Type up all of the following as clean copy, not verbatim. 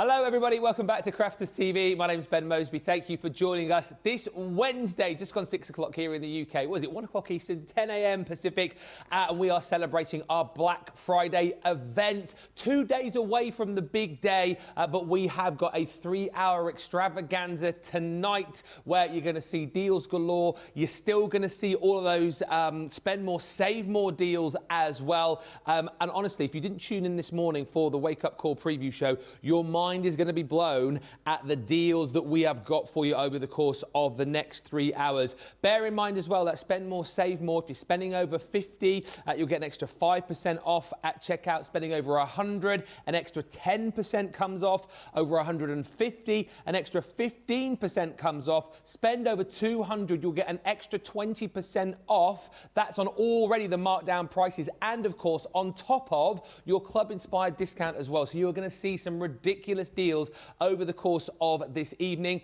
Hello everybody, welcome back to Crafters TV. My name is Ben Moseby. Thank you for joining us this Wednesday, just gone 6 o'clock here in the UK. What is it, 1 o'clock Eastern, 10 a.m. Pacific, and we are celebrating our Black Friday event. 2 days away from the big day, but we have got a 3-hour extravaganza tonight where you're going to see deals galore. You're still going to see all of those spend more, save more deals as well. And honestly, if you didn't tune in this morning for the Wake Up Call preview show, your mind is going to be blown at the deals that we have got for you over the course of the next 3 hours. Bear in mind as well that spend more, save more. If you're spending over 50, you'll get an extra 5% off at checkout. Spending over 100, an extra 10% comes off. Over 150, an extra 15% comes off. Spend over 200, you'll get an extra 20% off. That's on already the markdown prices, and of course on top of your club inspired discount as well. So you're going to see some ridiculous deals over the course of this evening.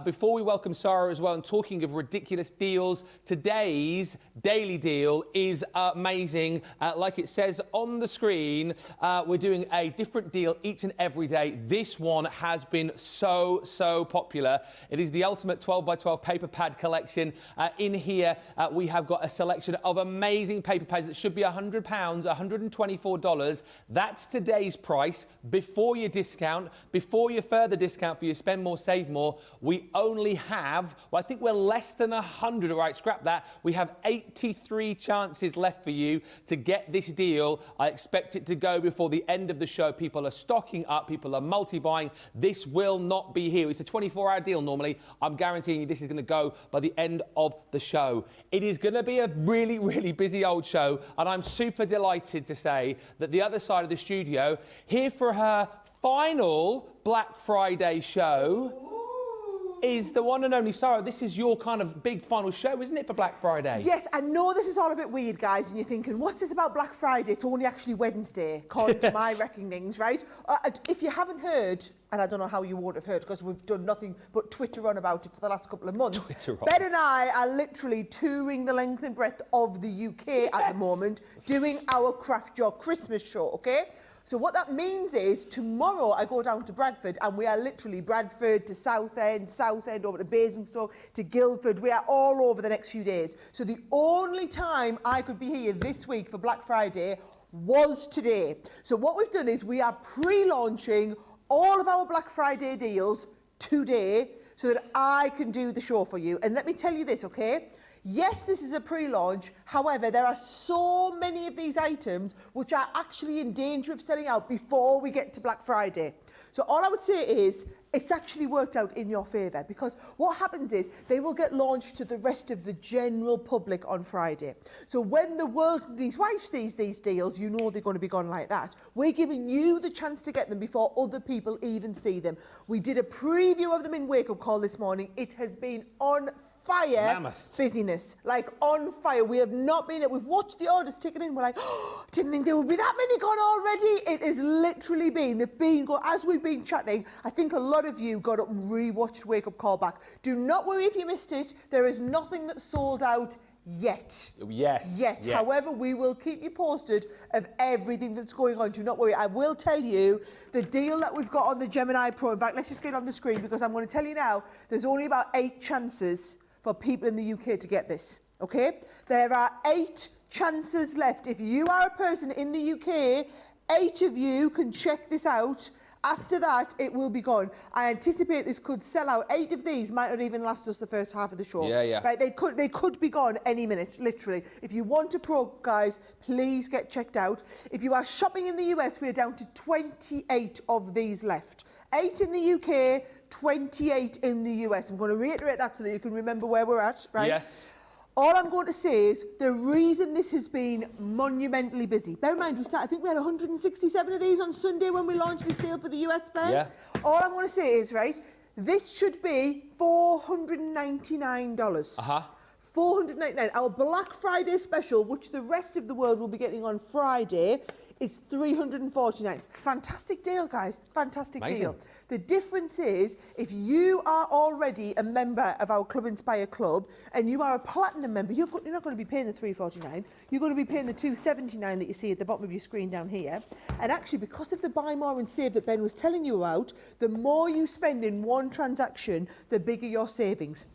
Before we welcome Sara as well, and talking of ridiculous deals, today's daily deal is amazing. Like it says on the screen, we're doing a different deal each and every day. This one has been so popular. It is the ultimate 12 by 12 paper pad collection. In here, we have got a selection of amazing paper pads that should be £100, $124. That's today's price before your discount. Before your further discount for your spend more, save more, we only have, well, I think we're less than 100. All right, scrap that. We have 83 chances left for you to get this deal. I expect it to go before the end of the show. People are stocking up. People are multi-buying. This will not be here. It's a 24-hour deal normally. I'm guaranteeing you this is going to go by the end of the show. It is going to be a really busy old show, and I'm super delighted to say that the other side of the studio, here for her final Black Friday show, is the one and only Sara. This is your kind of big final show, isn't it, for Black Friday? Yes, I know this is all a bit weird, guys, and you're thinking, what's this about Black Friday? It's only actually Wednesday, according to my reckonings, right? If you haven't heard, and I don't know how you won't have heard, because we've done nothing but Twitter on about it for the last couple of months. Ben and I are literally touring the length and breadth of the UK at the moment, doing our Craft Your Christmas show, okay? So what that means is tomorrow I go down to Bradford, and we are literally Bradford to Southend over to Basingstoke to Guildford. We are all over the next few days. So the only time I could be here this week for Black Friday was today. So what we've done is we are pre-launching all of our Black Friday deals today so that I can do the show for you. And let me tell you this, okay? Yes, this is a pre-launch. However, there are so many of these items which are actually in danger of selling out before we get to Black Friday. So all I would say is it's actually worked out in your favour, because what happens is they will get launched to the rest of the general public on Friday. So when the world's wife sees these deals, you know they're going to be gone like that. We're giving you the chance to get them before other people even see them. We did a preview of them in Wake Up Call this morning. It has been on fire. Mammoth busyness, like on fire. We have not been, we've watched the orders ticking in. We're like, oh, didn't think there would be that many gone already. It has literally been, they've been, as we've been chatting, I think a lot of you got up and re-watched Wake Up Call back. Do not worry if you missed it. There is nothing that's sold out yet. Yet. However, we will keep you posted of everything that's going on. Do not worry. I will tell you the deal that we've got on the Gemini Pro. In fact, let's just get it on the screen, because I'm going to tell you now, there's only about 8 chances for people in the UK to get this, okay? There are 8 chances left. If you are a person in the UK, 8 of you can check this out. After that, it will be gone. I anticipate this could sell out. 8 of these might not even last us the first half of the show. Yeah. Right? They could be gone any minute, literally. If you want a Pro, guys, please get checked out. If you are shopping in the US, we are down to 28 of these left. 8 in the UK, 28 in the US. I'm going to reiterate that so that you can remember where we're at, right? Yes. All I'm going to say is the reason this has been monumentally busy. Bear in mind, I think we had 167 of these on Sunday when we launched this deal for the US, Ben. Yeah. All I'm going to say is, right, this should be $499. 499. Our Black Friday special, which the rest of the world will be getting on Friday, is 349. Fantastic deal, guys. Fantastic deal. The difference is, if you are already a member of our Club Inspire Club and you are a platinum member, you're not going to be paying the 349. You're going to be paying the 279 that you see at the bottom of your screen down here. And actually, because of the buy more and save that Ben was telling you about, the more you spend in one transaction, the bigger your savings.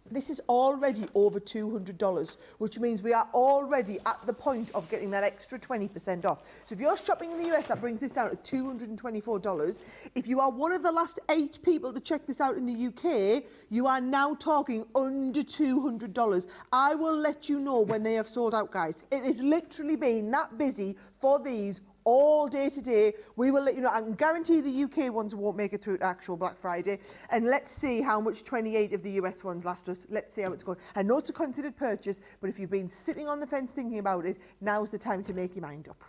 This is already over $200, which means we are already at the point of getting that extra 20% off. So if you're shopping in the US, that brings this down to $224. If you are one of the last 8 people to check this out in the UK, you are now talking under $200. I will let you know when they have sold out, guys. It has literally been that busy for these all day today. We will let you know. I can guarantee the UK ones won't make it through to actual Black Friday. And let's see how much 28 of the US ones last us. Let's see how it's going. I know it's a considered purchase, but if you've been sitting on the fence thinking about it, now's the time to make your mind up.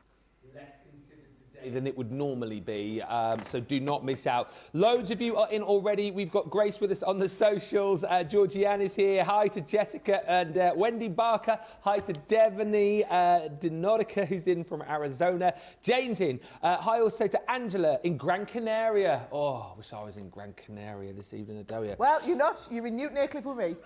Less considered today than it would normally be, so do not miss out. Loads of you are in already. We've got Grace with us on the socials. Georgianne is here. Hi to Jessica and Wendy Barker. Hi to Devaney Denorica, who's in from Arizona. Jane's in. Hi also to Angela in Gran Canaria. Oh, I wish I was in Gran Canaria this evening, Adelia. Well, you're not. You're in Newton Aycliffe with me.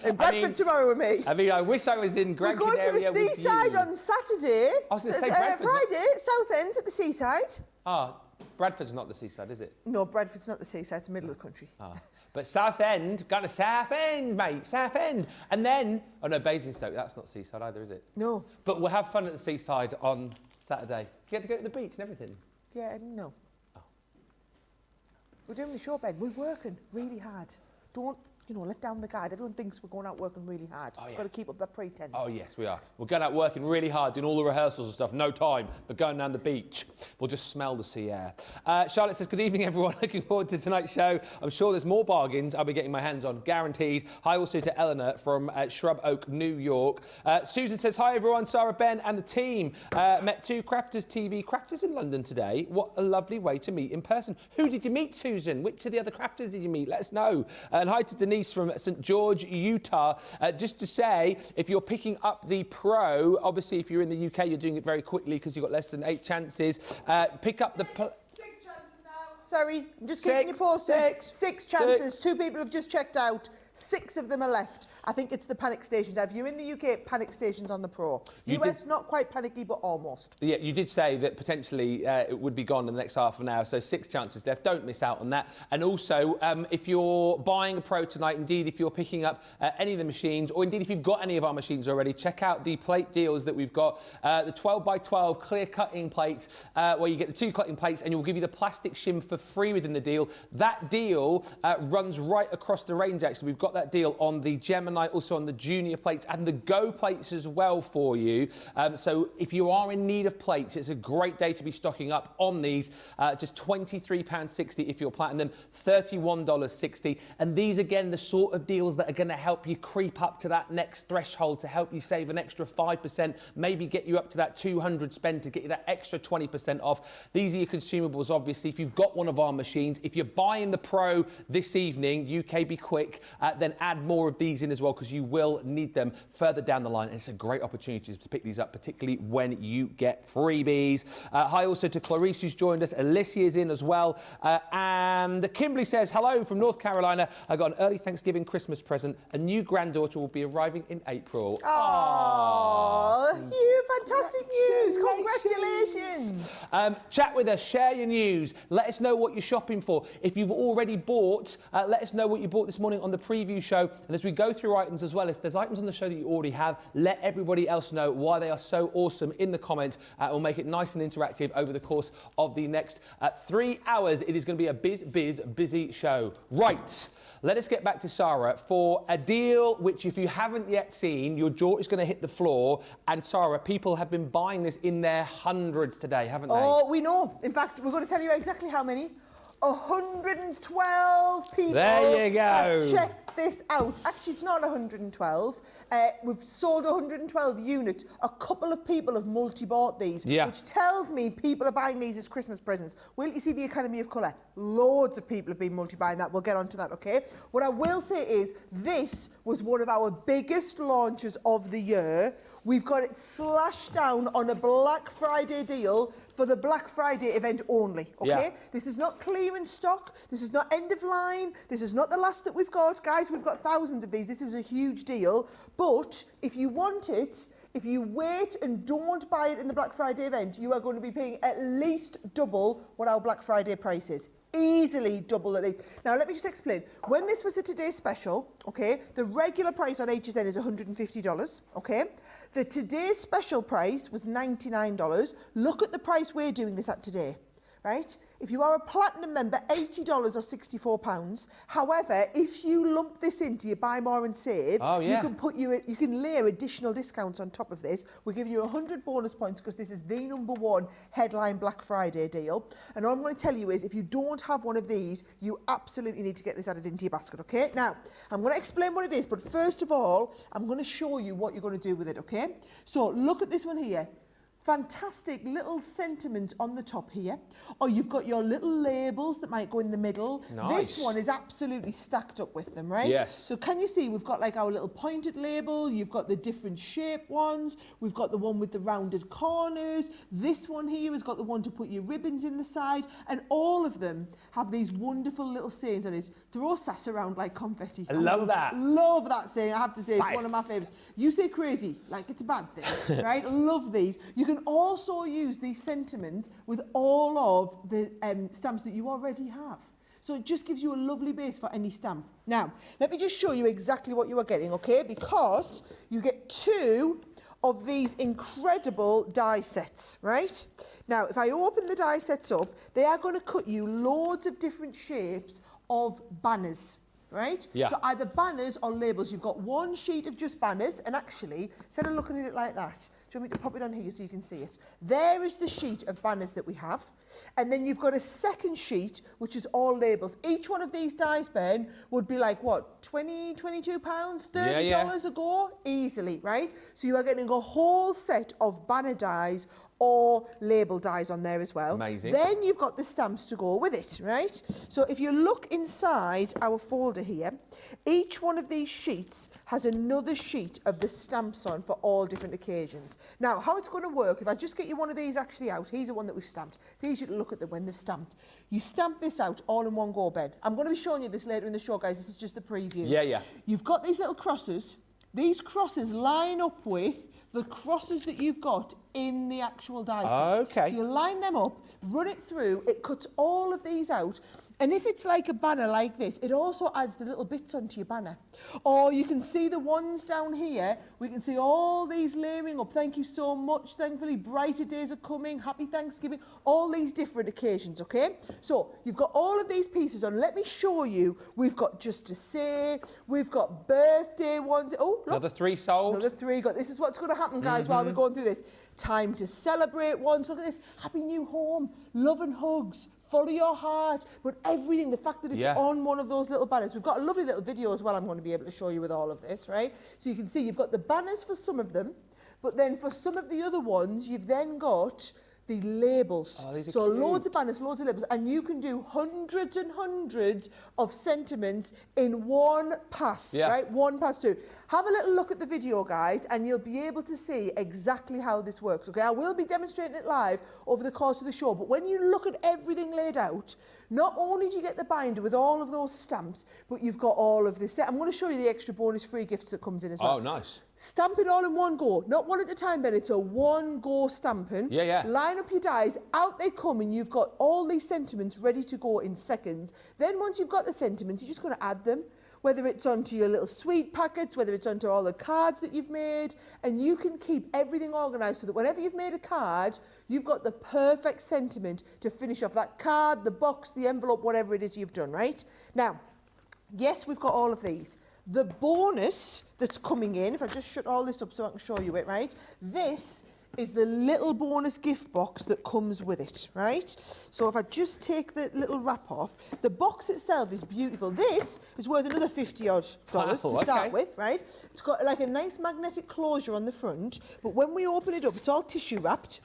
In Bradford tomorrow with me. I wish I was in Gran Canaria. We're going to the seaside on Saturday. I was going to say Bradford's Friday, Southend at the seaside. Ah, Bradford's not the seaside, is it? No, Bradford's not the seaside. It's the middle of the country. Ah. But Southend, got to Southend, mate, Southend. And then, oh no, Basingstoke, that's not seaside either, is it? No. But we'll have fun at the seaside on Saturday. You get to go to the beach and everything? Yeah, no. Oh. We're doing the show, Ben. We're working really hard. Don't, let down the guard. Everyone thinks we're going out working really hard. Oh, yeah. Got to keep up that pretense. Oh, yes, we are. We're going out working really hard, doing all the rehearsals and stuff. No time for going down the beach. We'll just smell the sea air. Charlotte says, good evening, everyone. Looking forward to tonight's show. I'm sure there's more bargains I'll be getting my hands on, guaranteed. Hi also to Eleanor from Shrub Oak, New York. Susan says, hi, everyone. Sarah, Ben and the team. Met 2 Crafters TV crafters in London today. What a lovely way to meet in person. Who did you meet, Susan? Which of the other crafters did you meet? Let us know. And hi to Denise from St. George, Utah. Just to say, if you're picking up the Pro, obviously if you're in the UK, you're doing it very quickly because you've got less than 8 chances. Pick up the... 6 chances now. Sorry, I'm just keeping you posted. 6 chances. 2 people have just checked out. 6 of them are left. I think it's the panic stations. If you're in the UK, panic stations on the Pro. US, not quite panicky, but almost. Yeah, you did say that potentially it would be gone in the next half an hour, so 6 chances left. Don't miss out on that. And also, if you're buying a Pro tonight, indeed, if you're picking up any of the machines, or indeed if you've got any of our machines already, check out the plate deals that we've got. The 12x12 clear cutting plates, where you get the 2 cutting plates, and you'll give you the plastic shim for free within the deal. That deal runs right across the range, actually. We've got that deal on the Gemini, also on the Junior plates and the Go plates as well for you. So if you are in need of plates, it's a great day to be stocking up on these. Just £23.60 if you're platinum, $31.60. And these, again, the sort of deals that are going to help you creep up to that next threshold, to help you save an extra 5%, maybe get you up to that 200 spend to get you that extra 20% off. These are your consumables, obviously. If you've got one of our machines, if you're buying the Pro this evening, UK be quick, then add more of these in as well, because you will need them further down the line. And it's a great opportunity to pick these up, particularly when you get freebies. Hi also to Clarice, who's joined us. Alicia is in as well. And Kimberly says, hello from North Carolina. I got an early Thanksgiving Christmas present. A new granddaughter will be arriving in April. Oh, you fantastic news. Congratulations. Chat with us, share your news. Let us know what you're shopping for. If you've already bought, let us know what you bought this morning on the preview show. And as we go through items as well, if there's items on the show that you already have, let everybody else know why they are so awesome in the comments. We'll make it nice and interactive over the course of the next 3 hours. It is going to be a busy show. Right, let us get back to Sarah for a deal which, if you haven't yet seen, your jaw is going to hit the floor. And Sarah, people have been buying this in their hundreds today, haven't they? Oh, we know. In fact, we're going to tell you exactly how many. 112 people there you go. have checked this out. Actually, it's not 112. We've sold 112 units. A couple of people have multi-bought these, which tells me people are buying these as Christmas presents. Will you see the Academy of Colour? Loads of people have been multi-buying that. We'll get onto that, okay? What I will say is this was one of our biggest launches of the year. We've got it slashed down on a Black Friday deal for the Black Friday event only, okay? This is not clearance stock. This is not end of line. This is not the last that we've got. Guys, we've got thousands of these. This is a huge deal. But if you want it, if you wait and don't buy it in the Black Friday event, you are going to be paying at least double what our Black Friday price is. Easily double at least. Now, let me just explain. When this was a Today Special, okay, the regular price on HSN is $150, okay? The Today Special price was $99. Look at the price we're doing this at today, right? If you are a Platinum member, $80 or £64. However, if you lump this into your buy more and save, you can layer additional discounts on top of this. We're giving you 100 bonus points because this is the #1 headline Black Friday deal. And all I'm going to tell you is if you don't have one of these, you absolutely need to get this added into your basket, okay? Now, I'm going to explain what it is, but first of all, I'm going to show you what you're going to do with it, okay? So look at this one here. Fantastic little sentiment on the top here. Or you've got your little labels that might go in the middle. Nice. This one is absolutely stacked up with them, right? Yes. So can you see we've got like our little pointed label, you've got the different shape ones, we've got the one with the rounded corners, this one here has got the one to put your ribbons in the side, and all of them have these wonderful little sayings on it. Throw sass around like confetti. I love that. Love that saying, I have to say, Sass. it's one of my favourites. You say crazy, like it's a bad thing, right? Love these. You can also use these sentiments with all of the stamps that you already have. So it just gives you a lovely base for any stamp. Now, let me just show you exactly what you are getting, okay? Because you get 2 of these incredible die sets, right? Now, if I open the die sets up, they are going to cut you loads of different shapes of banners. Right? Yeah. So either banners or labels. You've got one sheet of just banners, and actually, instead of looking at it like that, do you want me to pop it on here so you can see it? There is the sheet of banners that we have. And then you've got a second sheet, which is all labels. Each one of these dies, Ben, would be like, what, 20, 22 pounds, $30 a go? Easily, right? So you are getting a whole set of banner dies or label dies on there as well. Amazing. Then you've got the stamps to go with it, right? So if you look inside our folder here, each one of these sheets has another sheet of the stamps on for all different occasions. Now, how it's going to work, if I just get you one of these actually out, here's the one that we've stamped. It's easy to look at them when they're stamped. You stamp this out all in one go, Ben. I'm going to be showing you this later in the show, guys. This is just the preview. Yeah. You've got these little crosses. These crosses line up with the crosses that you've got in the actual die set. Okay. So you line them up, run it through, it cuts all of these out. And if it's like a banner like this, it also adds the little bits onto your banner. Or you can see the ones down here. We can see all these layering up. Thank you so much. Thankfully, brighter days are coming. Happy Thanksgiving. All these different occasions, okay? So you've got all of these pieces on. Let me show you. We've got Just to Say. We've got birthday ones. Oh, look. Another 3 sold. Another 3. This is what's going to happen, guys, while we're going through this. Time to celebrate ones. Look at this. Happy New Home. Love and hugs. Follow your heart, but everything, the fact that it's on one of those little banners. We've got a lovely little video as well I'm going to be able to show you with all of this, right? So you can see you've got the banners for some of them, but then for some of the other ones, you've then got the labels. Oh, these are so cute. loads of banners, loads of labels, and you can do hundreds and hundreds of sentiments in one pass, right? One pass through. Have a little look at the video, guys, and you'll be able to see exactly how this works, okay? I will be demonstrating it live over the course of the show, but when you look at everything laid out, not only do you get the binder with all of those stamps, but you've got all of this set. I'm going to show you the extra bonus free gifts that comes in as well. Oh, nice. Stamp it all in one go. Not one at a time, Ben. It's a one-go stamping. Yeah. Line up your dies. Out they come, and you've got all these sentiments ready to go in seconds. Then once you've got the sentiments, you're just going to add them. Whether it's onto your little sweet packets, whether it's onto all the cards that you've made, and you can keep everything organised so that whenever you've made a card, you've got the perfect sentiment to finish off that card, the box, the envelope, whatever it is you've done, right? Now, yes, we've got all of these. The bonus that's coming in, if I just shut all this up so I can show you it, right? This is the little bonus gift box that comes with it, right? So if I just take the little wrap off, the box itself is beautiful. This is worth another $50-odd to start with, right? It's got like a nice magnetic closure on the front, but when we open it up, it's all tissue wrapped.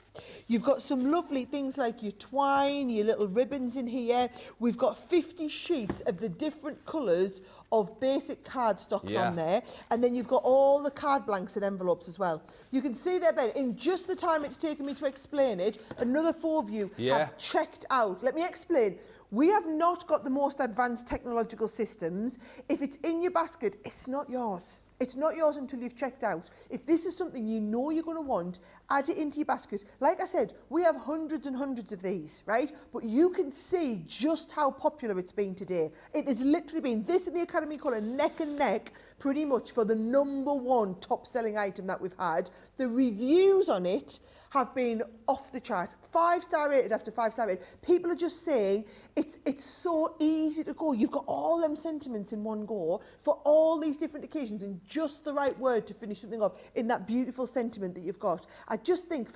You've got some lovely things like your twine, your little ribbons in here. We've got 50 sheets of the different colours of basic cardstocks on there, and then you've got all the card blanks and envelopes as well. You can see there, Ben, in just the time it's taken me to explain it, another 4 of you have checked out. Let me explain. We have not got the most advanced technological systems. If it's in your basket, it's not yours. It's not yours until you've checked out. If this is something you know you're going to want, add it into your basket. Like I said, we have hundreds and hundreds of these, right? But you can see just how popular it's been today. It has literally been this and the Academy colour neck and neck pretty much for the #1 top-selling item that we've had. The reviews on it have been off the chart. 5-star rated after 5-star rated. People are just saying it's so easy to go. You've got all them sentiments in one go for all these different occasions and just the right word to finish something off in that beautiful sentiment that you've got. I just think,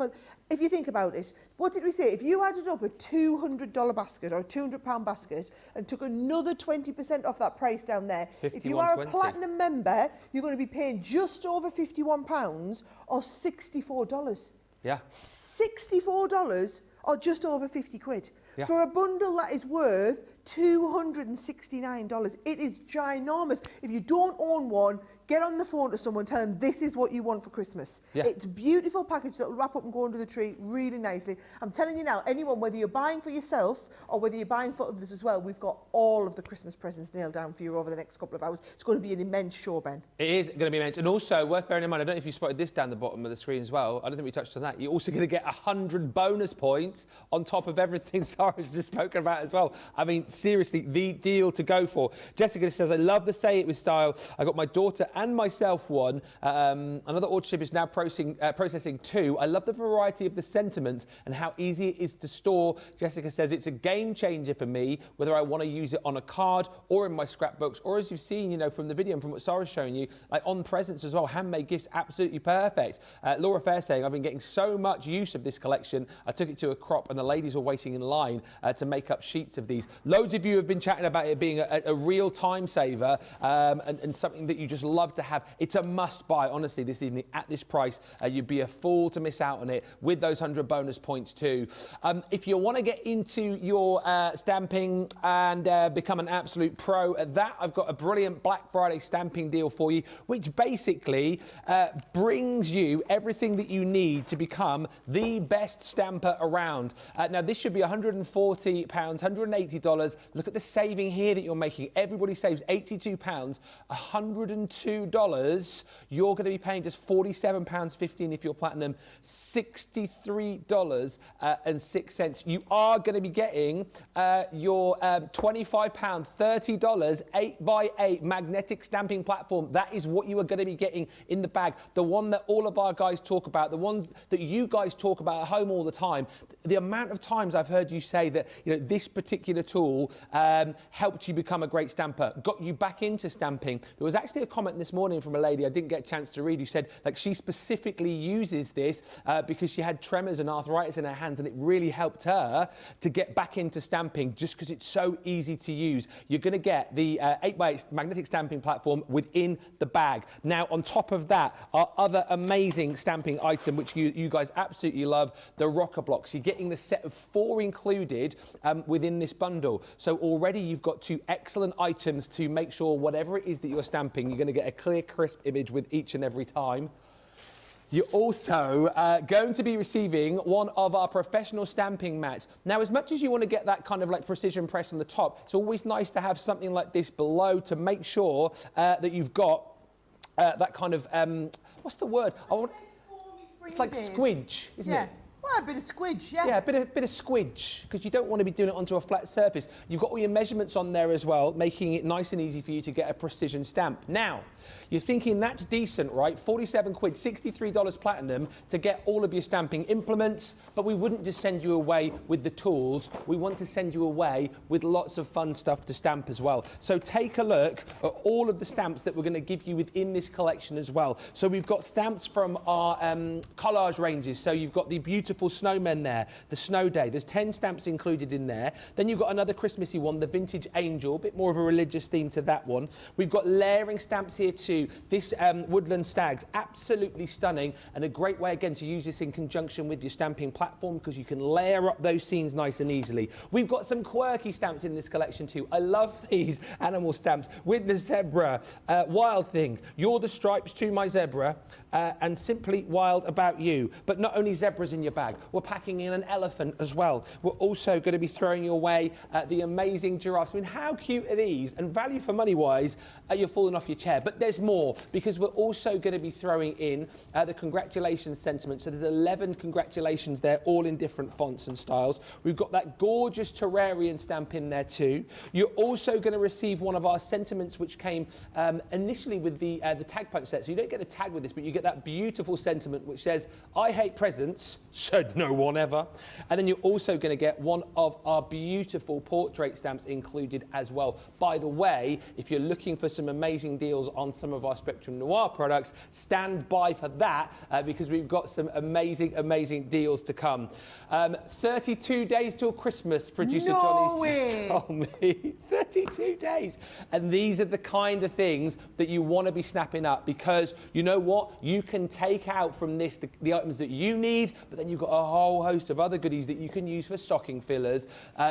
if you think about it, what did we say? If you added up a $200 basket or a £200 basket and took another 20% off that price down there, if you are a platinum member, you're going to be paying just over £51 or $64. Yeah. $64 or just over 50 quid. Yeah. For a bundle that is worth $269. It is ginormous. If you don't own one, get on the phone to someone, tell them this is what you want for Christmas. Yeah. It's a beautiful package that will wrap up and go under the tree really nicely. I'm telling you now, anyone, whether you're buying for yourself or whether you're buying for others as well, we've got all of the Christmas presents nailed down for you over the next couple of hours. It's going to be an immense show, Ben. It is going to be immense. And also, worth bearing in mind, I don't know if you spotted this down the bottom of the screen as well. I don't think we touched on that. You're also going to get 100 bonus points on top of everything Sara's just spoken about as well. I mean, seriously, the deal to go for. Jessica says, I love the Say It With style. I got my daughter and myself one. Another order ship is now processing 2. I love the variety of the sentiments and how easy it is to store. Jessica says, it's a game changer for me, whether I want to use it on a card or in my scrapbooks, or as you've seen, you know, from the video and from what Sara's showing you, like on presents as well. Handmade gifts, absolutely perfect. Laura Fair saying, I've been getting so much use of this collection. I took it to a crop and the ladies were waiting in line to make up sheets of these. Loads of you have been chatting about it being a real time saver and something that you just love to have. It's a must buy, honestly, this evening at this price. You'd be a fool to miss out on it with those 100 bonus points too. If you want to get into your stamping and become an absolute pro at that, I've got a brilliant Black Friday stamping deal for you, which basically brings you everything that you need to become the best stamper around. Now, this should be £140, $180. Look at the saving here that you're making. Everybody saves £82, $102. You're going to be paying just £47.15 if you're platinum, $63.06. You are going to be getting your £25, $30, 8x8 magnetic stamping platform. That is what you are going to be getting in the bag. The one that all of our guys talk about, the one that you guys talk about at home all the time. The amount of times I've heard you say that, you know, this particular tool helped you become a great stamper, got you back into stamping. There was actually a comment this morning from a lady I didn't get a chance to read who said, like, she specifically uses this because she had tremors and arthritis in her hands and it really helped her to get back into stamping just because it's so easy to use. You're going to get the 8x8 magnetic stamping platform within the bag. Now, on top of that, our other amazing stamping item, which you guys absolutely love, the rocker blocks. You're getting the set of 4 included within this bundle. So already you've got 2 excellent items to make sure whatever it is that you're stamping, you're going to get a clear, crisp image with each and every time. You're also going to be receiving one of our professional stamping mats. Now, as much as you want to get that kind of like precision press on the top, it's always nice to have something like this below to make sure that you've got that kind of, what's the word? It's like squinch, isn't it? Well, a bit of squidge, yeah. Yeah, a bit of squidge, because you don't want to be doing it onto a flat surface. You've got all your measurements on there as well, making it nice and easy for you to get a precision stamp. Now, you're thinking that's decent, right? 47 quid, $63 platinum to get all of your stamping implements, but we wouldn't just send you away with the tools. We want to send you away with lots of fun stuff to stamp as well. So take a look at all of the stamps that we're going to give you within this collection as well. So we've got stamps from our collage ranges. So you've got the beautiful snowmen there, the snow day. There's 10 stamps included in there. Then you've got another Christmassy one, the vintage angel, a bit more of a religious theme to that one. We've got layering stamps here too. This woodland stags, absolutely stunning, and a great way again to use this in conjunction with your stamping platform, because you can layer up those scenes nice and easily. We've got some quirky stamps in this collection too. I love these animal stamps with the zebra, wild thing, you're the stripes to my zebra, and simply wild about you. But not only zebras in your bag, we're packing in an elephant as well. We're also going to be throwing you away the amazing giraffes. I mean, how cute are these? And value for money wise, you're falling off your chair. But there's more, because we're also going to be throwing in the congratulations sentiment. So there's 11 congratulations there, all in different fonts and styles. We've got that gorgeous Terrarian stamp in there too. You're also going to receive one of our sentiments, which came initially with the tag punch set. So you don't get the tag with this, but you get that beautiful sentiment which says, I hate presents, said no one ever. And then you're also going to get one of our beautiful portrait stamps included as well. By the way, if you're looking for some amazing deals on some of our Spectrum Noir products, stand by for that, because we've got some amazing deals to come. 32 days till Christmas, producer Johnny's just told me. 32 days. And these are the kind of things that you want to be snapping up, because you know what? You can take out from this the items that you need, but then you've got a whole host of other goodies that you can use for stocking fillers.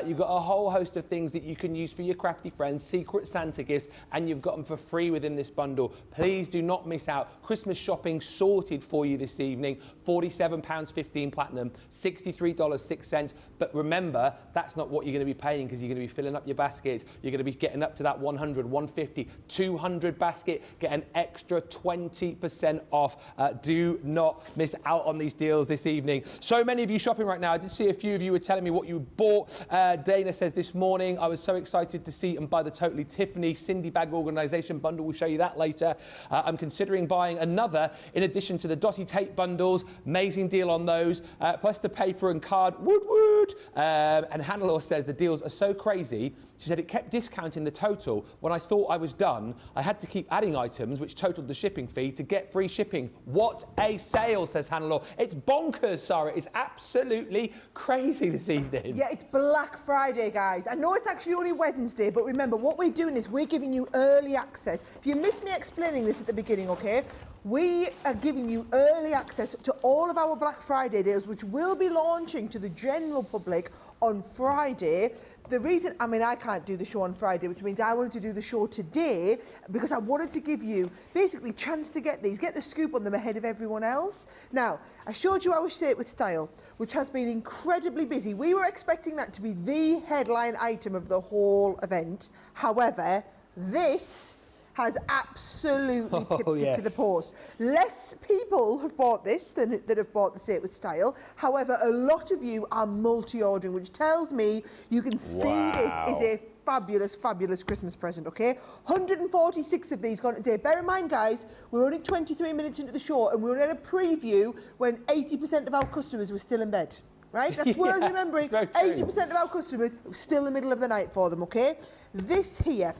You've got a whole host of things that you can use for your crafty friends, secret Santa gifts, and you've got them for free within this bundle. Please do not miss out. Christmas shopping sorted for you this evening. £47.15 platinum, $63.06. But remember, that's not what you're going to be paying, because you're going to be filling up your baskets. You're going to be getting up to that 100, 150, 200 basket. Get an extra 20% off. Do not miss out on these deals this evening. So many of you shopping right now. I did see a few of you were telling me what you bought. Dana says this morning, I was so excited to see and buy the Totally Tiffany Cindy Bag Organisation bundle. We'll show you that later. I'm considering buying another in addition to the Dotty Tape bundles. Amazing deal on those. Plus the paper and card. Wood. And Hannah says the deals are so crazy. She said it kept discounting the total. When I thought I was done, I had to keep adding items, which totaled the shipping fee to get free shipping. What a sale, says Hannah. It's bonkers, Sarah. It's absolutely crazy this evening. Yeah, it's Black Friday, guys. I know it's actually only Wednesday, but remember, what we're doing is we're giving you early access. If you missed me explaining this at the beginning, okay? We are giving you early access to all of our Black Friday deals, which will be launching to the general public on Friday. The reason, I mean, I can't do the show on Friday, which means I wanted to do the show today, because I wanted to give you basically chance to get these, get the scoop on them ahead of everyone else. Now, I showed you our Say It With Style, which has been incredibly busy. We were expecting that to be the headline item of the whole event. However, this has absolutely pipped it to the post. Less people have bought this than have bought the Say It With Style. However, a lot of you are multi-ordering, which tells me you can see this is a fabulous Christmas present, okay? 146 of these gone today. Bear in mind, guys, we're only 23 minutes into the show, and we were at a preview when 80% of our customers were still in bed. Right? That's worth remembering. 80% of our customers were still in the middle of the night for them, okay? This here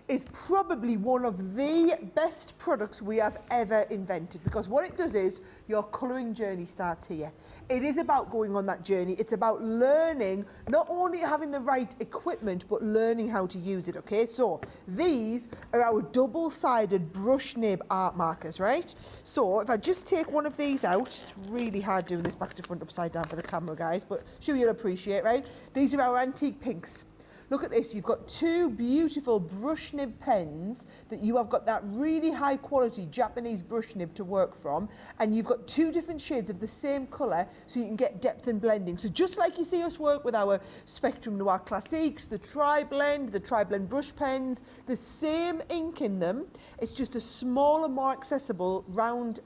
is probably one of the best products we have ever invented, because what it does is your colouring journey starts here. It is about going on that journey. It's about learning, not only having the right equipment, but learning how to use it, okay? So these are our double-sided brush nib art markers, right? So if I just take one of these out, it's really hard doing this back to front upside down for the camera, guys, but sure you'll appreciate, right? These are our antique pinks. Look at this, you've got two beautiful brush nib pens that you have got that really high quality Japanese brush nib to work from, and you've got two different shades of the same colour so you can get depth and blending. So just like you see us work with our Spectrum Noir Classiques, the Tri-Blend brush pens, the same ink in them, it's just a smaller, more accessible round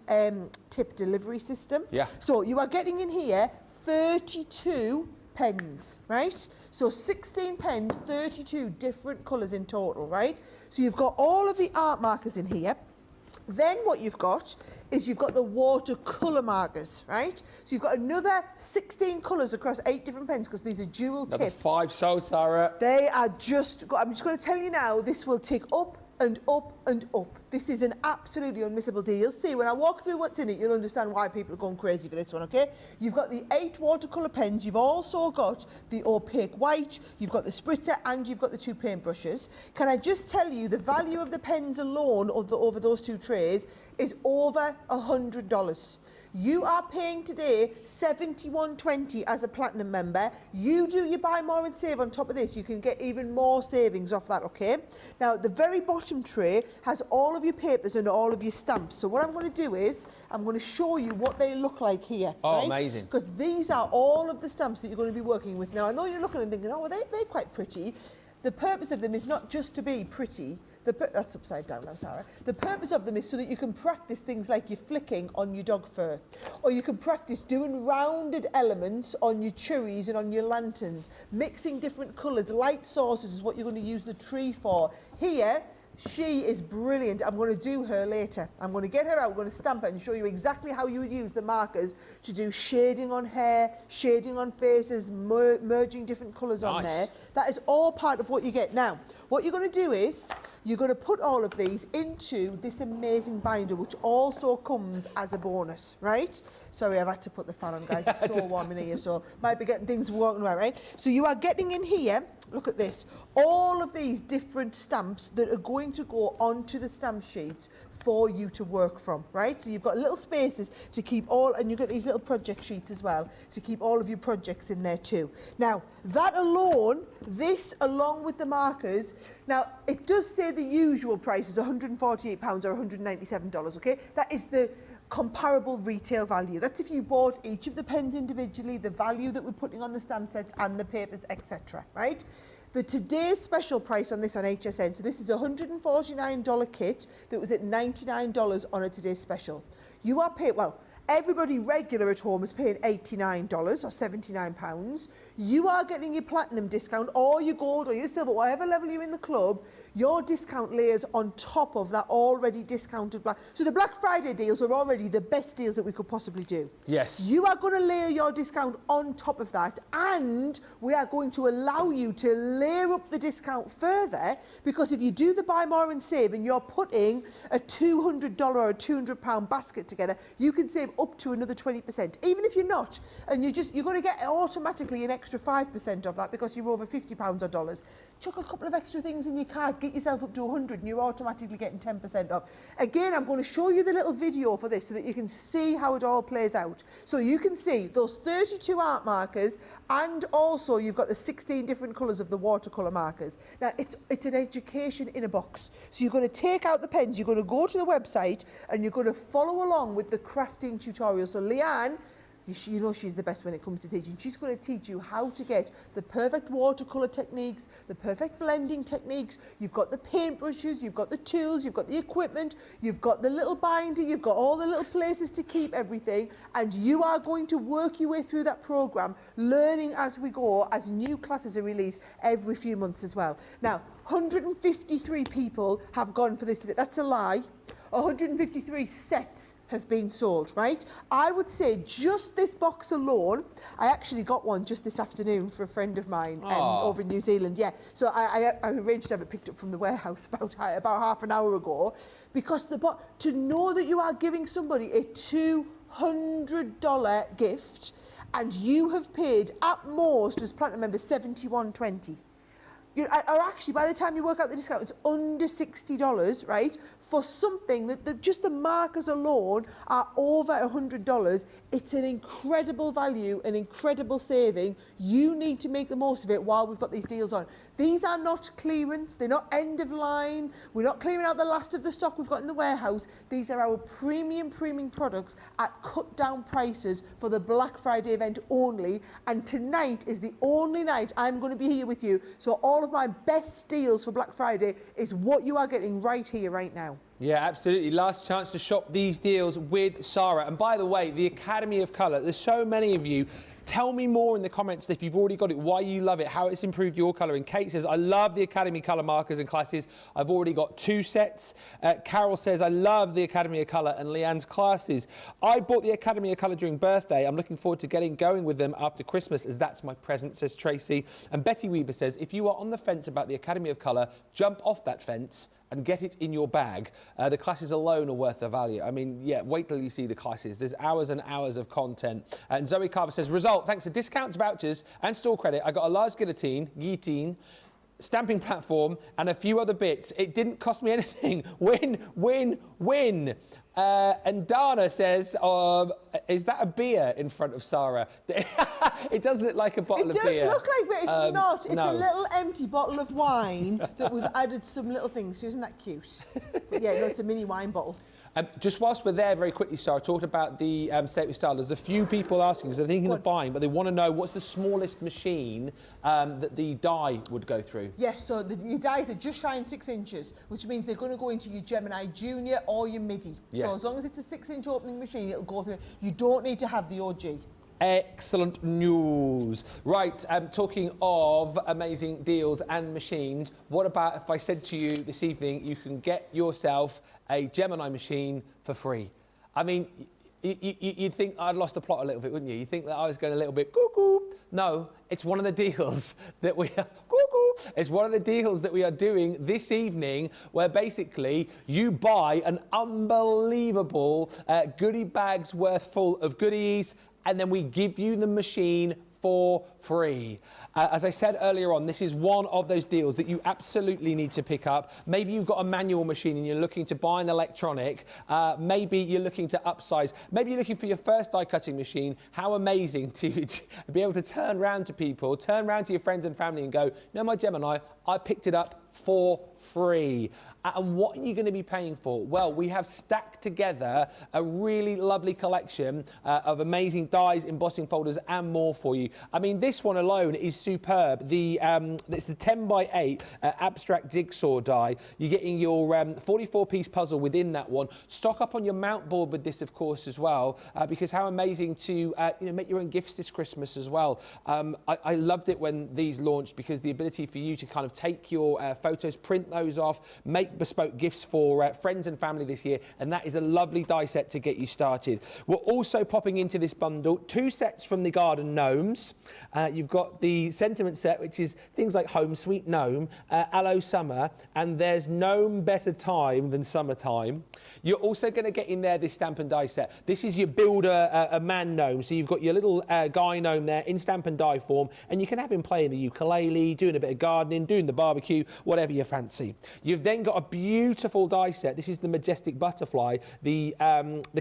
tip delivery system. Yeah. So you are getting in here 32 pens, right? So 16 pens, 32 different colours in total, right? So you've got all of the art markers in here. Then what you've got is you've got the watercolour markers, right? So you've got another 16 colours across 8 different pens because these are dual tipped. Another 5 sold, Sarah. They are just, I'm just going to tell you now, this will tick up and up and up. This is an absolutely unmissable deal. You'll see when I walk through what's in it, you'll understand why people are going crazy for this one, okay? You've got the 8 watercolour pens, you've also got the opaque white, you've got the spritzer, and you've got the 2 paint brushes. Can I just tell you, the value of the pens alone over those 2 trays is over $100. You are paying today $71.20 as a platinum member. You do your buy more and save on top of this. You can get even more savings off that, okay? Now, the very bottom tray has all of your papers and all of your stamps. So what I'm going to do is I'm going to show you what they look like here. Oh, right? amazing. Because these are all of the stamps that you're going to be working with. Now, I know you're looking and thinking, oh, well, they're quite pretty. The purpose of them is not just to be pretty. That's upside down now, Sarah. The purpose of them is so that you can practice things like your flicking on your dog fur, or you can practice doing rounded elements on your cherries and on your lanterns, mixing different colours. Light sauces is what you're going to use the tree for. Here, she is brilliant. I'm going to do her later. I'm going to get her out, we're going to stamp her and show you exactly how you would use the markers to do shading on hair, shading on faces, merging different colours on there. That is all part of what you get. Now, what you're going to do is you're going to put all of these into this amazing binder, which also comes as a bonus, right? Sorry, I've had to put the fan on, guys. It's so warm in here, so might be getting things working right? So you are getting in here, look at this, all of these different stamps that are going to go onto the stamp sheets for you to work from, right? So you've got little spaces to keep all, and you've got these little project sheets as well to keep all of your projects in there too. Now, that alone, this along with the markers, now it does say the usual price is £148 or $197, okay? That is the comparable retail value. That's if you bought each of the pens individually, the value that we're putting on the stamp sets and the papers, etc., right? The today's special price on this on HSN, so this is a $149 kit that was at $99 on a today's special. You are paid, well, everybody regular at home is paying $89 or £79. You are getting your platinum discount or your gold or your silver, whatever level you're in the club, your discount layers on top of that already discounted black. So the Black Friday deals are already the best deals that we could possibly do. Yes. You are going to layer your discount on top of that, and we are going to allow you to layer up the discount further, because if you do the buy more and save and you're putting a $200 or a £200 basket together, you can save up to another 20%. Even if you're not, and you're going to get automatically an extra 5% of that because you're over £50 or dollars. Chuck a couple of extra things in your card, get yourself up to 100 and you're automatically getting 10% off. Again, I'm going to show you the little video for this so that you can see how it all plays out. So you can see those 32 art markers, and also you've got the 16 different colours of the watercolour markers. Now, it's an education in a box. So you're going to take out the pens, you're going to go to the website and you're going to follow along with the crafting tutorial. So Leanne, you know she's the best when it comes to teaching. She's going to teach you how to get the perfect watercolour techniques, the perfect blending techniques. You've got the paintbrushes, you've got the tools, you've got the equipment, you've got the little binder, you've got all the little places to keep everything, and you are going to work your way through that programme, learning as we go, as new classes are released every few months as well. Now, 153 people have gone for this today. That's a lie. 153 sets have been sold, right? I would say just this box alone, I actually got one just this afternoon for a friend of mine over in New Zealand, yeah. So I arranged to have it picked up from the warehouse about half an hour ago, because to know that you are giving somebody a $200 gift and you have paid at most as platinum member $71.20. Or actually, by the time you work out the discount, it's under $60, right? For something that just the markers alone are over $100. It's an incredible value, an incredible saving. You need to make the most of it while we've got these deals on. These are not clearance. They're not end of line. We're not clearing out the last of the stock we've got in the warehouse. These are our premium products at cut down prices for the Black Friday event only. And tonight is the only night I'm going to be here with you. So all of my best deals for Black Friday is what you are getting right here, right now. Yeah, absolutely. Last chance to shop these deals with Sara. And by the way, the Academy of Colour, there's so many of you Tell me more in the comments if you've already got it, why you love it, how it's improved your colouring. Kate says, I love the Academy colour markers and classes. I've already got 2 sets. Carol says, I love the Academy of Colour and Leanne's classes. I bought the Academy of Colour during birthday. I'm looking forward to getting going with them after Christmas, as that's my present, says Tracy. And Betty Weaver says, if you are on the fence about the Academy of Colour, jump off that fence and get it in your bag. The classes alone are worth the value. I mean, yeah, wait till you see the classes. There's hours and hours of content. And Zoe Carver says, result, thanks to discounts, vouchers and store credit, I got a large guillotine, stamping platform and a few other bits. It didn't cost me anything. Win, win, win. And Dana says, is that a beer in front of Sara? It does look like a bottle of beer. It does look like, but it's not. It's no. a little empty bottle of wine that we've added some little things to. Isn't that cute? But yeah, no, it's a mini wine bottle. Just whilst we're there, very quickly, Sarah, talked about the State with Style. There's a few people asking, because they're thinking of buying, but they want to know what's the smallest machine that the die would go through. Yes, so your dies are just shy of 6 inches, which means they're going to go into your Gemini Junior or your MIDI. Yes. So as long as it's a 6-inch opening machine, it'll go through. You don't need to have the OG. Excellent news. Right, talking of amazing deals and machines, what about if I said to you this evening, you can get yourself a Gemini machine for free? I mean, you'd think I'd lost the plot a little bit, wouldn't you? You'd think that I was going a little bit cuckoo. No, it's one of the deals that we are cuckoo. It's one of the deals that we are doing this evening, where basically you buy an unbelievable goodie bags worth full of goodies, and then we give you the machine for free. As I said earlier on, this is one of those deals that you absolutely need to pick up. Maybe you've got a manual machine and you're looking to buy an electronic. Maybe you're looking to upsize. Maybe you're looking for your first die cutting machine. How amazing to be able to turn around to people, turn around to your friends and family and go, no, my Gemini, I picked it up for free. And what are you going to be paying for? Well, we have stacked together a really lovely collection of amazing dies, embossing folders and more for you. I mean, this one alone is superb. It's the 10 by 8 abstract jigsaw die. You're getting your 44-piece puzzle within that one. Stock up on your mount board with this, of course, as well, because how amazing to make your own gifts this Christmas as well. I loved it when these launched, because the ability for you to kind of take your photos, print those off, make bespoke gifts for friends and family this year, and that is a lovely die set to get you started. We're also popping into this bundle 2 sets from the Garden Gnomes. You've got the sentiment set, which is things like Home Sweet Gnome, Aloe Summer, and there's no better time than summertime. You're also going to get in there this stamp and die set. This is your builder a man gnome, so you've got your little guy gnome there in stamp and die form, and you can have him playing the ukulele, doing a bit of gardening, doing the barbecue, whatever you fancy. You've then got a beautiful die set. This is the Majestic Butterfly, the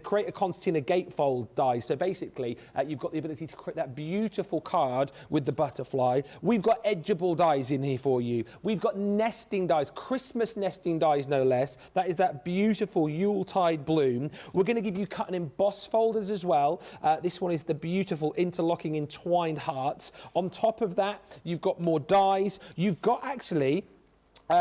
Creator Concertina Gatefold die. So basically, you've got the ability to create that beautiful card with the butterfly. We've got edgeable dies in here for you. We've got nesting dies, Christmas nesting dies no less. That is that beautiful Yuletide bloom. We're going to give you cut and emboss folders as well. This one is the beautiful interlocking entwined hearts. On top of that, you've got more dies. You've got actually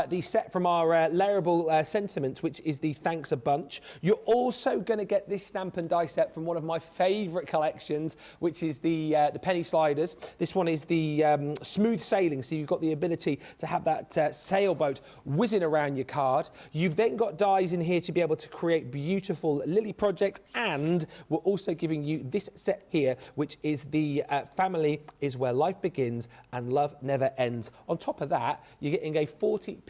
the set from our layerable sentiments, which is the Thanks a Bunch. You're also going to get this stamp and die set from one of my favourite collections, which is the penny sliders. This one is the smooth sailing, so you've got the ability to have that sailboat whizzing around your card. You've then got dies in here to be able to create beautiful lily projects, and we're also giving you this set here, which is the Family is Where Life Begins and Love Never Ends. On top of that, you're getting a 40-piece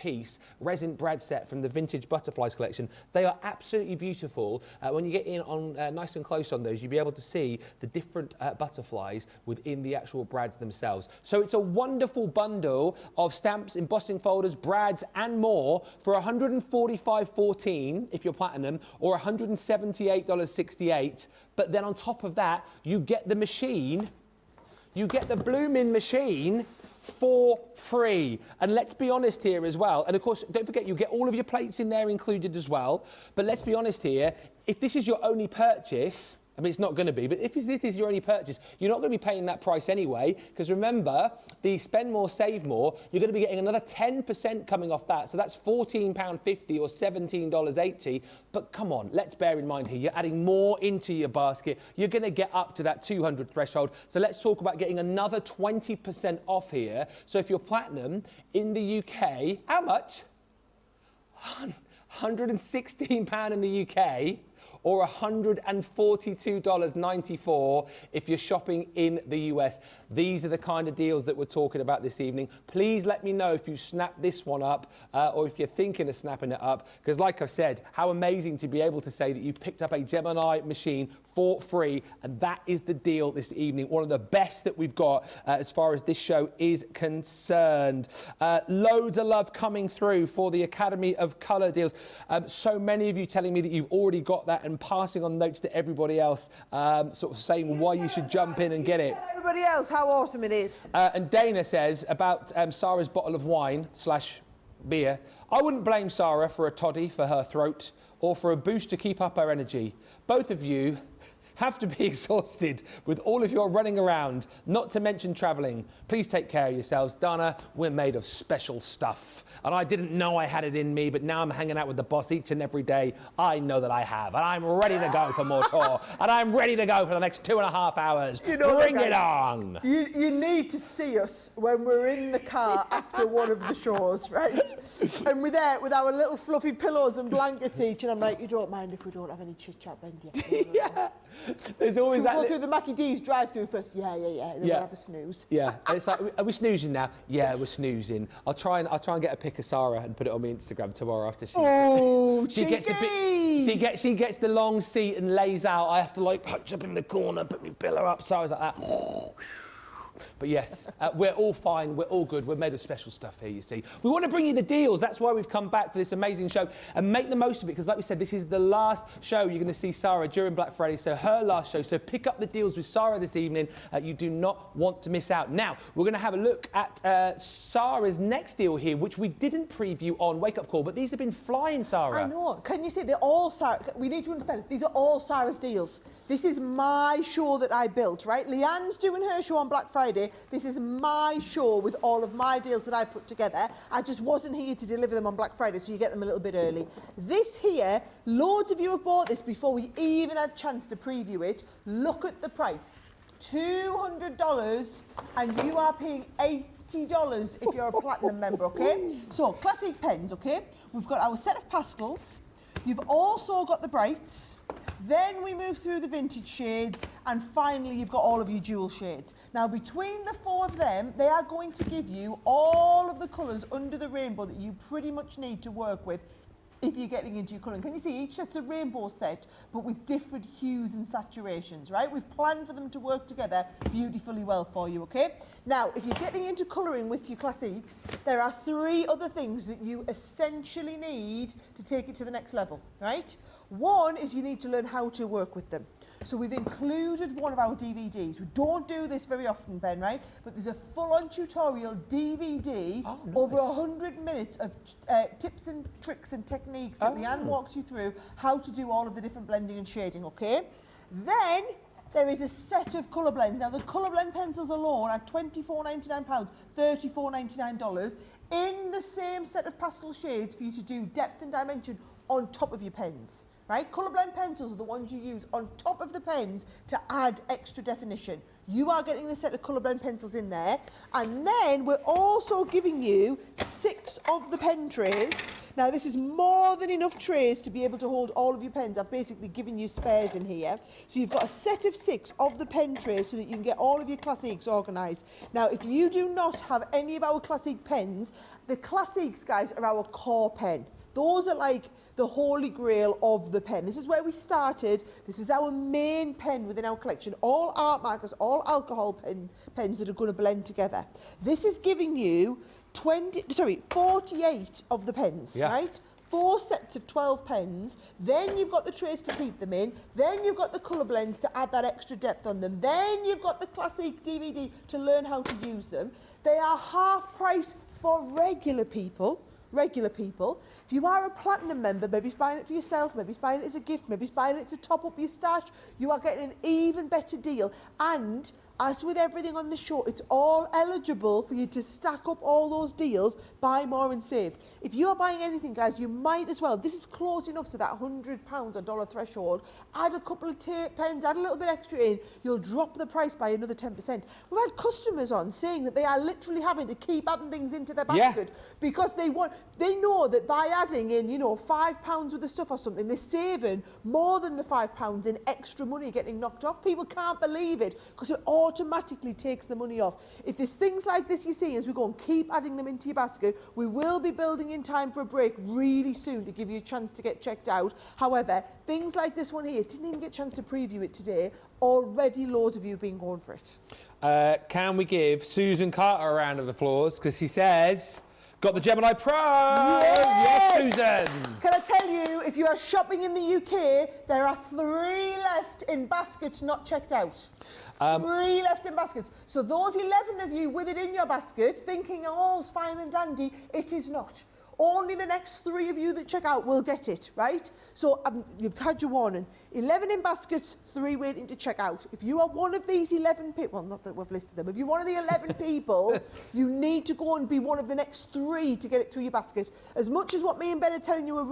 resin brad set from the Vintage Butterflies collection. They are absolutely beautiful. When you get in on nice and close on those, you'll be able to see the different butterflies within the actual brads themselves. So it's a wonderful bundle of stamps, embossing folders, brads and more for $145.14 if you're platinum, or $178.68. But then on top of that, you get the machine, you get the blooming machine for free. And let's be honest here as well, and of course don't forget you get all of your plates in there included as well, but let's be honest here, if this is your only purchase, I mean, it's not going to be, but if this is your only purchase, you're not going to be paying that price anyway, because remember, the spend more, save more, you're going to be getting another 10% coming off that. So that's £14.50 or $17.80. But come on, let's bear in mind here, you're adding more into your basket. You're going to get up to that 200 threshold. So let's talk about getting another 20% off here. So if you're platinum in the UK, how much? £116 in the UK, or $142.94 if you're shopping in the US. These are the kind of deals that we're talking about this evening. Please let me know if you snap this one up or if you're thinking of snapping it up, because like I've said, how amazing to be able to say that you picked up a Gemini machine for free, and that is the deal this evening. One of the best that we've got as far as this show is concerned. Loads of love coming through for the Academy of Colour deals. So many of you telling me that you've already got that and passing on notes to everybody else, sort of saying why you should jump in and get it. Tell everybody else how awesome it is. And Dana says about Sarah's bottle of wine / beer, I wouldn't blame Sara for a toddy for her throat or for a boost to keep up her energy. Both of you have to be exhausted with all of your running around, not to mention travelling. Please take care of yourselves. Dana, we're made of special stuff. And I didn't know I had it in me, but now I'm hanging out with the boss each and every day. I know that I have. And I'm ready to go for more tour. And I'm ready to go for the next 2.5 hours. You know, bring it on. You need to see us when we're in the car after one of the shows, right? And we're there with our little fluffy pillows and blankets each, and I'm like, you don't mind if we don't have any chit-chat, Ben, do you? Yeah. There's always that. We'll go through the Mackie D's drive-through first. Yeah. And then we'll have a snooze. Yeah. And it's like, are we snoozing now? Yeah, we're snoozing. I'll try and get a pic of Sara and put it on my Instagram tomorrow after she. Oh, she gets she gets the long seat and lays out. I have to like hunch up in the corner, put my pillow up. Sara's like that. But yes, we're all fine, we're all good, we're made of special stuff here, you see. We want to bring you the deals, that's why we've come back for this amazing show, and make the most of it, because like we said, this is the last show you're going to see Sara during Black Friday, so her last show, so pick up the deals with Sara this evening. You do not want to miss out. Now, we're going to have a look at Sara's next deal here, which we didn't preview on Wake Up Call, but these have been flying, Sara. I know, can you see, they're all Sara, we need to understand, these are all Sara's deals. This is my show that I built, right? Leanne's doing her show on Black Friday. This is my show with all of my deals that I put together. I just wasn't here to deliver them on Black Friday, so you get them a little bit early. This here, loads of you have bought this before we even had a chance to preview it. Look at the price. $200, and you are paying $80 if you're a platinum member, okay? So, classic pens, okay? We've got our set of pastels. You've also got the brights. Then we move through the vintage shades, and finally you've got all of your jewel shades. Now between the four of them, they are going to give you all of the colours under the rainbow that you pretty much need to work with if you're getting into your colouring. Can you see each set's a rainbow set, but with different hues and saturations, right? We've planned for them to work together beautifully well for you, okay? Now, if you're getting into colouring with your classiques, there are 3 other things that you essentially need to take it to the next level, right? One is you need to learn how to work with them. So we've included one of our DVDs. We don't do this very often, Ben, right? But there's a full-on tutorial DVD, over 100 minutes of tips and tricks and techniques that Leanne walks you through how to do all of the different blending and shading, okay? Then there is a set of colour blends. Now, the colour blend pencils alone are £24.99, $34.99, in the same set of pastel shades for you to do depth and dimension on top of your pens. Right? Colour blend pencils are the ones you use on top of the pens to add extra definition. You are getting the set of colour blend pencils in there. And then we're also giving you 6 of the pen trays. Now, this is more than enough trays to be able to hold all of your pens. I've basically given you spares in here. So you've got a set of 6 of the pen trays so that you can get all of your classiques organised. Now, if you do not have any of our classic pens, the classiques, guys, are our core pen. Those are like the holy grail of the pen. This is where we started. This is our main pen within our collection. All art markers, all alcohol pens that are going to blend together. This is giving you 48 of the pens, right? 4 sets of 12 pens. Then you've got the trays to keep them in. Then you've got the colour blends to add that extra depth on them. Then you've got the classic DVD to learn how to use them. They are half price for regular people, regular people. If you are a platinum member, maybe it's buying it for yourself, maybe it's buying it as a gift, maybe it's buying it to top up your stash, you are getting an even better deal. And as with everything on the show, it's all eligible for you to stack up all those deals, buy more and save. If you're buying anything, guys, you might as well. This is close enough to that £100 or dollar threshold. Add a couple of tape pens, add a little bit extra in, you'll drop the price by another 10%. We've had customers on saying that they are literally having to keep adding things into their basket because they know that by adding in, you know, £5 worth of stuff or something, they're saving more than the £5 in extra money getting knocked off. People can't believe it because it automatically takes the money off. If there's things like this you see as we go and keep adding them into your basket, we will be building in time for a break really soon to give you a chance to get checked out. However, things like this one here, didn't even get a chance to preview it today. Already loads of you have been going for it. Can we give Susan Carter a round of applause? Because she says, got the Gemini Pro! Yes, Susan! Can I tell you, if you are shopping in the UK, there are 3 left in baskets not checked out. 3 left in baskets. So those 11 of you with it in your basket, thinking, oh, it's fine and dandy, it is not. Only the next 3 of you that check out will get it, right? So you've had your warning. 11 in baskets, 3 waiting to check out. If you are one of these 11 people, well, not that we've listed them, if you're one of the 11 people, you need to go and be one of the next 3 to get it through your basket. As much as what me and Ben are telling you is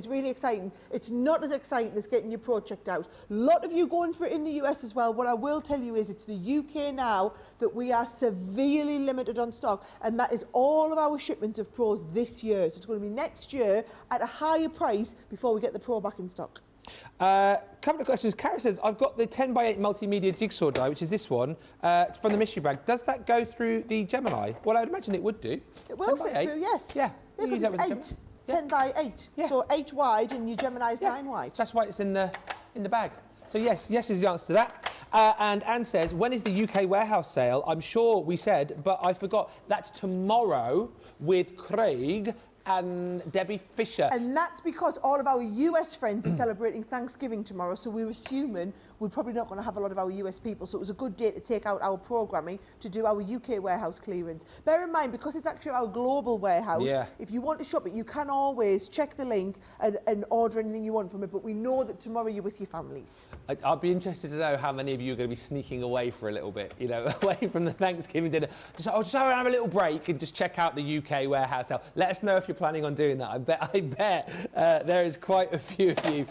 really exciting, it's not as exciting as getting your Pro checked out. A lot of you going for it in the US as well. What I will tell you is it's the UK now that we are severely limited on stock, and that is all of our shipments of Pros this year. So it's going to be next year at a higher price before we get the Pro back in stock. Couple of questions. Cara says, I've got the 10x8 multimedia jigsaw die, which is this one, from the mystery bag. Does that go through the Gemini? Well, I'd imagine it would do. It will fit through, yes. Yeah. Yeah, because it's 10 by 8. Yeah. So 8 wide and your Gemini's 9 wide. That's why it's in the bag. So yes is the answer to that. And Anne says, when is the UK warehouse sale? I'm sure we said, but I forgot. That's tomorrow with Craig and Debbie Fisher. And that's because all of our US friends are celebrating Thanksgiving tomorrow, so we're assuming we're probably not going to have a lot of our US people, so it was a good day to take out our programming to do our UK warehouse clearance. Bear in mind, because it's actually our global warehouse, if you want to shop it, you can always check the link and order anything you want from it, but we know that tomorrow you're with your families. I'd be interested to know how many of you are going to be sneaking away for a little bit, you know, away from the Thanksgiving dinner. Just have a little break and just check out the UK warehouse sale. Let us know if you're planning on doing that. I bet there is quite a few of you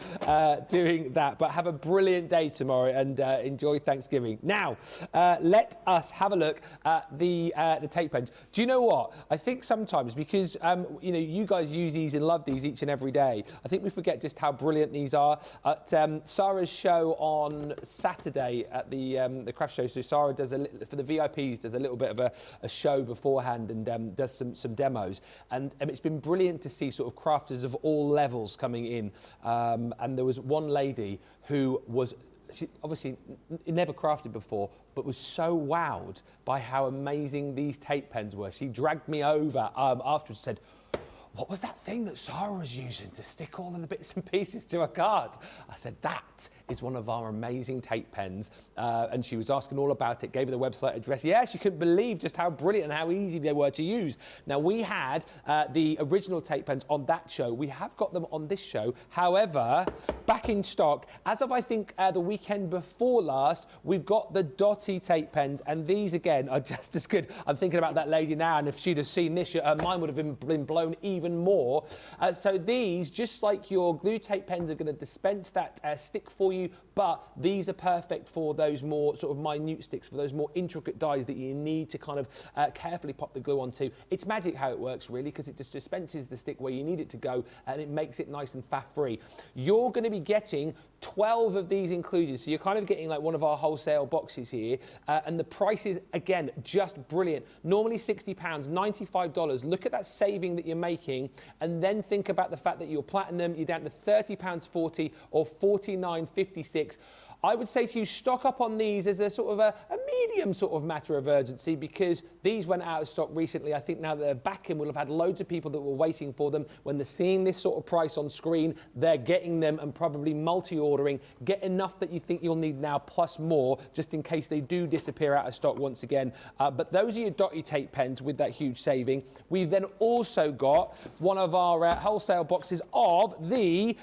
doing that. But have a brilliant day tomorrow and enjoy Thanksgiving. Now, let us have a look at the tape pens. Do you know what? I think sometimes because you know, you guys use these and love these each and every day, I think we forget just how brilliant these are. At Sara's show on Saturday at the craft show, so Sara does for the VIPs, does a little bit of a show beforehand and does some demos, and it's been brilliant to see sort of crafters of all levels coming in, and there was one lady who was, she obviously never crafted before, but was so wowed by how amazing these tape pens were. She dragged me over afterwards and said, what was that thing that Sara was using to stick all of the bits and pieces to her card? I said, that is one of our amazing tape pens. And she was asking all about it, gave her the website address. Yeah, she couldn't believe just how brilliant and how easy they were to use. Now, we had the original tape pens on that show. We have got them on this show. However, back in stock, as of, I think, the weekend before last, we've got the Dotty tape pens. And these, again, are just as good. I'm thinking about that lady now, and if she'd have seen this, mine would have been blown even more. So these, just like your glue tape pens, are going to dispense that stick for you, but these are perfect for those more sort of minute sticks, for those more intricate dies that you need to kind of carefully pop the glue onto. It's magic how it works, really, because it just dispenses the stick where you need it to go, and it makes it nice and faff-free. You're going to be getting 12 of these included, so you're kind of getting like one of our wholesale boxes here, and the price is, again, just brilliant. Normally £60, $95. Look at that saving that you're making, and then think about the fact that you're platinum, you're down to £30.40 or $49.56. I would say to you, stock up on these as a sort of a medium sort of matter of urgency, because these went out of stock recently. I think now that they're back in, we'll have had loads of people that were waiting for them. When they're seeing this sort of price on screen, they're getting them and probably multi-ordering. Get enough that you think you'll need now, plus more, just in case they do disappear out of stock once again. But those are your dotty tape pens with that huge saving. We've then also got one of our wholesale boxes of the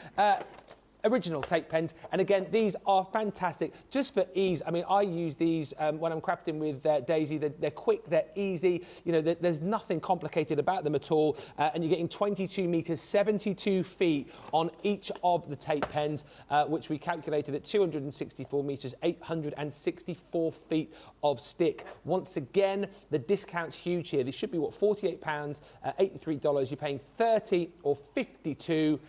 original tape pens, and again, these are fantastic just for ease. I mean, I use these when I'm crafting with Daisy. They're quick, they're easy, you know, there's nothing complicated about them at all, and you're getting 22 meters, 72 feet on each of the tape pens, which we calculated at 264 meters, 864 feet of stick. Once again, the discount's huge here. This should be what, £48, $83. You're paying 30 or 52.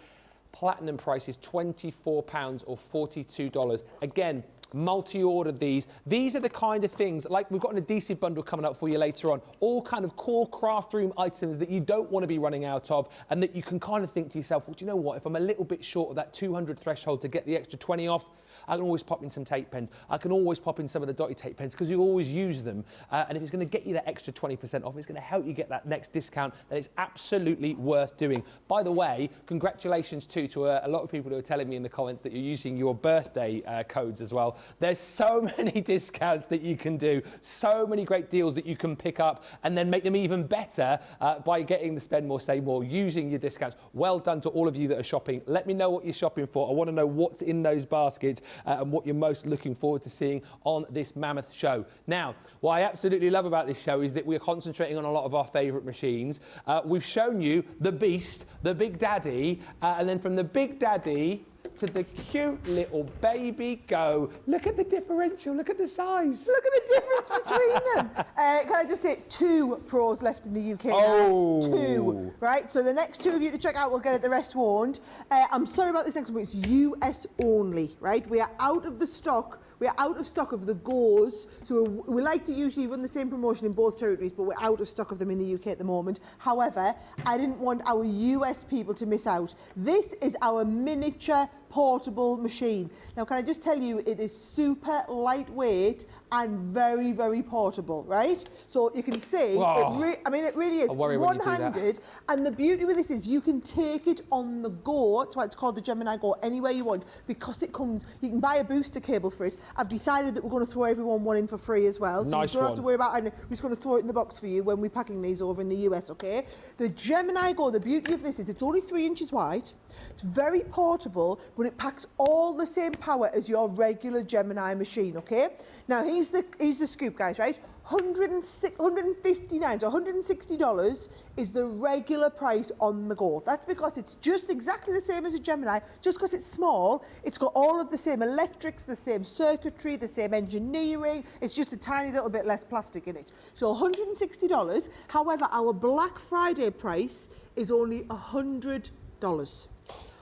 Platinum price is £24 or $42. Again, multi-order these. These are the kind of things, like we've got an adhesive bundle coming up for you later on, all kind of core craft room items that you don't want to be running out of, and that you can kind of think to yourself, well, do you know what, if I'm a little bit short of that 200 threshold to get the extra 20 off, I can always pop in some tape pens. I can always pop in some of the dotty tape pens, because you always use them. And if it's going to get you that extra 20% off, it's going to help you get that next discount, then it's absolutely worth doing. By the way, congratulations too to a lot of people who are telling me in the comments that you're using your birthday codes as well. There's so many discounts that you can do, so many great deals that you can pick up and then make them even better by getting the spend more, save more, using your discounts. Well done to all of you that are shopping. Let me know what you're shopping for. I want to know what's in those baskets and what you're most looking forward to seeing on this mammoth show. Now, what I absolutely love about this show is that we're concentrating on a lot of our favourite machines. We've shown you the beast, the Big Daddy, and then from the Big Daddy to the cute little baby go. Look at the differential, look at the size. Look at the difference between them. Can I just say 2 pros left in the UK now? 2, right? So the next 2 of you to check out will get it, the rest won't. I'm sorry about this next one, it's US only, right? We are out of the stock. We are out of stock of the Goes, so we like to usually run the same promotion in both territories, but we're out of stock of them in the UK at the moment. However, I didn't want our US people to miss out. This is our miniature portable machine. Now, can I just tell you, it is super lightweight and very, very portable, right? So you can see, it really is one-handed. And the beauty with this is you can take it on the go. That's why it's called the Gemini Go, anywhere you want, because it comes, you can buy a booster cable for it. I've decided that we're going to throw everyone one in for free as well. So nice, you don't have to worry about it. We're just going to throw it in the box for you when we're packing these over in the US, okay? The Gemini Go, the beauty of this is it's only 3 inches wide. It's very portable, but it packs all the same power as your regular Gemini machine, okay? Now, here's the scoop, guys, right? $159, so $160 is the regular price on the Go. That's because it's just exactly the same as a Gemini, just because it's small. It's got all of the same electrics, the same circuitry, the same engineering. It's just a tiny little bit less plastic in it. So $160. However, our Black Friday price is only $100.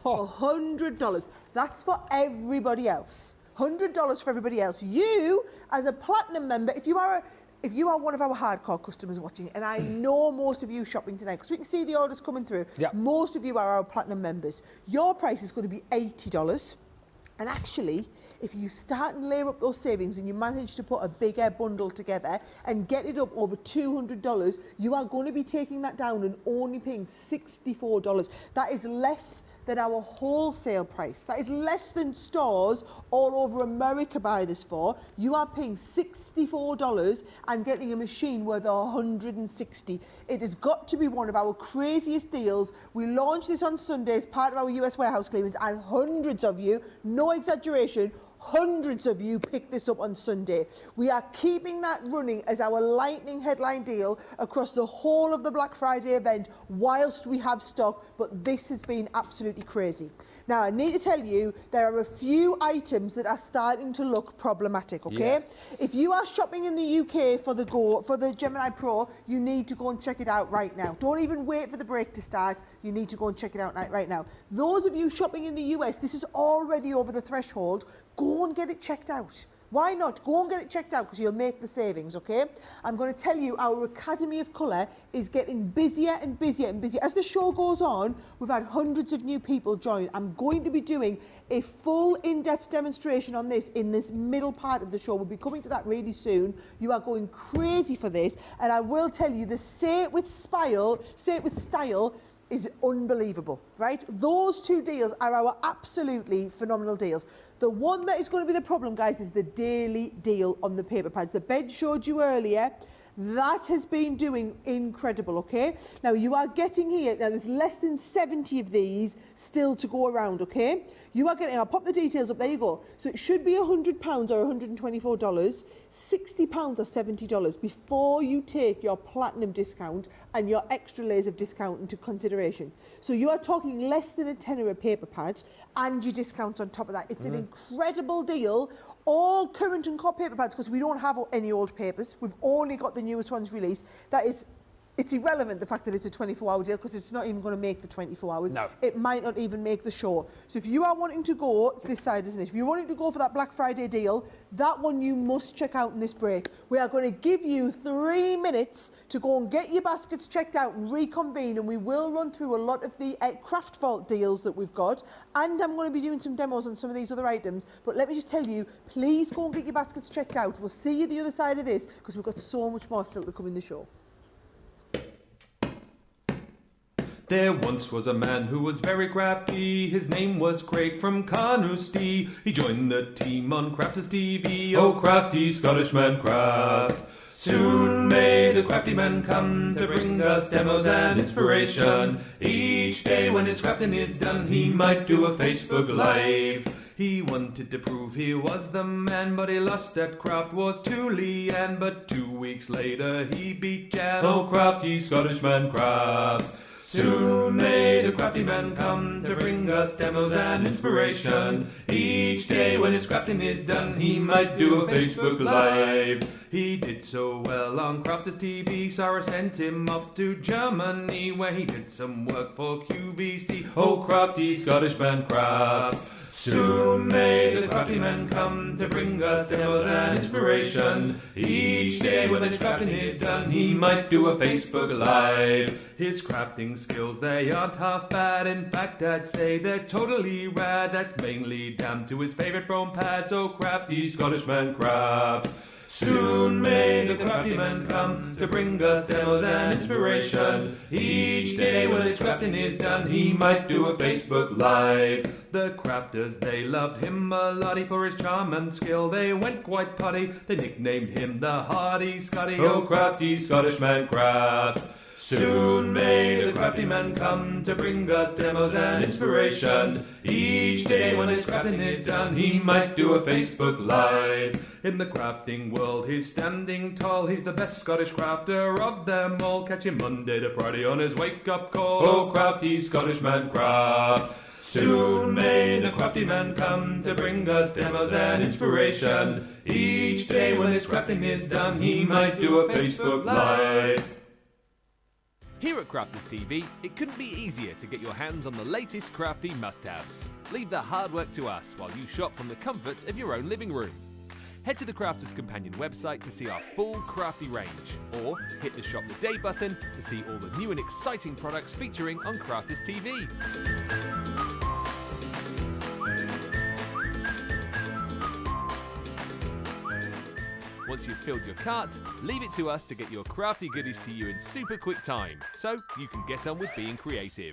$100. That's for everybody else. $100 for everybody else. You, as a platinum member, if you are one of our hardcore customers watching, and I know most of you shopping tonight, because we can see the orders coming through, most of you are our platinum members. Your price is going to be $80. And actually, if you start and layer up those savings and you manage to put a bigger bundle together and get it up over $200, you are going to be taking that down and only paying $64. That is less than our wholesale price. That is less than stores all over America buy this for. You are paying $64 and getting a machine worth $160. It has got to be one of our craziest deals. We launched this on Sunday as part of our US warehouse clearance, and hundreds of you, no exaggeration, hundreds of you picked this up on Sunday. We are keeping that running as our lightning headline deal across the whole of the Black Friday event whilst we have stock, but this has been absolutely crazy. Now, I need to tell you, there are a few items that are starting to look problematic, okay? Yes. If you are shopping in the UK for the Gemini Pro, you need to go and check it out right now. Don't even wait for the break to start. You need to go and check it out right now. Those of you shopping in the US, this is already over the threshold. Go and get it checked out. Why not? Go and get it checked out because you'll make the savings, okay? I'm going to tell you our Academy of Colour is getting busier and busier and busier. As the show goes on, we've had hundreds of new people join. I'm going to be doing a full in-depth demonstration on this in this middle part of the show. We'll be coming to that really soon. You are going crazy for this. And I will tell you, the Say It With Style is unbelievable, right? Those two deals are our absolutely phenomenal deals. The one that is going to be the problem, guys, is the daily deal on the paper pads. The bed showed you earlier. That has been doing incredible, okay? Now, you are getting here, now there's less than 70 of these still to go around, okay? You are getting, I'll pop the details up, there you go. So it should be £100 or $124, £60 or $70 before you take your platinum discount and your extra layers of discount into consideration. So you are talking less than a tenner a paper pad and your discount on top of that. It's an incredible deal. All current and cut paper pads, because we don't have any old papers. We've only got the newest ones released. It's irrelevant, the fact that it's a 24-hour deal, because it's not even going to make the 24 hours. No. It might not even make the show. So if you are wanting to go, it's this side, isn't it? If you're wanting to go for that Black Friday deal, that one you must check out in this break. We are going to give you 3 minutes to go and get your baskets checked out and reconvene, and we will run through a lot of the craft fault deals that we've got, and I'm going to be doing some demos on some of these other items. But let me just tell you, please go and get your baskets checked out. We'll see you the other side of this, because we've got so much more still to come in the show. There once was a man who was very crafty. His name was Craig from Carnoustie. He joined the team on Crafters TV. Oh, crafty Scottish man craft. Soon may the crafty man come to bring us demos and inspiration. Each day when his crafting is done, he might do a Facebook Live. He wanted to prove he was the man, but he lost at Craft Wars to Leanne. But 2 weeks later he beat Jan. Oh, crafty Scottish man craft. Soon may the crafty man come to bring us demos and inspiration. Each day when his crafting is done, he might do a Facebook Live. He did so well on Crafters TV, Sara sent him off to Germany, where he did some work for QVC. Oh, crafty Scottish man craft. Soon may the crafty man come to bring us demos and inspiration. Each day when his crafting is done, he might do a Facebook Live. His crafting skills, they aren't half bad. In fact, I'd say they're totally rad. That's mainly down to his favourite foam pads. Oh, crafty Scottish man craft. Soon may the crafty man come to bring us demos and inspiration. Each day when his crafting is done, he might do a Facebook Live. The crafters, they loved him a lottie for his charm and skill. They went quite potty, they nicknamed him the Hardy Scotty. Oh, crafty Scottish man craft. Soon may the crafty man come to bring us demos and inspiration. Each day when his crafting is done, he might do a Facebook Live. In the crafting world, he's standing tall. He's the best Scottish crafter of them all. Catch him Monday to Friday on his wake-up call. Oh, crafty Scottish man craft. Soon may the crafty man come to bring us demos and inspiration. Each day when his crafting is done, he might do a Facebook Live. Here at Crafters TV, it couldn't be easier to get your hands on the latest crafty must-haves. Leave the hard work to us while you shop from the comforts of your own living room. Head to the Crafters Companion website to see our full crafty range, or hit the Shop the Day button to see all the new and exciting products featuring on Crafters TV. Once you've filled your cart, leave it to us to get your crafty goodies to you in super quick time, so you can get on with being creative.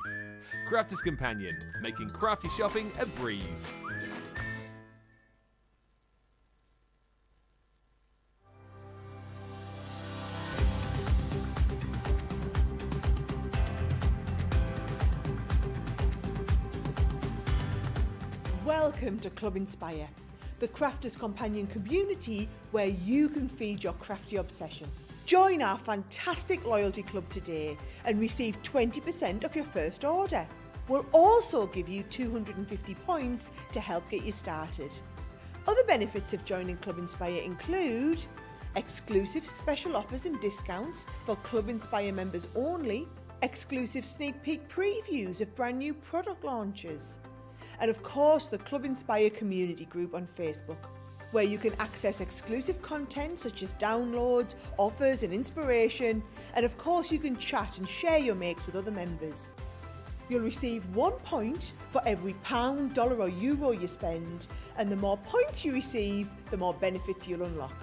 Crafters Companion, making crafty shopping a breeze. Welcome to Club Inspire, the Crafters Companion community where you can feed your crafty obsession. Join our fantastic loyalty club today and receive 20% off your first order. We'll also give you 250 points to help get you started. Other benefits of joining Club Inspire include exclusive special offers and discounts for Club Inspire members only, exclusive sneak peek previews of brand new product launches, and of course the Club Inspire community group on Facebook, where you can access exclusive content such as downloads, offers and inspiration. And of course you can chat and share your makes with other members. You'll receive 1 point for every £1, dollar or euro you spend, and the more points you receive, the more benefits you'll unlock.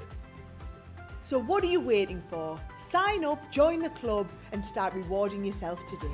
So what are you waiting for? Sign up, join the club and start rewarding yourself today.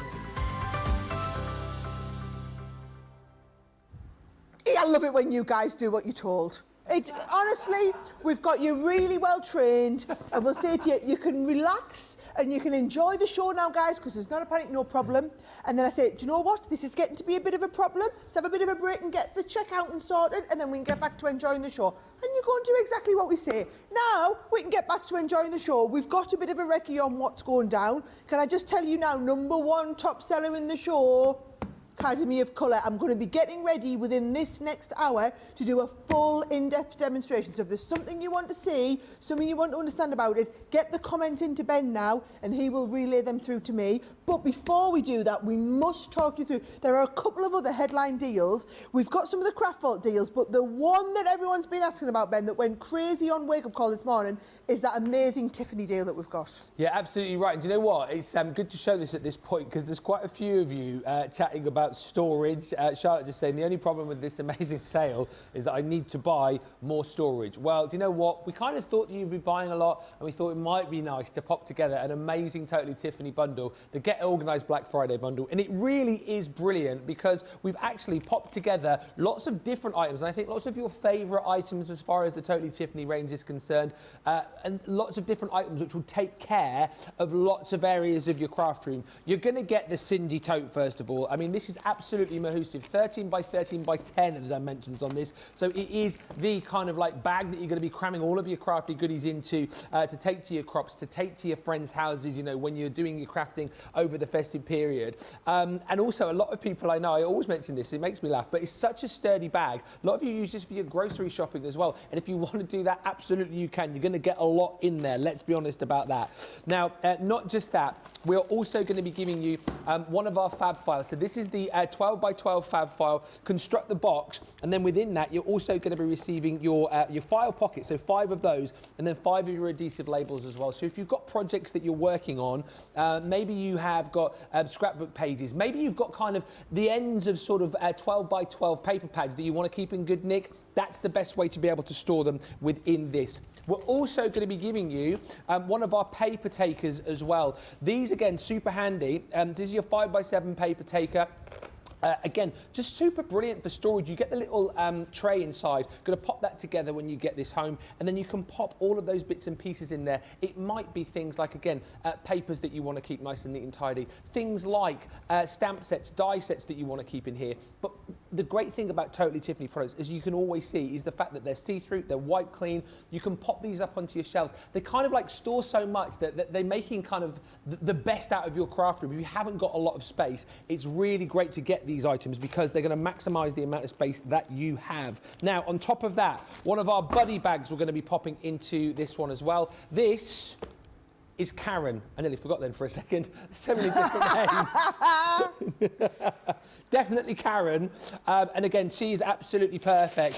I love it when you guys do what you're told. It's honestly, we've got you really well trained, and we'll say to you, you can relax and you can enjoy the show now, guys, because there's not a panic, no problem. And then I say, do you know what? This is getting to be a bit of a problem. Let's have a bit of a break and get the checkout and sorted, and then we can get back to enjoying the show. And you go and do exactly what we say. Now, we can get back to enjoying the show. We've got a bit of a recce on what's going down. Can I just tell you now, #1 top seller in the show, Academy of Colour. I'm going to be getting ready within this next hour to do a full in-depth demonstration. So if there's something you want to see, something you want to understand about it, get the comments into Ben now and he will relay them through to me. But before we do that, we must talk you through. There are a couple of other headline deals. We've got some of the Craft Vault deals, but the one that everyone's been asking about, Ben, that went crazy on Wake Up Call this morning is that amazing Tiffany deal that we've got. Yeah, absolutely right. And do you know what? It's good to show this at this point because there's quite a few of you chatting about storage. Charlotte just saying the only problem with this amazing sale is that I need to buy more storage. Well, do you know what? We kind of thought that you'd be buying a lot and we thought it might be nice to pop together an amazing Totally Tiffany bundle, the Get Organised Black Friday bundle. And it really is brilliant because we've actually popped together lots of different items. And I think lots of your favourite items as far as the Totally Tiffany range is concerned. And lots of different items which will take care of lots of areas of your craft room. You're going to get the Cindy tote, first of all. I mean, this is absolutely mahoosive. 13 by 13 by 10, as I mentioned on this. So it is the kind of like bag that you're going to be cramming all of your crafty goodies into to take to your crops, to take to your friends' houses, you know, when you're doing your crafting over the festive period. And also, a lot of people I know, I always mention this, it makes me laugh, but it's such a sturdy bag. A lot of you use this for your grocery shopping as well. And if you want to do that, absolutely you can. You're going to get a lot in there, let's be honest about that. Now, not just that, we're also going to be giving you one of our fab files. So this is the 12 by 12 fab file. Construct the box, and then within that, you're also going to be receiving your file pocket, so 5 of those, and then 5 of your adhesive labels as well. So if you've got projects that you're working on, maybe you have got scrapbook pages, maybe you've got kind of the ends of sort of 12 by 12 paper pads that you want to keep in good nick, that's the best way to be able to store them within this. We're also going to be giving you one of our paper takers as well. These, again, super handy. This is your 5 by 7 paper taker. Again, just super brilliant for storage. You get the little tray inside. Going to pop that together when you get this home, and then you can pop all of those bits and pieces in there. It might be things like, again, papers that you want to keep nice and neat and tidy. Things like stamp sets, die sets that you want to keep in here. But the great thing about Totally Tiffany products, as you can always see, is the fact that they're see-through, they're wipe clean. You can pop these up onto your shelves. They kind of like store so much that they're making kind of the best out of your craft room. If you haven't got a lot of space, it's really great to get these items because they're going to maximise the amount of space that you have. Now, on top of that, one of our buddy bags we're going to be popping into this one as well. This is Karen. I nearly forgot then for a second. So many different names. Definitely Karen. And again, she's absolutely perfect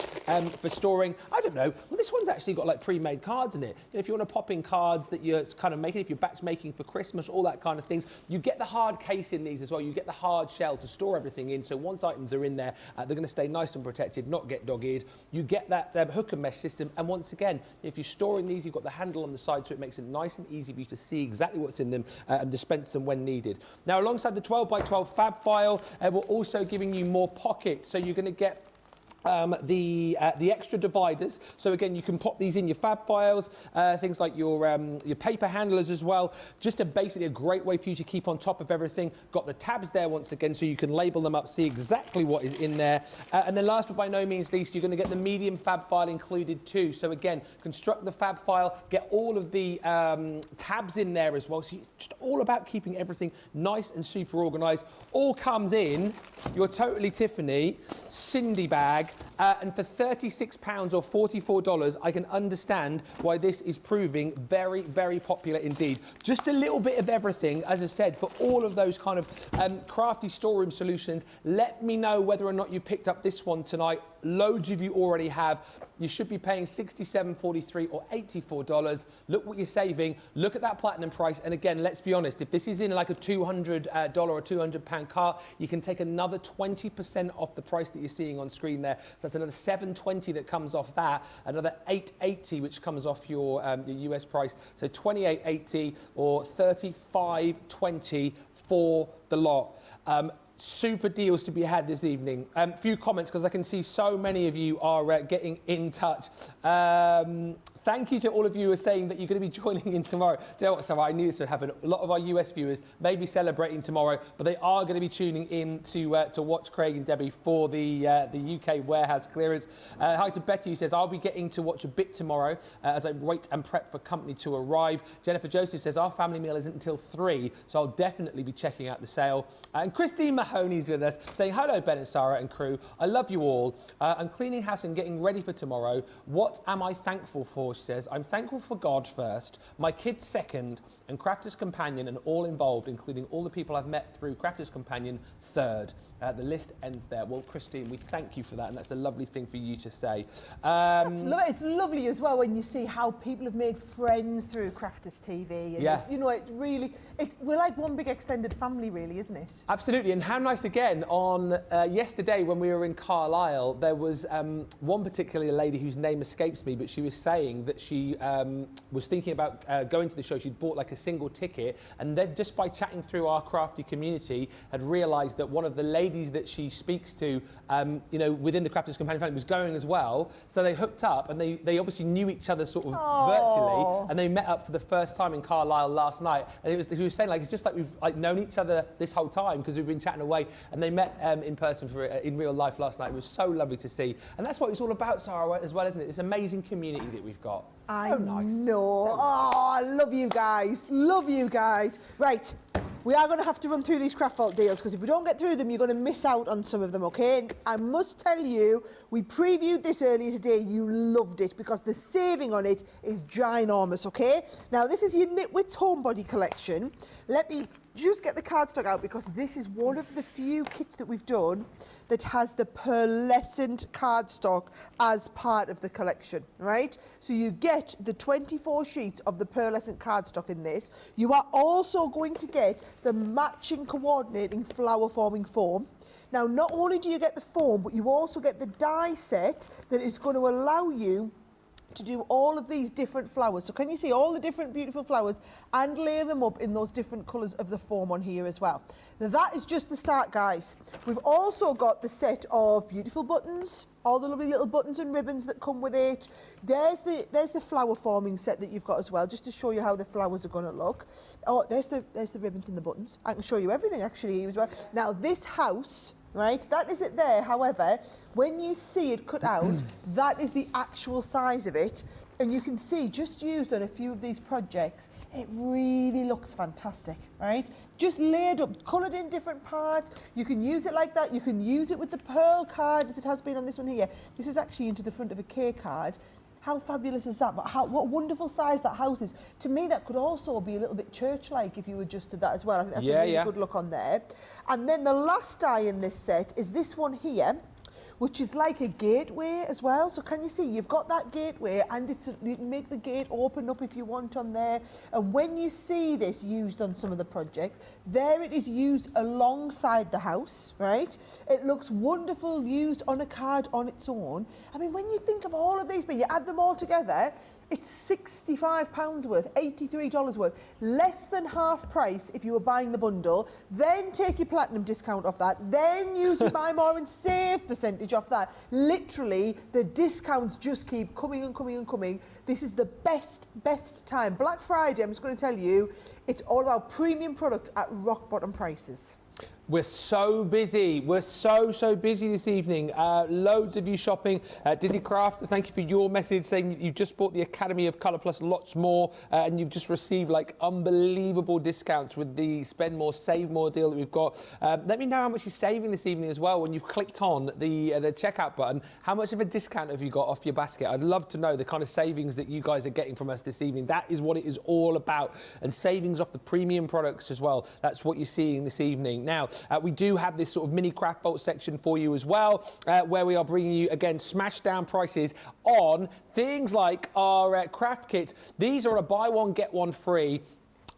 for storing, I don't know, well, this one's actually got like pre-made cards in it. And if you want to pop in cards that you're kind of making, if you're batch making for Christmas, all that kind of things, you get the hard case in these as well. You get the hard shell to store everything in. So once items are in there, they're going to stay nice and protected, not get dog-eared. You get that hook and mesh system. And once again, if you're storing these, you've got the handle on the side, so it makes it nice and easy for you to see exactly what's in them and dispense them when needed. Now, alongside the 12 by 12 fab file, we're also giving you more pockets. So you're going to get the extra dividers. So again, you can pop these in your fab files, things like your paper handlers as well. Just basically a great way for you to keep on top of everything. Got the tabs there once again, so you can label them up, see exactly what is in there. And then last but by no means least, you're going to get the medium fab file included too. So again, construct the fab file, get all of the tabs in there as well. So it's just all about keeping everything nice and super organised. All comes in your Totally Tiffany Cindy bag. And for £36 or $44, I can understand why this is proving very, very popular indeed. Just a little bit of everything, as I said, for all of those kind of crafty storeroom solutions. Let me know whether or not you picked up this one tonight. Loads of you already have. You should be paying $67.43 or $84. Look what you're saving. Look at that platinum price. And again, let's be honest, if this is in like a $200 or £200 car, you can take another 20% off the price that you're seeing on screen there. So that's another $720 that comes off that, another $880 which comes off your US price. So $28.80 or $35.20 for the lot. Super deals to be had this evening. Few comments because I can see so many of you are getting in touch. Thank you to all of you who are saying that you're going to be joining in tomorrow. Do you know what, Sarah? I knew this would happen. A lot of our US viewers may be celebrating tomorrow, but they are going to be tuning in to watch Craig and Debbie for the UK warehouse clearance. Hi to Betty, who says, I'll be getting to watch a bit tomorrow as I wait and prep for company to arrive. Jennifer Joseph says, our family meal isn't until 3, so I'll definitely be checking out the sale. And Christine Mahoney's with us, saying, hello, Ben and Sarah and crew. I love you all. I'm cleaning house and getting ready for tomorrow. What am I thankful for? She says, I'm thankful for God first, my kids second, and Crafter's Companion and all involved, including all the people I've met through Crafter's Companion, third. The list ends there. Well, Christine, we thank you for that, and that's a lovely thing for you to say. It's lovely as well when you see how people have made friends through Crafters TV. And yeah. You know, we're like one big extended family, really, isn't it? Absolutely, and how nice again, on yesterday when we were in Carlisle, there was one particular lady whose name escapes me, but she was saying that she was thinking about going to the show. She'd bought like a single ticket, and then just by chatting through our crafty community, had realised that one of the ladies that she speaks to, you know, within the Crafters Companion family was going as well. So they hooked up, and they obviously knew each other sort of virtually, and they met up for the first time in Carlisle last night. And she was saying, like, it's just like we've like known each other this whole time because we've been chatting away, and they met in person in real life last night. It was so lovely to see, and that's what it's all about, Sarah, as well, isn't it? This amazing community that we've got. So nice. No, So I love you guys. Love you guys. Right, we are going to have to run through these Craft Vault deals because if we don't get through them, you're going to miss out on some of them, okay? I must tell you, we previewed this earlier today. You loved it because the saving on it is ginormous, okay? Now, this is your Knitwits Homebody collection. Let me just get the cardstock out because this is one of the few kits that we've done that has the pearlescent cardstock as part of the collection, right? So you get the 24 sheets of the pearlescent cardstock in this. You are also going to get the matching coordinating flower forming foam. Now, not only do you get the foam, but you also get the die set that is going to allow you to do all of these different flowers. So can you see all the different beautiful flowers and layer them up in those different colours of the foam on here as well. Now that is just the start, guys. We've also got the set of beautiful buttons, all the lovely little buttons and ribbons that come with it. There's the flower forming set that you've got as well, just to show you how the flowers are going to look. Oh, there's the ribbons and the buttons. I can show you everything actually as well. Now this house, right, that is it there. However, when you see it cut out, that is the actual size of it. And you can see, just used on a few of these projects, it really looks fantastic, right? Just layered up, coloured in different parts. You can use it like that. You can use it with the pearl card, as it has been on this one here. This is actually into the front of a K card. How fabulous is that? But what a wonderful size that house is. To me, that could also be a little bit church-like if you adjusted that as well. I think that's a really good look on there. And then the last die in this set is this one here, which is like a gateway as well. So can you see, you've got that gateway, and you can make the gate open up if you want on there. And when you see this used on some of the projects, there it is used alongside the house, right? It looks wonderful used on a card on its own. I mean, when you think of all of these, but you add them all together, it's £65 worth, $83 worth, less than half price if you were buying the bundle, then take your platinum discount off that, then use your buy more and save percentage off that. Literally, the discounts just keep coming and coming and coming. This is the best time. Black Friday, I'm just going to tell you, it's all about premium product at rock bottom prices. We're so busy. We're so busy this evening. Loads of you shopping. Dizzy Craft, thank you for your message saying you've just bought the Academy of Colour Plus lots more, and you've just received like unbelievable discounts with the spend more, save more deal that we've got. Let me know how much you're saving this evening as well when you've clicked on the checkout button. How much of a discount have you got off your basket? I'd love to know the kind of savings that you guys are getting from us this evening. That is what it is all about. And savings off the premium products as well. That's what you're seeing this evening. Now, We do have this sort of mini craft vault section for you as well, where we are bringing you, again, smash down prices on things like our craft kits. These are on a buy one, get one free.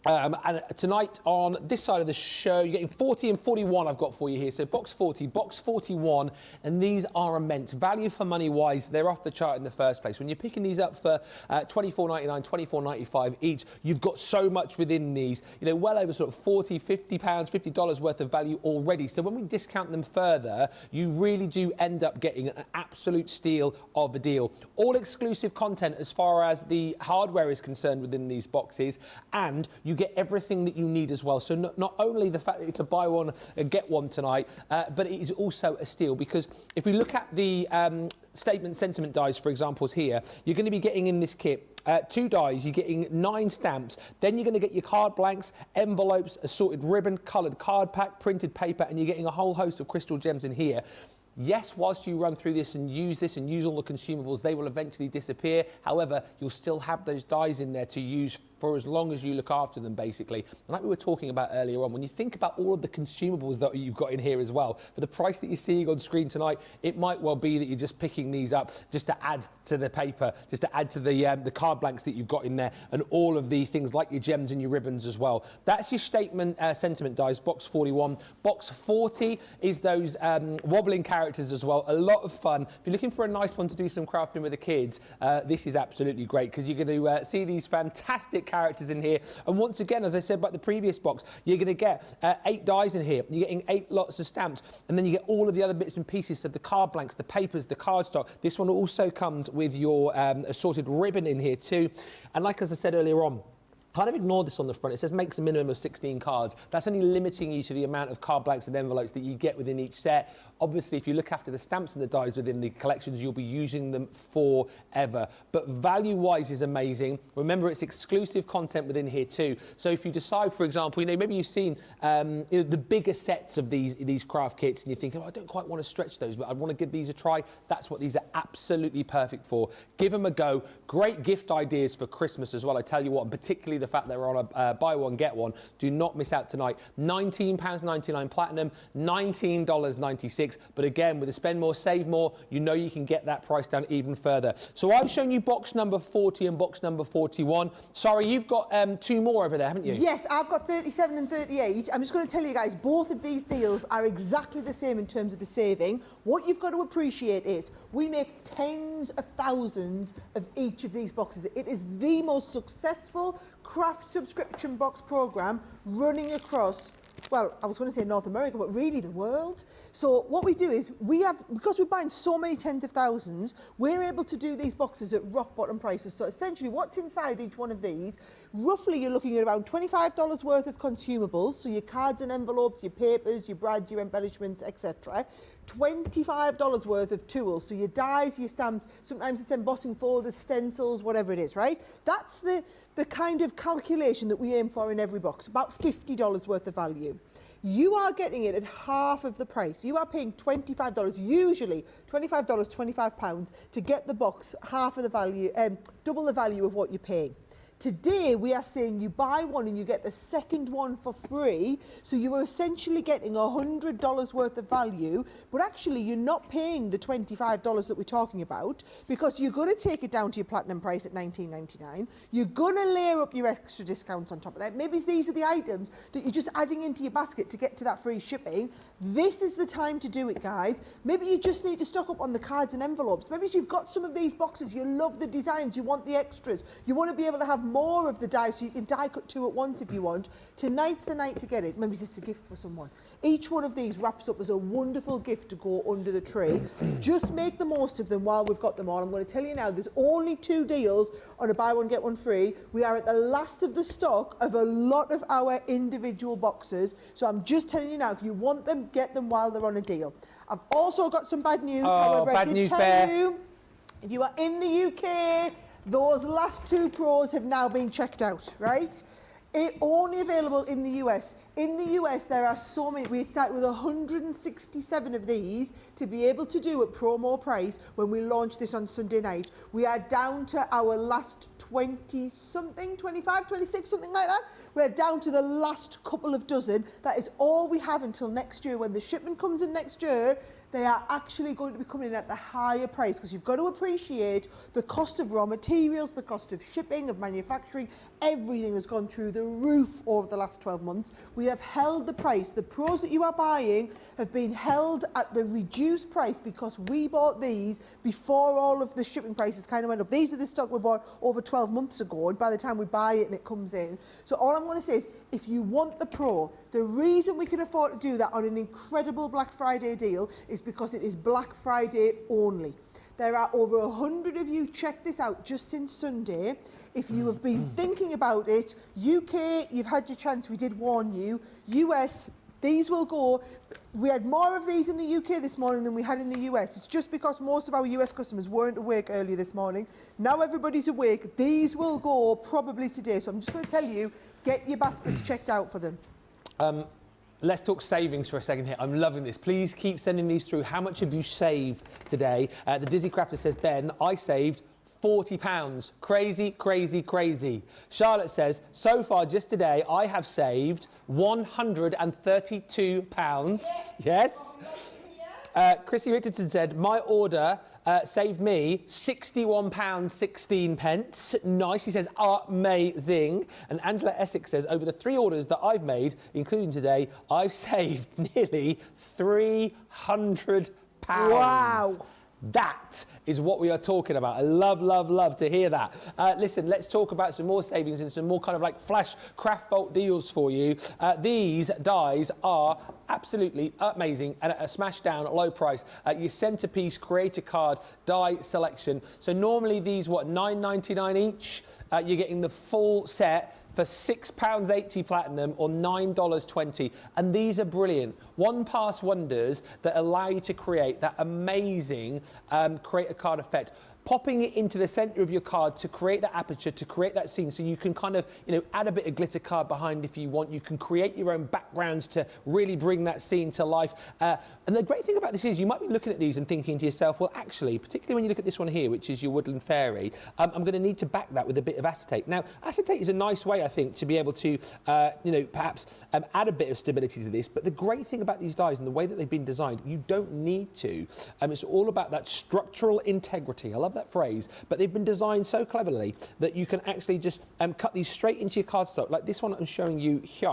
And tonight on this side of the show, you're getting 40 and 41 I've got for you here. So box 40, box 41, and these are immense. Value for money wise, they're off the chart in the first place. When you're picking these up for £24.99, £24.95 each, you've got so much within these, you know, well over sort of £40, £50, $50 worth of value already. So when we discount them further, you really do end up getting an absolute steal of a deal. All exclusive content as far as the hardware is concerned within these boxes, and you get everything that you need as well. So not only the fact that it's a buy one and get one tonight, but it is also a steal, because if we look at the statement sentiment dies, for examples here, you're going to be getting in this kit 2 dies, you're getting 9 stamps, then you're going to get your card blanks, envelopes, assorted ribbon, coloured card pack, printed paper, and you're getting a whole host of crystal gems in here. Yes, whilst you run through this and use all the consumables, they will eventually disappear. However, you'll still have those dies in there to use for as long as you look after them, basically. And like we were talking about earlier on, when you think about all of the consumables that you've got in here as well, for the price that you're seeing on screen tonight, it might well be that you're just picking these up just to add to the paper, just to add to the card blanks that you've got in there, and all of the things like your gems and your ribbons as well. That's your statement sentiment dies, box 41. Box 40 is those wobbling characters as well. A lot of fun. If you're looking for a nice one to do some crafting with the kids, this is absolutely great, because you're going to see these fantastic characters in here. And once again, as I said about the previous box, you're going to get 8 dies in here. You're getting 8 lots of stamps, and then you get all of the other bits and pieces, so the card blanks, the papers, the cardstock. This one also comes with your assorted ribbon in here too. And like as I said earlier on, kind of ignore this on the front. It says makes a minimum of 16 cards. That's only limiting you to the amount of card blanks and envelopes that you get within each set. Obviously, if you look after the stamps and the dies within the collections, you'll be using them forever. But value-wise is amazing. Remember, it's exclusive content within here too. So if you decide, for example, you know, maybe you've seen the bigger sets of these craft kits, and you think, oh, I don't quite want to stretch those, but I want to give these a try. That's what these are absolutely perfect for. Give them a go. Great gift ideas for Christmas as well. I tell you what, and particularly the fact they're on a buy one, get one. Do not miss out tonight. £19.99 platinum, $19.96. But again, with the spend more, save more, you know you can get that price down even further. So I've shown you box number 40 and box number 41. Sorry, you've got 2 more over there, haven't you? Yes, I've got 37 and 38. I'm just going to tell you guys, both of these deals are exactly the same in terms of the saving. What you've got to appreciate is we make tens of thousands of each of these boxes. It is the most successful craft subscription box program running across, well, I was going to say North America, but really the world. So what we do is because we're buying so many tens of thousands, we're able to do these boxes at rock bottom prices. So essentially what's inside each one of these, roughly you're looking at around $25 worth of consumables. So your cards and envelopes, your papers, your brads, your embellishments, etc. $25 worth of tools, so your dies, your stamps, sometimes it's embossing folders, stencils, whatever it is, right? That's the kind of calculation that we aim for in every box, about $50 worth of value. You are getting it at half of the price. You are paying $25, usually $25, £25 to get the box half of the value, double the value of what you're paying. Today, we are saying you buy one and you get the second one for free. So you are essentially getting $100 worth of value, but actually you're not paying the $25 that we're talking about, because you're going to take it down to your platinum price at $19.99. You're going to layer up your extra discounts on top of that. Maybe these are the items that you're just adding into your basket to get to that free shipping. This is the time to do it, guys. Maybe you just need to stock up on the cards and envelopes. Maybe you've got some of these boxes, you love the designs, you want the extras, you want to be able to have more of the die, so you can die cut 2 at once if you want. Tonight's the night to get it. Maybe it's a gift for someone. Each one of these wraps up as a wonderful gift to go under the tree. Just make the most of them while we've got them on. I'm going to tell you now, there's only 2 deals on a buy one, get one free. We are at the last of the stock of a lot of our individual boxes. So I'm just telling you now, if you want them, get them while they're on a deal. I've also got some bad news. However, I did tell you, if you are in the UK, those last 2 Pros have now been checked out, right? Only available in the US. In the US, there are so many. We start with 167 of these to be able to do at promo price when we launch this on Sunday night. We are down to our last 20-something, 25, 26, something like that. We're down to the last couple of dozen. That is all we have until next year. When the shipment comes in next year, they are actually going to be coming in at the higher price, because you've got to appreciate the cost of raw materials, the cost of shipping, of manufacturing. Everything has gone through the roof over the last 12 months. We have held the price. The pros that you are buying have been held at the reduced price because we bought these before all of the shipping prices kind of went up. These are the stock we bought over 12 months ago, and by the time we buy it and it comes in. So all I'm going to say is, if you want the Pro, the reason we can afford to do that on an incredible Black Friday deal is because it is Black Friday only. There are over 100 of you, check this out, just since Sunday. If you have been thinking about it, UK, you've had your chance, we did warn you. US, these will go. We had more of these in the UK this morning than we had in the US. It's just because most of our US customers weren't awake earlier this morning. Now everybody's awake. These will go probably today. So I'm just going to tell you, get your baskets checked out for them. Let's talk savings for a second here. I'm loving this. Please keep sending these through. How much have you saved today? The Dizzy Crafter says, Ben, I saved £40. Crazy, crazy, crazy. Charlotte says, so far just today, I have saved £132. Yes. Chrissy Richardson said, my order saved me £61.16. Nice. She says, amazing. And Angela Essex says, over the 3 orders that I've made, including today, I've saved nearly £300. Wow. That is what we are talking about. I love, love, love to hear that. Listen, let's talk about some more savings and some more kind of like flash craft vault deals for you. These dies are absolutely amazing and at a smash down low price. Your centerpiece creator card die selection. So normally these, what, £9.99 each? You're getting the full set for £6.80 platinum or $9.20. And these are brilliant. One-pass wonders that allow you to create that amazing creator card effect. Popping it into the center of your card to create that aperture, to create that scene, so you can kind of, add a bit of glitter card behind if you want. You can create your own backgrounds to really bring that scene to life. And the great thing about this is you might be looking at these and thinking to yourself, well, actually, particularly when you look at this one here, which is your Woodland Fairy, I'm going to need to back that with a bit of acetate. Now, acetate is a nice way, I think, to be able to, perhaps add a bit of stability to this. But the great thing about these dies and the way that they've been designed, you don't need to. It's all about that structural integrity. I love that phrase, but they've been designed so cleverly that you can actually just cut these straight into your cardstock, like this one I'm showing you here.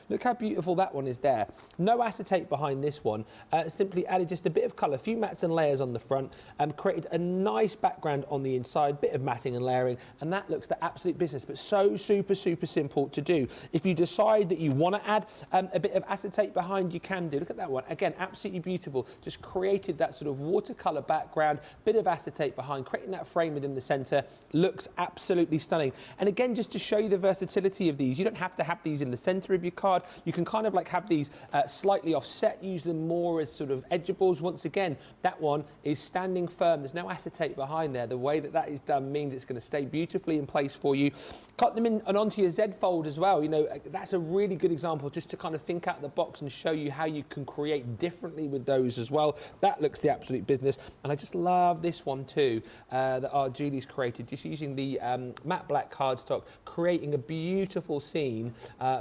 Look how beautiful that one is there. No acetate behind this one. Simply added just a bit of colour, a few mats and layers on the front, and created a nice background on the inside, bit of matting and layering, and that looks the absolute business, but so super, super simple to do. If you decide that you want to add a bit of acetate behind, you can do. Look at that one. Again, absolutely beautiful. Just created that sort of watercolour background, bit of acetate behind, creating that frame within the centre. Looks absolutely stunning. And again, just to show you the versatility of these, you don't have to have these in the centre of your card. You can kind of like have these slightly offset, use them more as sort of edgeables. Once again, that one is standing firm. There's no acetate behind there. The way that that is done means it's going to stay beautifully in place for you. Cut them in and onto your Z fold as well. That's a really good example just to kind of think out of the box and show you how you can create differently with those as well. That looks the absolute business. And I just love this one too. That our Julie's created, just using the matte black cardstock, creating a beautiful scene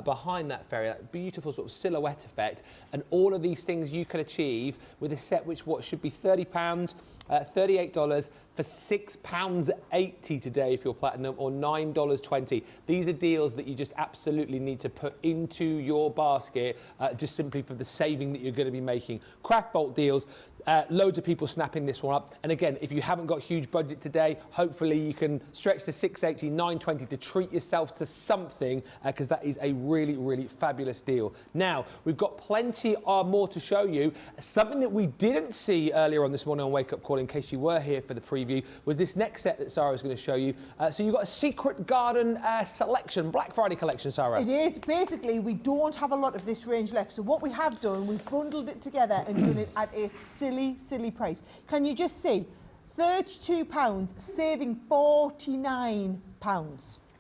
behind that fairy, that beautiful sort of silhouette effect. And all of these things you can achieve with a set which should be £30, $38 for £6.80 today if you're platinum, or $9.20. These are deals that you just absolutely need to put into your basket just simply for the saving that you're going to be making. Craft Bolt deals. Loads of people snapping this one up. And again, if you haven't got huge budget today, hopefully you can stretch to $6.80, $9.20 to treat yourself to something, because that is a really, really fabulous deal. Now, we've got plenty more to show you. Something that we didn't see earlier on this morning on Wake Up Call, in case you were here for the preview, was this next set that Sarah was going to show you. So you've got a Secret Garden selection, Black Friday collection, Sarah. It is. Basically, we don't have a lot of this range left. So what we have done, we've bundled it together and done it at a silly price. Can you just see? £32, saving £49.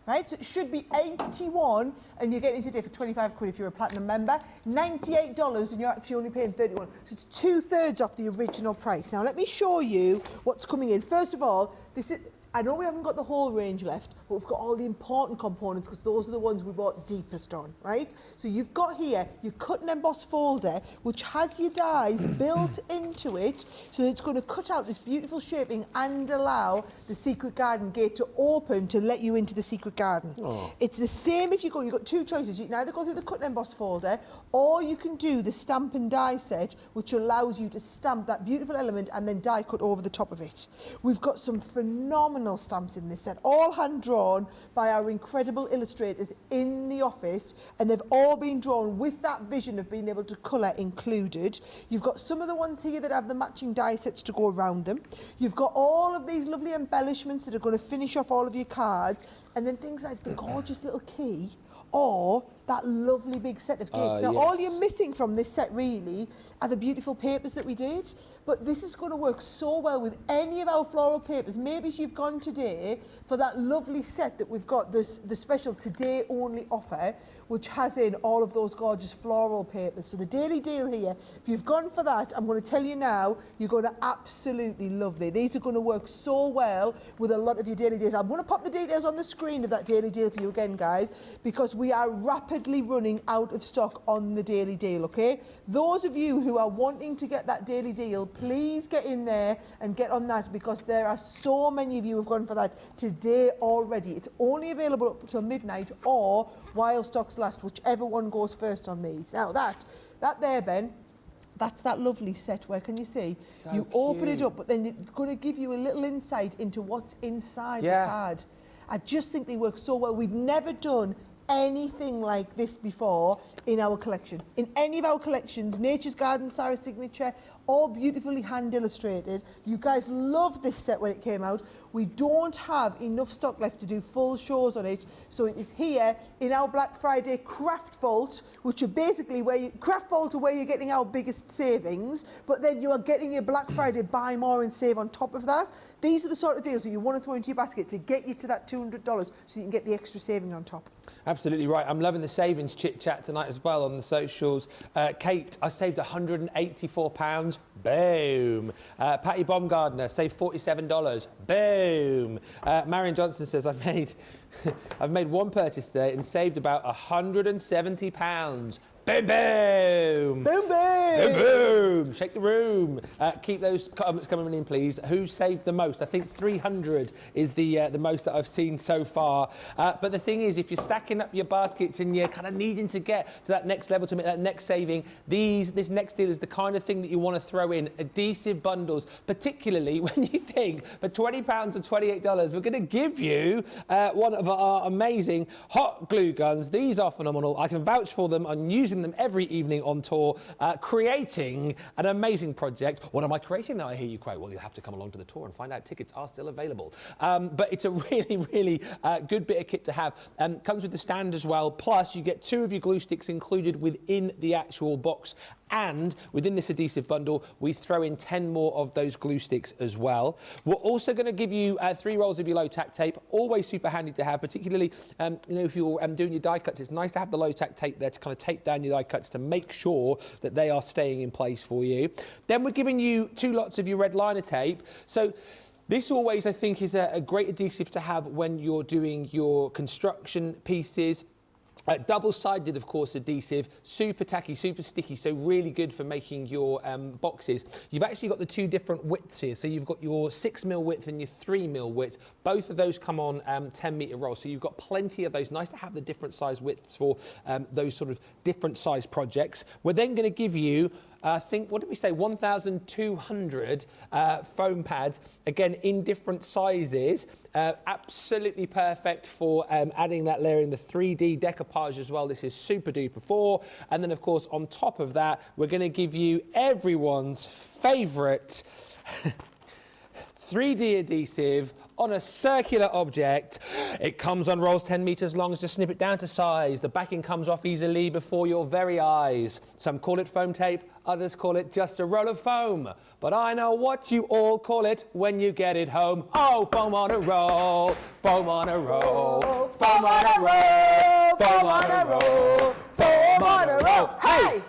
right? So it should be 81, and you're getting it today for 25 quid if you're a platinum member. $98, and you're actually only paying 31. So it's 2/3 off the original price. Now let me show you what's coming in. First of all, this is. I know we haven't got the whole range left, but we've got all the important components because those are the ones we bought deepest on, right? So you've got here your cut and emboss folder, which has your dies built into it, so it's going to cut out this beautiful shaping and allow the secret garden gate to open to let you into the secret garden. Oh. It's the same if you go, you've got two choices. You can either go through the cut and emboss folder, or you can do the stamp and die set, which allows you to stamp that beautiful element and then die cut over the top of it. We've got some phenomenal stamps in this set, all hand drawn by our incredible illustrators in the office, and they've all been drawn with that vision of being able to colour included. You've got some of the ones here that have the matching die sets to go around them. You've got all of these lovely embellishments that are going to finish off all of your cards, and then things like the gorgeous little key or that lovely big set of gates. Now, all you're missing from this set, really, are the beautiful papers that we did. But this is going to work so well with any of our floral papers. Maybe you've gone today for that lovely set that we've got, the special today only offer, which has in all of those gorgeous floral papers. So the daily deal here, if you've gone for that, I'm going to tell you now, you're going to absolutely love them. These are going to work so well with a lot of your daily deals. I'm going to pop the details on the screen of that daily deal for you again, guys, because we are rapidly running out of stock on the daily deal, okay? Those of you who are wanting to get that daily deal, please get in there and get on that, because there are so many of you who've gone for that today already. It's only available up till midnight or while stocks last, whichever one goes first on these. Now that there, Ben, that's that lovely set where, can you see? So you open it up, but then it's going to give you a little insight into what's inside the card. I just think they work so well. We've never done anything like this before in our collection. In any of our collections, Nature's Garden, Sara's Signature, all beautifully hand illustrated. You guys loved this set when it came out. We don't have enough stock left to do full shows on it, so it is here in our Black Friday Craft Vault, which are basically Craft Vault are where you're getting our biggest savings, but then you are getting your Black Friday buy more and save on top of that. These are the sort of deals that you want to throw into your basket to get you to that $200 so you can get the extra saving on top. Absolutely right. I'm loving the savings chit chat tonight as well on the socials. Kate, I saved £184. Boom. Patty Baumgardner saved $47. Boom. Marion Johnson says I've made one purchase today and saved about £170. Boom, boom. Boom, boom. Boom, boom. Shake the room. Keep those comments coming in, please. Who saved the most? I think 300 is the most that I've seen so far. But the thing is, if you're stacking up your baskets and you're kind of needing to get to that next level to make that next saving, this next deal is the kind of thing that you want to throw in. Adhesive bundles, particularly when you think for £20 or $28, we're going to give you one of our amazing hot glue guns. These are phenomenal. I can vouch for them. I'm using them every evening on tour, creating an amazing project. What am I creating now, I hear you quote? Well, you'll have to come along to the tour and find out. Tickets are still available. But it's a really, really good bit of kit to have. Comes with the stand as well. Plus, you get 2 of your glue sticks included within the actual box. And within this adhesive bundle, we throw in 10 more of those glue sticks as well. We're also going to give you 3 rolls of your low tack tape. Always super handy to have, particularly if you're doing your die cuts. It's nice to have the low tack tape there to kind of tape down your die cuts to make sure that they are staying in place for you. Then we're giving you 2 lots of your red liner tape. So this always, I think, is a great adhesive to have when you're doing your construction pieces. Double-sided, of course, adhesive, super tacky, super sticky, so really good for making your boxes. You've actually got the 2 different widths here, so you've got your 6mm width and your 3mm width. Both of those come on 10-metre rolls, so you've got plenty of those. Nice to have the different size widths for those sort of different size projects. We're then going to give you I think, what did we say, 1,200 foam pads, again, in different sizes. Absolutely perfect for adding that layer in the 3D decoupage as well. This is super duper 4. And then, of course, on top of that, we're going to give you everyone's favourite 3D adhesive on a circular object. It comes on rolls 10 metres long, just snip it down to size. The backing comes off easily before your very eyes. Some call it foam tape, others call it just a roll of foam. But I know what you all call it when you get it home. Oh, foam on a roll, foam on a roll, foam on a roll, foam on a roll, foam on a roll. Hey!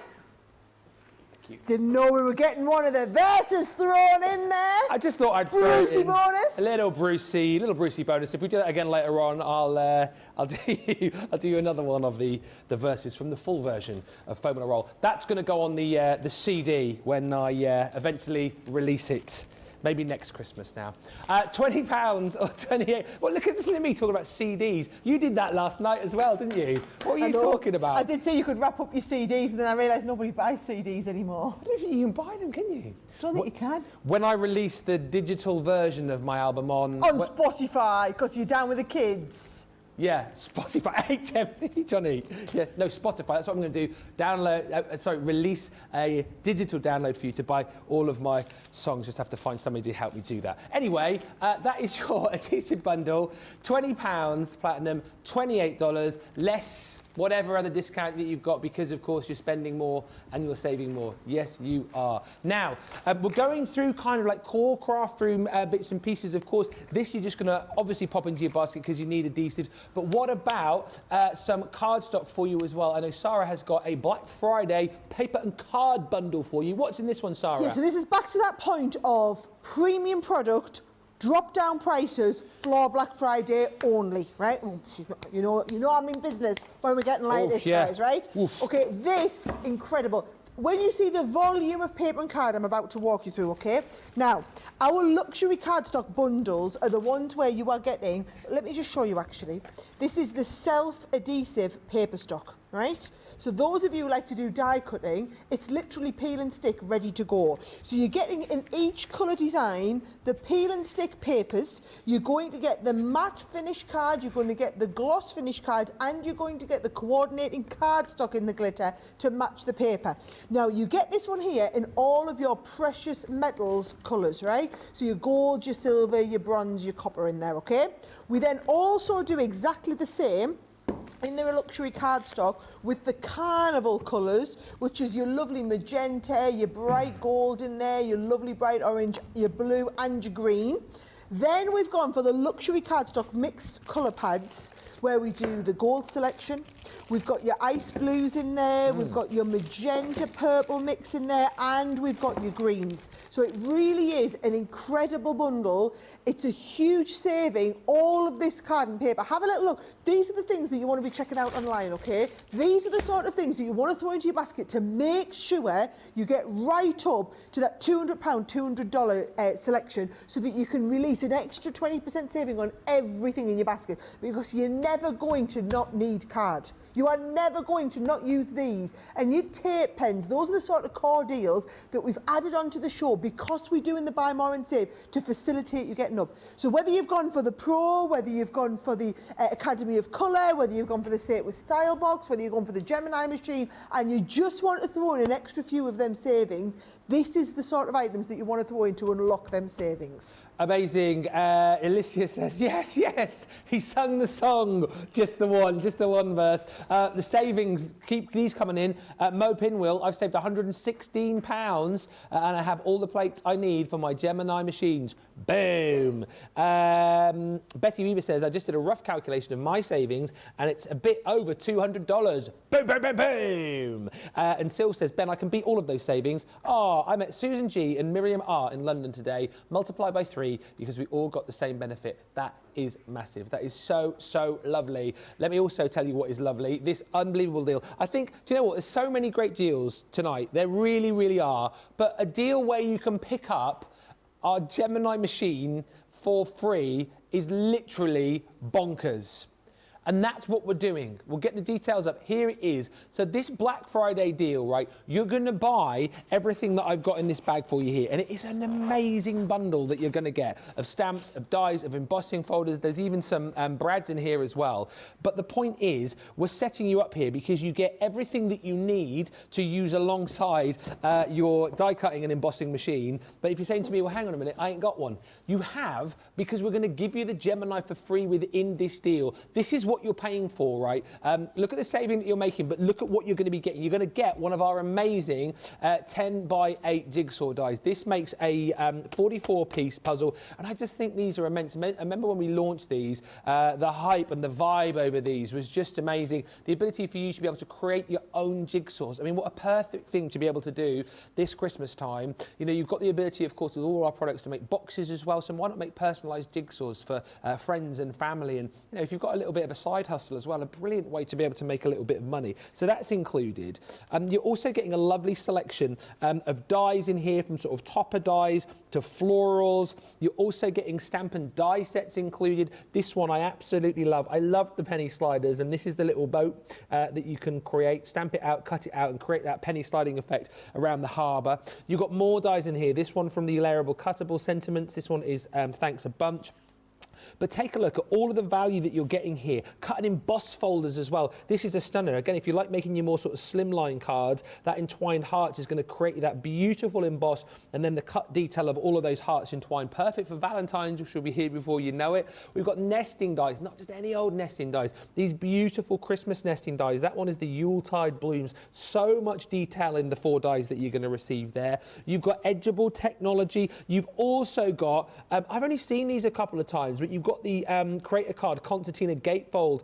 Didn't know we were getting one of the verses thrown in there. I just thought I'd throw it Brucey in. bonus. A little Brucey bonus. If we do that again later on, I'll do you another one of the verses from the full version of Foam on a Roll. That's going to go on the CD when I eventually release it. Maybe next Christmas now. £20 or 28. Well, look at me talking about CDs. You did that last night as well, didn't you? What were you talking about? I did say you could wrap up your CDs, and then I realised nobody buys CDs anymore. I don't think you can buy them, can you? I don't think you can. When I released the digital version of my album on Spotify, because you're down with the kids. Yeah, Spotify, HME, Johnny. Yeah, no, Spotify, that's what I'm going to do. Release a digital download for you to buy all of my songs. Just have to find somebody to help me do that. Anyway, that is your adhesive bundle. £20 platinum, $28, less whatever other discount that you've got, because of course you're spending more and you're saving more. Yes, you are. Now, we're going through kind of like core craft room bits and pieces. Of course, this you're just going to obviously pop into your basket because you need adhesives. But what about some cardstock for you as well? I know Sara has got a Black Friday paper and card bundle for you. What's in this one, Sara? Yeah, so this is back to that point of premium product, drop down prices for Black Friday only, right? Oh, she's not, you know I'm in business when we're getting like this, guys, right? Oof. Okay, this, incredible. When you see the volume of paper and card I'm about to walk you through, okay? Now, our luxury cardstock bundles are the ones where you are getting, let me just show you actually, this is the self-adhesive paper stock, right? So those of you who like to do die cutting, it's literally peel and stick ready to go. So you're getting in each colour design the peel and stick papers, you're going to get the matte finish card, you're going to get the gloss finish card, and you're going to get the coordinating cardstock in the glitter to match the paper. Now you get this one here in all of your precious metals colours, right? So your gold, your silver, your bronze, your copper in there, okay? We then also do exactly the same in their luxury cardstock with the carnival colours, which is your lovely magenta, your bright gold in there, your lovely bright orange, your blue and your green. Then we've gone for the luxury cardstock mixed colour pads, where we do the gold selection. We've got your ice blues in there, we've got your magenta purple mix in there, and we've got your greens. So it really is an incredible bundle. It's a huge saving, all of this card and paper. Have a little look. These are the things that you want to be checking out online, okay? These are the sort of things that you want to throw into your basket to make sure you get right up to that £200, $200 selection, so that you can release an extra 20% saving on everything in your basket, because you're never going to not need card. You are never going to not use these. And your tape pens, those are the sort of core deals that we've added onto the show because we're doing the buy more and save to facilitate you getting up. So whether you've gone for the Pro, whether you've gone for the Academy of Colour, whether you've gone for the Say It With Style box, whether you've gone for the Gemini machine, and you just want to throw in an extra few of them savings, this is the sort of items that you want to throw in to unlock them savings. Amazing. Alicia says, yes, he sung the song. Just the one verse. The savings, keep these coming in. Mo Pinwheel, I've saved £116 and I have all the plates I need for my Gemini machines. Boom. Betty Weaver says, I just did a rough calculation of my savings and it's a bit over $200. Boom, boom, boom, boom. And Sil says, Ben, I can beat all of those savings. I met Susan G and Miriam R in London today. Multiply by 3 because we all got the same benefit. That is massive. That is so, so lovely. Let me also tell you what is lovely. This unbelievable deal. I think, do you know what? There's so many great deals tonight. There really, really are. But a deal where you can pick up our Gemini machine for free is literally bonkers. And that's what we're doing. We'll get the details up. Here it is. So this Black Friday deal, right, you're going to buy everything that I've got in this bag for you here. And it is an amazing bundle that you're going to get of stamps, of dies, of embossing folders. There's even some brads in here as well. But the point is, we're setting you up here because you get everything that you need to use alongside your die cutting and embossing machine. But if you're saying to me, well, hang on a minute, I ain't got one. You have, because we're going to give you the Gemini for free within this deal. This is what you're paying for, right? Look at the saving that you're making, but look at what you're going to be getting. You're going to get one of our amazing 10 by 8 jigsaw dies. This makes a 44-piece puzzle, and I just think these are immense. I remember when we launched these, the hype and the vibe over these was just amazing. The ability for you to be able to create your own jigsaws. I mean, what a perfect thing to be able to do this Christmas time. You know, you've got the ability, of course, with all our products to make boxes as well, so why not make personalised jigsaws for friends and family? And, you know, if you've got a little bit of a side hustle as well, a brilliant way to be able to make a little bit of money. So that's included. You're also getting a lovely selection of dies in here, from sort of topper dies to florals. You're also getting stamp and die sets included. This one I absolutely love. I love the penny sliders, and this is the little boat that you can create, stamp it out, cut it out, and create that penny sliding effect around the harbour. You've got more dies in here. This one from the layerable cuttable sentiments. This one is Thanks a Bunch. But take a look at all of the value that you're getting here. Cut and emboss folders as well. This is a stunner. Again, if you like making your more sort of slimline cards, that entwined hearts is going to create that beautiful emboss, and then the cut detail of all of those hearts entwined. Perfect for Valentine's, which will be here before you know it. We've got nesting dies, not just any old nesting dies. These beautiful Christmas nesting dies. That one is the Yuletide blooms. So much detail in the 4 dies that you're going to receive there. You've got edgeable technology. You've also got, I've only seen these a couple of times, but you've got the Creator Card Concertina Gatefold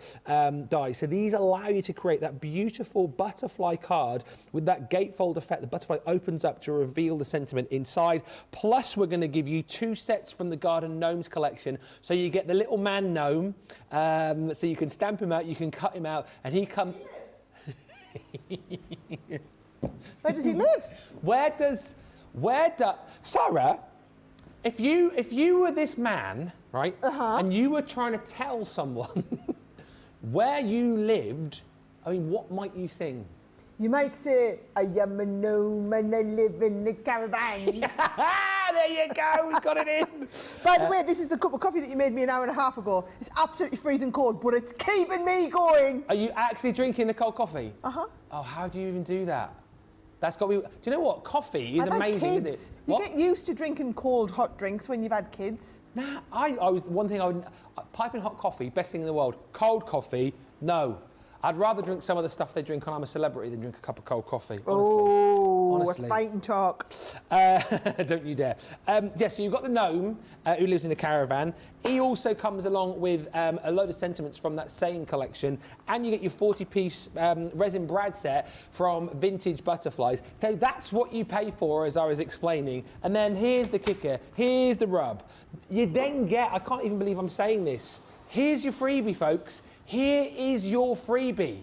dies. So these allow you to create that beautiful butterfly card with that gatefold effect. The butterfly opens up to reveal the sentiment inside. Plus, we're going to give you 2 sets from the Garden Gnomes collection. So you get the little man gnome, so you can stamp him out, you can cut him out, and he comes... Where does he live? Where does Sarah, if you were this man, right, and you were trying to tell someone where you lived, I mean, what might you sing? You might say, I am a gnome and I live in the caravan. There you go, we've got it in. By the way, this is the cup of coffee that you made me an hour and a half ago. It's absolutely freezing cold, but it's keeping me going. Are you actually drinking the cold coffee? Uh-huh. Oh, how do you even do that? That's got to be... Do you know what? Coffee is I've had amazing, isn't it? kids. You get used to drinking cold, hot drinks when you've had kids. Nah, I was... One thing I would... Piping hot coffee, best thing in the world. Cold coffee, no. I'd rather drink some of the stuff they drink when I'm a celebrity than drink a cup of cold coffee, honestly. Oh, honestly. a fighting talk. Don't you dare. Yeah, so you've got the gnome who lives in a caravan. He also comes along with a load of sentiments from that same collection, and you get your 40-piece resin brad set from Vintage Butterflies. So that's what you pay for, as I was explaining. And then here's the kicker. Here's the rub. You then get, I can't even believe I'm saying this, here's your freebie, folks. Here is your freebie.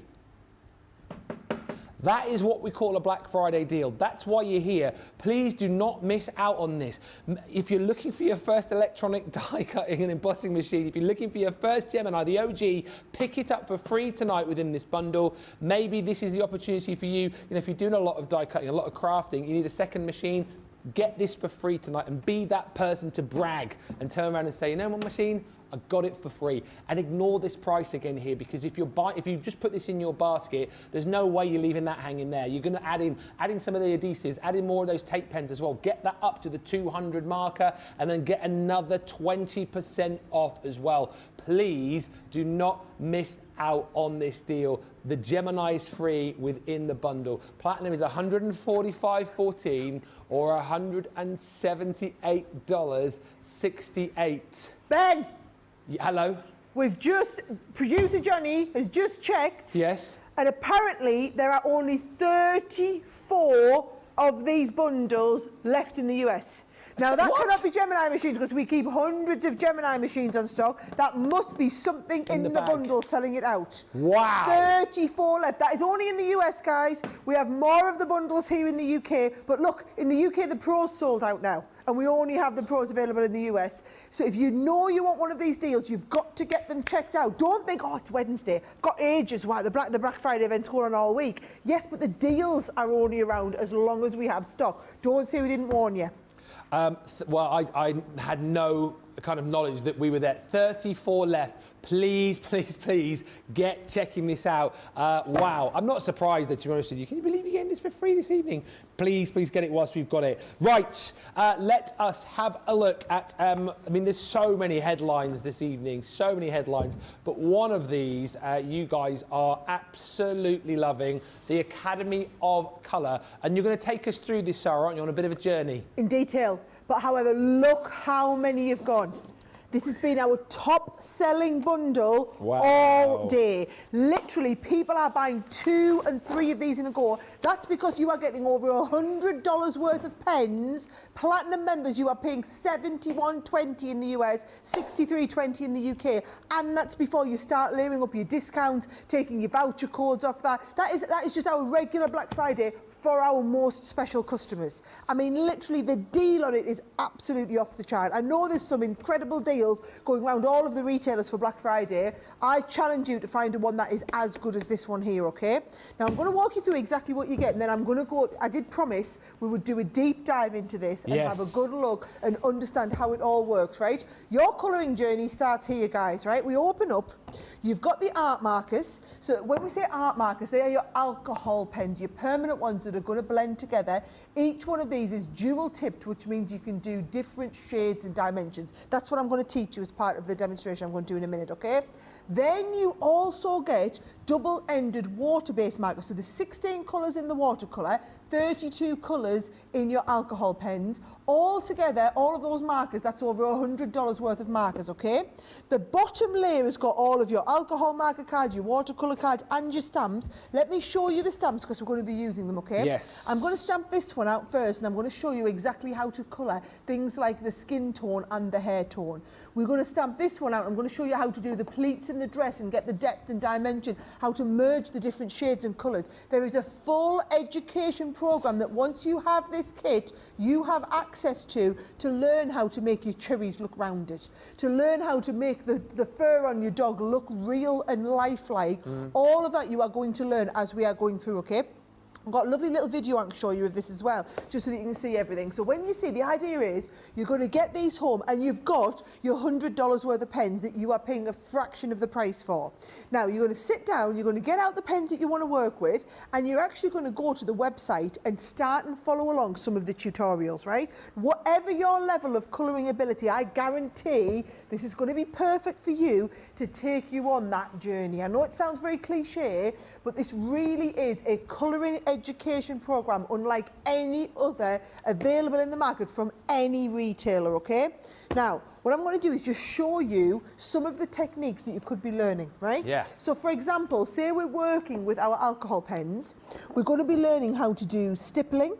That is what we call a Black Friday deal. That's why you're here. Please do not miss out on this. If you're looking for your first electronic die cutting and embossing machine, if you're looking for your first Gemini, the OG, pick it up for free tonight within this bundle. Maybe this is the opportunity for you. You know, if you're doing a lot of die cutting, a lot of crafting, you need a second machine, get this for free tonight and be that person to brag and turn around and say, you know what machine? I got it for free. And ignore this price again here, because if you just put this in your basket, there's no way you're leaving that hanging there. You're going to add in some of the adhesives, add in more of those tape pens as well. Get that up to the 200 marker, and then get another 20% off as well. Please do not miss out on this deal. The Gemini is free within the bundle. Platinum is $145.14 or $178.68. Ben! Hello? Producer Johnny has just checked. Yes. And apparently there are only 34 of these bundles left in the US. Now, that What? cannot be Gemini machines because we keep hundreds of Gemini machines on stock. That must be something in the bag. bundle selling it out. Wow. 34 left. That is only in the US, guys. We have more of the bundles here in the UK. But look, in the UK, the Pro's sold out now. And we only have the Pros available in the US. So if you know you want one of these deals, you've got to get them checked out. Don't think, oh, it's Wednesday. I've got ages. Why? The Black Friday event's going on all week. Yes, but the deals are only around as long as we have stock. Don't say we didn't warn you. Well, I had no kind of knowledge that we were there. 34 left. Please, please, please get checking this out. Wow, I'm not surprised that, to be honest with you. Can you believe you're getting this for free this evening? Please, please get it whilst we've got it. Right, let us have a look at, I mean, there's so many headlines this evening, so many headlines, but one of these you guys are absolutely loving, the Academy of Colour. And you're going to take us through this, Sarah, aren't you, on a bit of a journey? In detail. But however, look how many have gone. This has been our top selling bundle all day. Literally, people are buying 2 and 3 of these in a go. That's because you are getting over $100 worth of pens. Platinum members, you are paying $71.20 in the US, $63.20 in the UK. And that's before you start layering up your discounts, taking your voucher codes off that. That is just our regular Black Friday for our most special customers. I mean, literally, the deal on it is absolutely off the chart. I know there's some incredible deals going around all of the retailers for Black Friday. I challenge you to find one that is as good as this one here, okay? Now, I'm going to walk you through exactly what you get, and then I'm going to go... I did promise we would do a deep dive into this and have a good look and understand how it all works, right? Your colouring journey starts here, guys, right? We open up. You've got the art markers. So when we say art markers, they are your alcohol pens, your permanent ones that are going to blend together. Each one of these is dual tipped, which means you can do different shades and dimensions. That's what I'm going to teach you as part of the demonstration I'm going to do in a minute, okay? Then you also get double-ended water-based markers. So there's 16 colours in the watercolour, 32 colours in your alcohol pens. All together, all of those markers, that's over $100 worth of markers, okay? The bottom layer has got all of your alcohol marker cards, your watercolour cards, and your stamps. Let me show you the stamps because we're going to be using them, okay? Yes. I'm going to stamp this one out first, and I'm going to show you exactly how to colour things like the skin tone and the hair tone. We're going to stamp this one out. I'm going to show you how to do the pleats in the dress and get the depth and dimension, how to merge the different shades and colours. There is a full education programme that once you have this kit, you have access to learn how to make your cherries look rounded, to learn how to make the fur on your dog look real and lifelike. All of that you are going to learn as we are going through, okay? I've got a lovely little video I can show you of this as well, just so that you can see everything. So when you see, the idea is you're going to get these home and you've got your $100 worth of pens that you are paying a fraction of the price for. Now, you're going to sit down, you're going to get out the pens that you want to work with, and you're actually going to go to the website and start and follow along some of the tutorials, right? Whatever your level of colouring ability, I guarantee this is going to be perfect for you to take you on that journey. I know it sounds very cliche, but this really is a colouring education program unlike any other available in the market from any retailer, okay? Now, what I'm going to do is just show you some of the techniques that you could be learning, right? Yeah. So, for example, say we're working with our alcohol pens, we're going to be learning how to do stippling.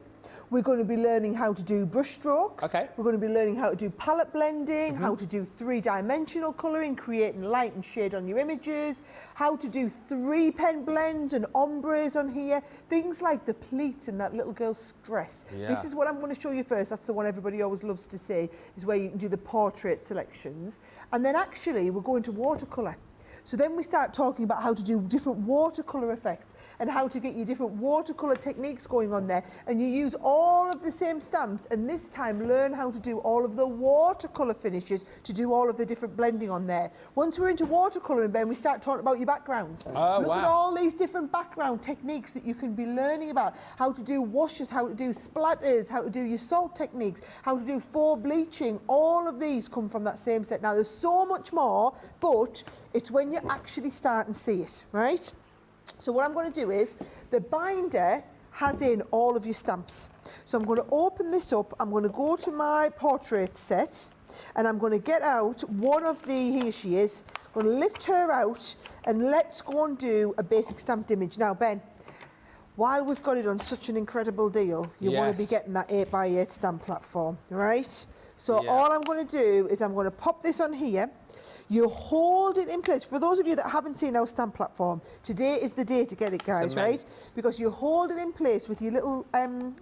We're going to be learning how to do brush strokes. Okay. We're going to be learning how to do palette blending, how to do 3-dimensional colouring, creating light and shade on your images, how to do 3-pen blends and ombres on here, things like the pleats in that little girl's dress. Yeah. This is what I'm going to show you first. That's the one everybody always loves to see, is where you can do the portrait selections. And then actually we're going to watercolour. So then we start talking about how to do different watercolour effects and how to get your different watercolour techniques going on there. And you use all of the same stamps, and this time learn how to do all of the watercolour finishes to do all of the different blending on there. Once we're into watercolouring, Ben, we start talking about your backgrounds. Look at all these different background techniques that you can be learning about. How to do washes, how to do splatters, how to do your salt techniques, how to do faux bleaching. All of these come from that same set. Now, there's so much more, but it's when you actually start and see it, right? So what I'm going to do is, the binder has in all of your stamps. So I'm going to open this up, I'm going to go to my portrait set, and I'm going to get out one of the, here she is, I'm going to lift her out, and let's go and do a basic stamped image. Now, Ben, while we've got it on such an incredible deal, you want to be Yes. getting that 8x8 stamp platform, right? So Yeah. all I'm going to do is I'm going to pop this on here. You hold it in place. For those of you that haven't seen our stamp platform, today is the day to get it, guys, right? immense. Because you hold it in place with your little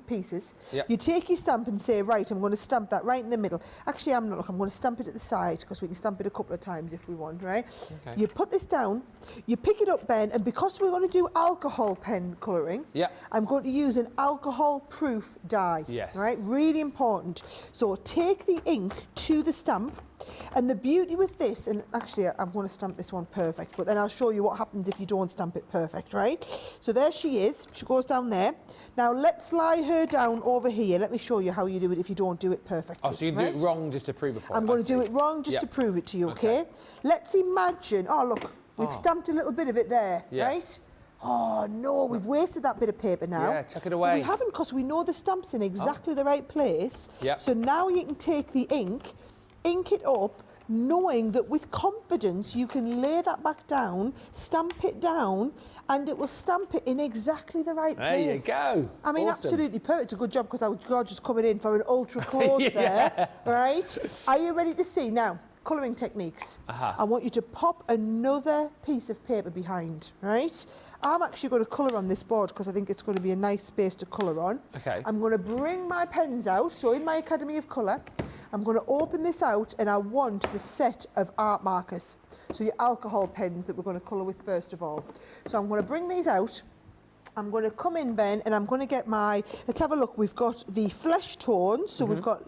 pieces. Yep. You take your stamp and say, right, I'm going to stamp that right in the middle. Actually, I'm not. Look, I'm going to stamp it at the side because we can stamp it a couple of times if we want, right? Okay. You put this down, you pick it up, Ben, and because we're going to do alcohol pen colouring, Yep. I'm going to use an alcohol-proof dye. Yes. Right? Really important. So take the ink to the stamp. And the beauty with this, and actually I'm going to stamp this one perfect, but then I'll show you what happens if you don't stamp it perfect, right? So there she is. She goes down there. Now let's lie her down over here. Let me show you how you do it if you don't do it perfectly. Oh, so you do right? it wrong just to prove a point. I'm going I to do see. it wrong just Yep. to prove it to you, okay? Let's imagine, oh look, we've stamped a little bit of it there, Yeah. right? Oh no, we've wasted that bit of paper now. Yeah, chuck it But away. we haven't, because we know the stamp's in exactly the right place. Yep. So now you can take the ink it up, knowing that with confidence you can lay that back down, stamp it down, and it will stamp it in exactly the right There you place. go. I mean, Awesome. absolutely perfect. It's a good job because I was just coming in for an ultra close there, right? Are you ready to see now? Colouring techniques. I want you to pop another piece of paper behind, right? I'm actually going to colour on this board because I think it's going to be a nice space to colour on. Okay. I'm going to bring my pens out. So in my Academy of Colour, I'm going to open this out and I want the set of art markers. So your alcohol pens that we're going to colour with first of all. So I'm going to bring these out. I'm going to come in, Ben, and I'm going to get my, let's have a look. We've got the flesh tones, so we've got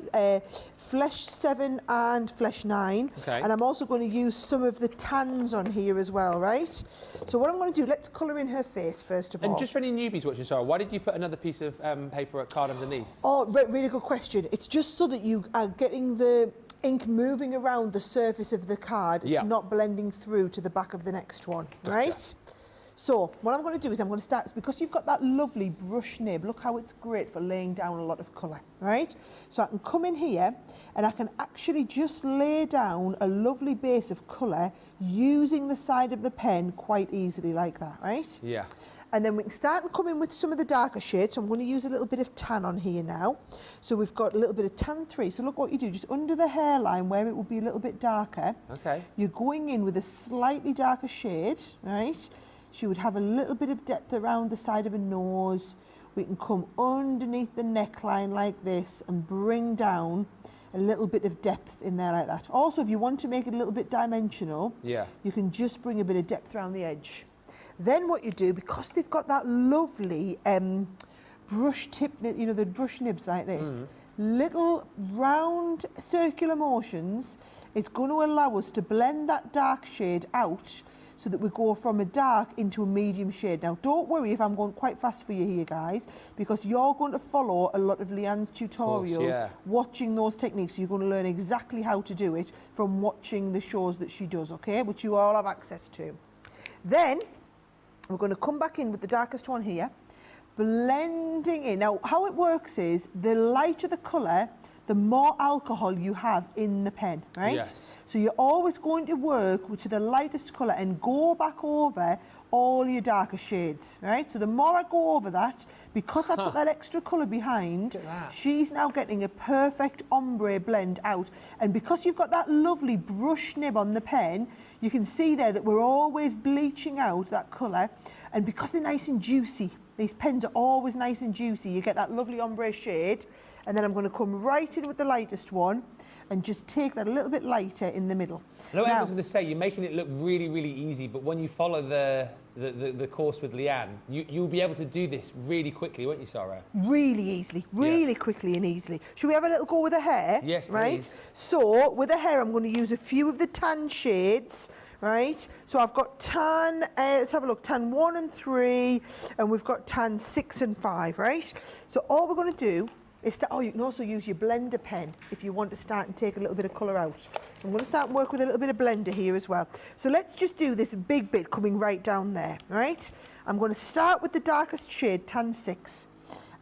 flesh 7 and flesh 9. Okay. And I'm also going to use some of the tans on here as well, right? So what I'm going to do, let's colour in her face first of all. And just for any newbies watching, Sarah, why did you put another piece of paper card underneath? Oh, really good question. It's just so that you are getting the ink moving around the surface of the card. It's Yeah. not blending through to the back of the next one, right? So what I'm going to do is I'm going to start, because you've got that lovely brush nib, look how it's great for laying down a lot of colour, right? So I can come in here and I can actually just lay down a lovely base of colour using the side of the pen quite easily like that, right? Yeah. And then we can start and come in with some of the darker shades. So I'm going to use a little bit of tan on here now. So we've got a little bit of tan 3. So look what you do, just under the hairline where it will be a little bit darker. Okay. You're going in with a slightly darker shade, right? She would have a little bit of depth around the side of her nose. We can come underneath the neckline like this and bring down a little bit of depth in there like that. Also, if you want to make it a little bit dimensional, Yeah. you can just bring a bit of depth around the edge. Then what you do, because they've got that lovely brush tip, you know, the brush nibs like this, little round circular motions is going to allow us to blend that dark shade out so that we go from a dark into a medium shade. Now, don't worry if I'm going quite fast for you here, guys, because you're going to follow a lot of Leanne's tutorials, yeah. watching those techniques. So you're going to learn exactly how to do it from watching the shows that she does, okay, which you all have access to. Then we're going to come back in with the darkest one here, blending in. Now, how it works is the lighter the colour, the more alcohol you have in the pen, right? Yes. So you're always going to work to the lightest colour and go back over all your darker shades, right? So the more I go over that, because I put that extra colour behind, Look at that. she's now getting a perfect ombre blend out. And because you've got that lovely brush nib on the pen, you can see there that we're always bleaching out that colour. And because they're nice and juicy, these pens are always nice and juicy, you get that lovely ombre shade. And then I'm going to come right in with the lightest one and just take that a little bit lighter in the middle. I know what Now- I was going to say, you're making it look really, really easy, but when you follow the course with Leanne, you'll be able to do this really quickly, won't you, Sarah? Really easily, really quickly and easily. Should we have a little go with the hair? Yes, right? please. So with the hair, I'm going to use a few of the tan shades, right? So I've got tan, let's have a look, tan 1 and 3, and we've got tan 6 and 5, right? So all we're going to do is you can also use your blender pen if you want to start and take a little bit of colour out. So I'm going to start and work with a little bit of blender here as well. So let's just do this big bit coming right down there, right? I'm going to start with the darkest shade, tan 6.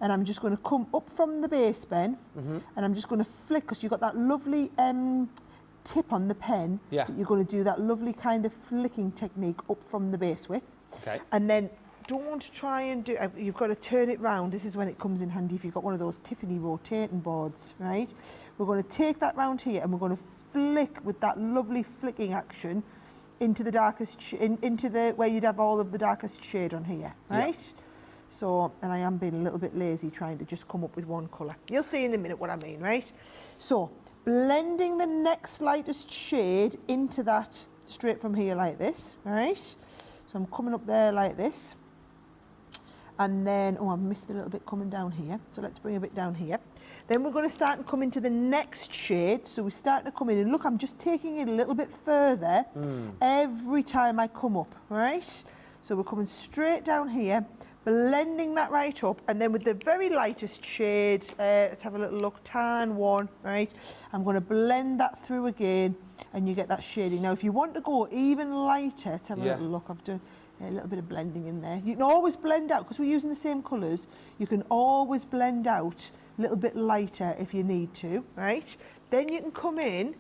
And I'm just going to come up from the base, Ben, and I'm just going to flick, because you've got that lovely tip on the pen, Yeah. that you're going to do that lovely kind of flicking technique up from the base with. Okay. And then don't try and do, you've got to turn it round. This is when it comes in handy if you've got one of those Tiffany rotating boards, right? We're going to take that round here and we're going to flick with that lovely flicking action into the darkest, into the, where you'd have all of the darkest shade on here, right? Yeah. So, and I am being a little bit lazy trying to just come up with one colour. You'll see in a minute what I mean, right? So, blending the next lightest shade into that straight from here like this, right? So I'm coming up there like this. And then, oh, I missed a little bit coming down here. So let's bring a bit down here. Then we're going to start and come into the next shade. So we're starting to come in and look, I'm just taking it a little bit further every time I come up, right? So we're coming straight down here, blending that right up, and then with the very lightest shade, let's have a little look, tan one, right? I'm going to blend that through again, and you get that shading. Now, if you want to go even lighter, let's have a little look. I've done a little bit of blending in there. You can always blend out, because we're using the same colours, you can always blend out a little bit lighter if you need to, right? Then you can come in,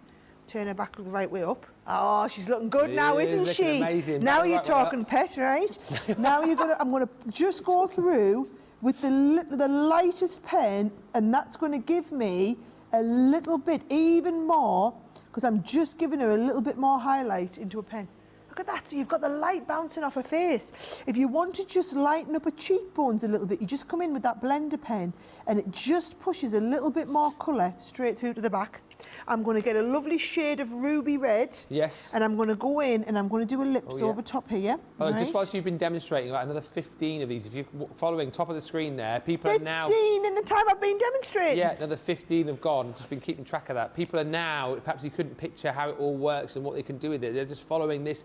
turn her back the right way up. Oh, she's looking good now, isn't she? Amazing. Now you're talking pet, right? Now you're gonna. I'm gonna just go through with the lightest pen, and that's going to give me a little bit, even more, because I'm just giving her a little bit more highlight into a pen. Look at that, so you've got the light bouncing off her face. If you want to just lighten up her cheekbones a little bit, you just come in with that blender pen, and it just pushes a little bit more colour straight through to the back. I'm going to get a lovely shade of ruby red. Yes. And I'm going to go in and I'm going to do a lips over top here. Oh, right. Just whilst you've been demonstrating, like another 15 of these. If you're following top of the screen there, people are now... 15 in the time I've been demonstrating. Yeah, another 15 have gone. Just been keeping track of that. People are now, perhaps you couldn't picture how it all works and what they can do with it. They're just following this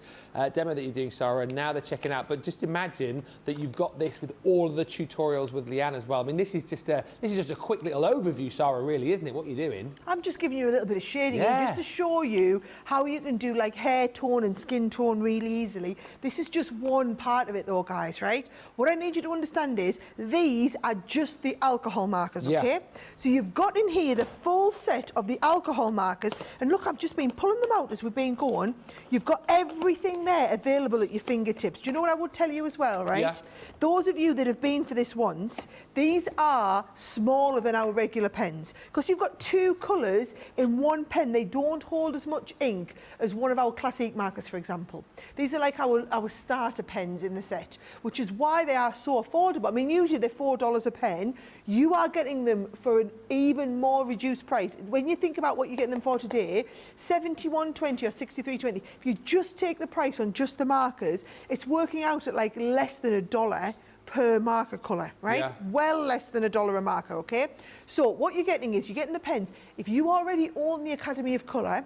demo that you're doing, Sarah, and now they're checking out. But just imagine that you've got this with all of the tutorials with Leanne as well. I mean, this is just a quick little overview, Sarah, really, isn't it, what you're doing? I'm just giving you a little bit of shading in just to show you how you can do like hair tone and skin tone really easily. This is just one part of it though, guys, right? What I need you to understand is these are just the alcohol markers, okay? So you've got in here the full set of the alcohol markers, and look, I've just been pulling them out as we've been going. You've got everything there available at your fingertips. Do you know what I would tell you as well, right? Yeah. Those of you that have been for this once, these are smaller than our regular pens because you've got two colours in one pen. They don't hold as much ink as one of our classic markers, for example. These are like our starter pens in the set, which is why they are so affordable. I mean, usually they're $4 a pen. You are getting them for an even more reduced price. When you think about what you're getting them for today, $71.20 or $63.20, if you just take the price on just the markers, it's working out at like less than $1 per marker colour, right? Yeah. Well less than $1 a marker, okay? So what you're getting is, you're getting the pens. If you already own the Academy of Colour,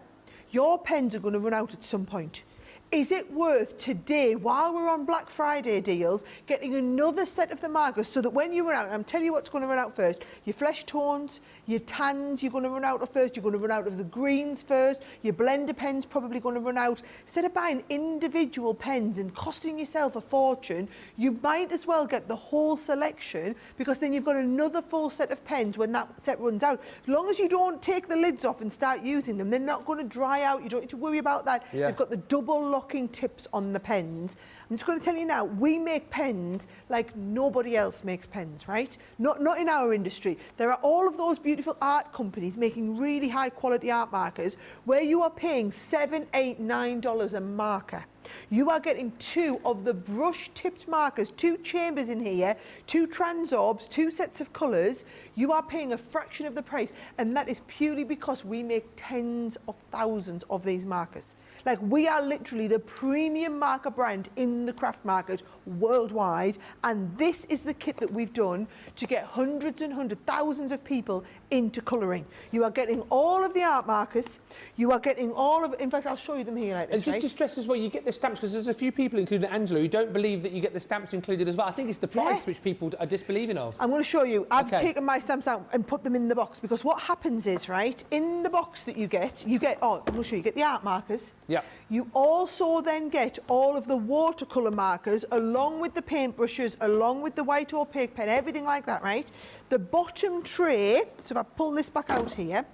your pens are going to run out at some point. Is it worth today, while we're on Black Friday deals, getting another set of the markers so that when you run out, and I'm telling you what's going to run out first, your flesh tones, your tans, you're going to run out of first, you're going to run out of the greens first, your blender pens probably going to run out. Instead of buying individual pens and costing yourself a fortune, you might as well get the whole selection, because then you've got another full set of pens when that set runs out. As long as you don't take the lids off and start using them, they're not going to dry out. You don't need to worry about that. Yeah. You've got the double locking tips on the pens. I'm just going to tell you now, we make pens like nobody else makes pens, right? Not in our industry. There are all of those beautiful art companies making really high quality art markers where you are paying $7, $8, $9 a marker. You are getting two of the brush tipped markers, two chambers in here, two transorbs, two sets of colours. You are paying a fraction of the price, and that is purely because we make tens of thousands of these markers. Like, we are literally the premium marker brand in the craft market worldwide, and this is the kit that we've done to get hundreds and hundreds, thousands of people into colouring. You are getting all of the art markers, you are getting all of, in fact, I'll show you them here like this, and just to stress as well, you get the stamps, because there's a few people, including Angela, who don't believe that you get the stamps included as well. I think it's the price which people are disbelieving of. I'm going to show you. I've taken my stamps out and put them in the box, because what happens is, right, in the box that you get, oh, I'm going to show you, you get the art markers. Yeah. You also then get all of the watercolour markers, along with the paintbrushes, along with the white opaque pen, everything like that, right? The bottom tray, so if I pull this back out here,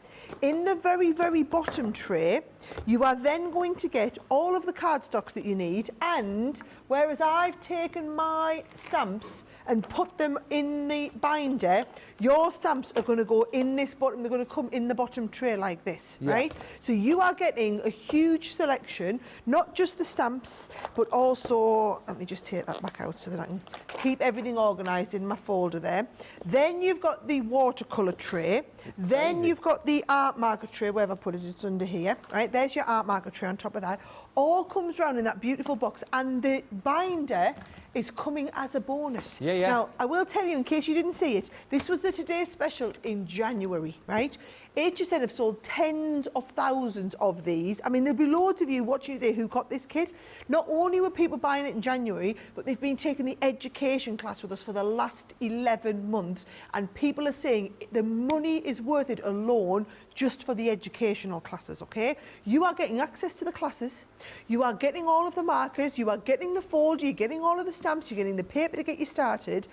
in the very, very bottom tray, you are then going to get all of the cardstock cardstocks that you need. And whereas I've taken my stamps and put them in the binder, your stamps are going to go in this bottom, they're going to come in the bottom tray like this, right? So you are getting a huge selection, not just the stamps, but also, let me just take that back out so that I can keep everything organised in my folder there. Then you've got the watercolour tray. Then you've got the art marker tray, where have I put it? It's under here, right? There's your art marker tray on top of that. All comes round in that beautiful box, and the binder is coming as a bonus. Now, I will tell you, in case you didn't see it, this was the Today Special in January, right? HSN have sold tens of thousands of these. I mean, there'll be loads of you watching today who got this kit. Not only were people buying it in January, but they've been taking the education class with us for the last 11 months. And people are saying the money is worth it alone just for the educational classes, okay? You are getting access to the classes. You are getting all of the markers. You are getting the folder. You're getting all of the stamps. You're getting the paper to get you started.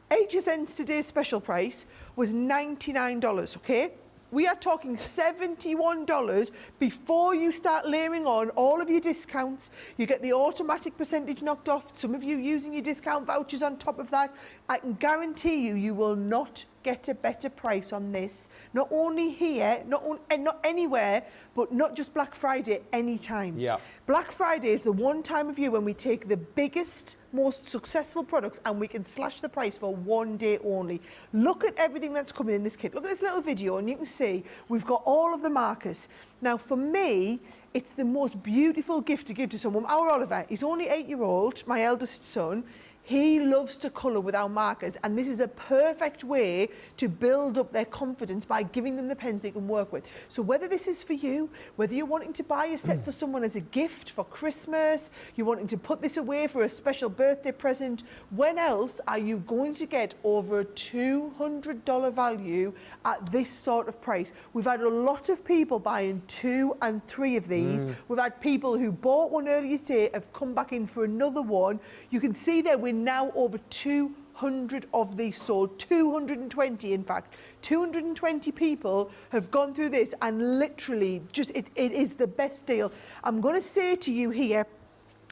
HSN's today's special price was $99, okay? We are talking $71 before you start layering on all of your discounts. You get the automatic percentage knocked off. Some of you using your discount vouchers on top of that. I can guarantee you, you will not get a better price on this. Not only here, not anywhere, but not just Black Friday, anytime. Black Friday is the one time of year when we take the biggest, most successful products and we can slash the price for one day only. Look at everything that's coming in this kit. Look at this little video and you can see we've got all of the markers. Now, for me, it's the most beautiful gift to give to someone. Our Oliver, he's only 8-year-old, my eldest son. He loves to colour with our markers, and this is a perfect way to build up their confidence by giving them the pens they can work with. So whether this is for you, whether you're wanting to buy a set for someone as a gift for Christmas, you're wanting to put this away for a special birthday present, when else are you going to get over a $200 value at this sort of price? We've had a lot of people buying 2 and 3 of these. We've had people who bought one earlier today have come back in for another one. You can see there we're now over 200 of these sold, 220 in fact. 220 people have gone through this, and literally just it is the best deal. I'm going to say to you here,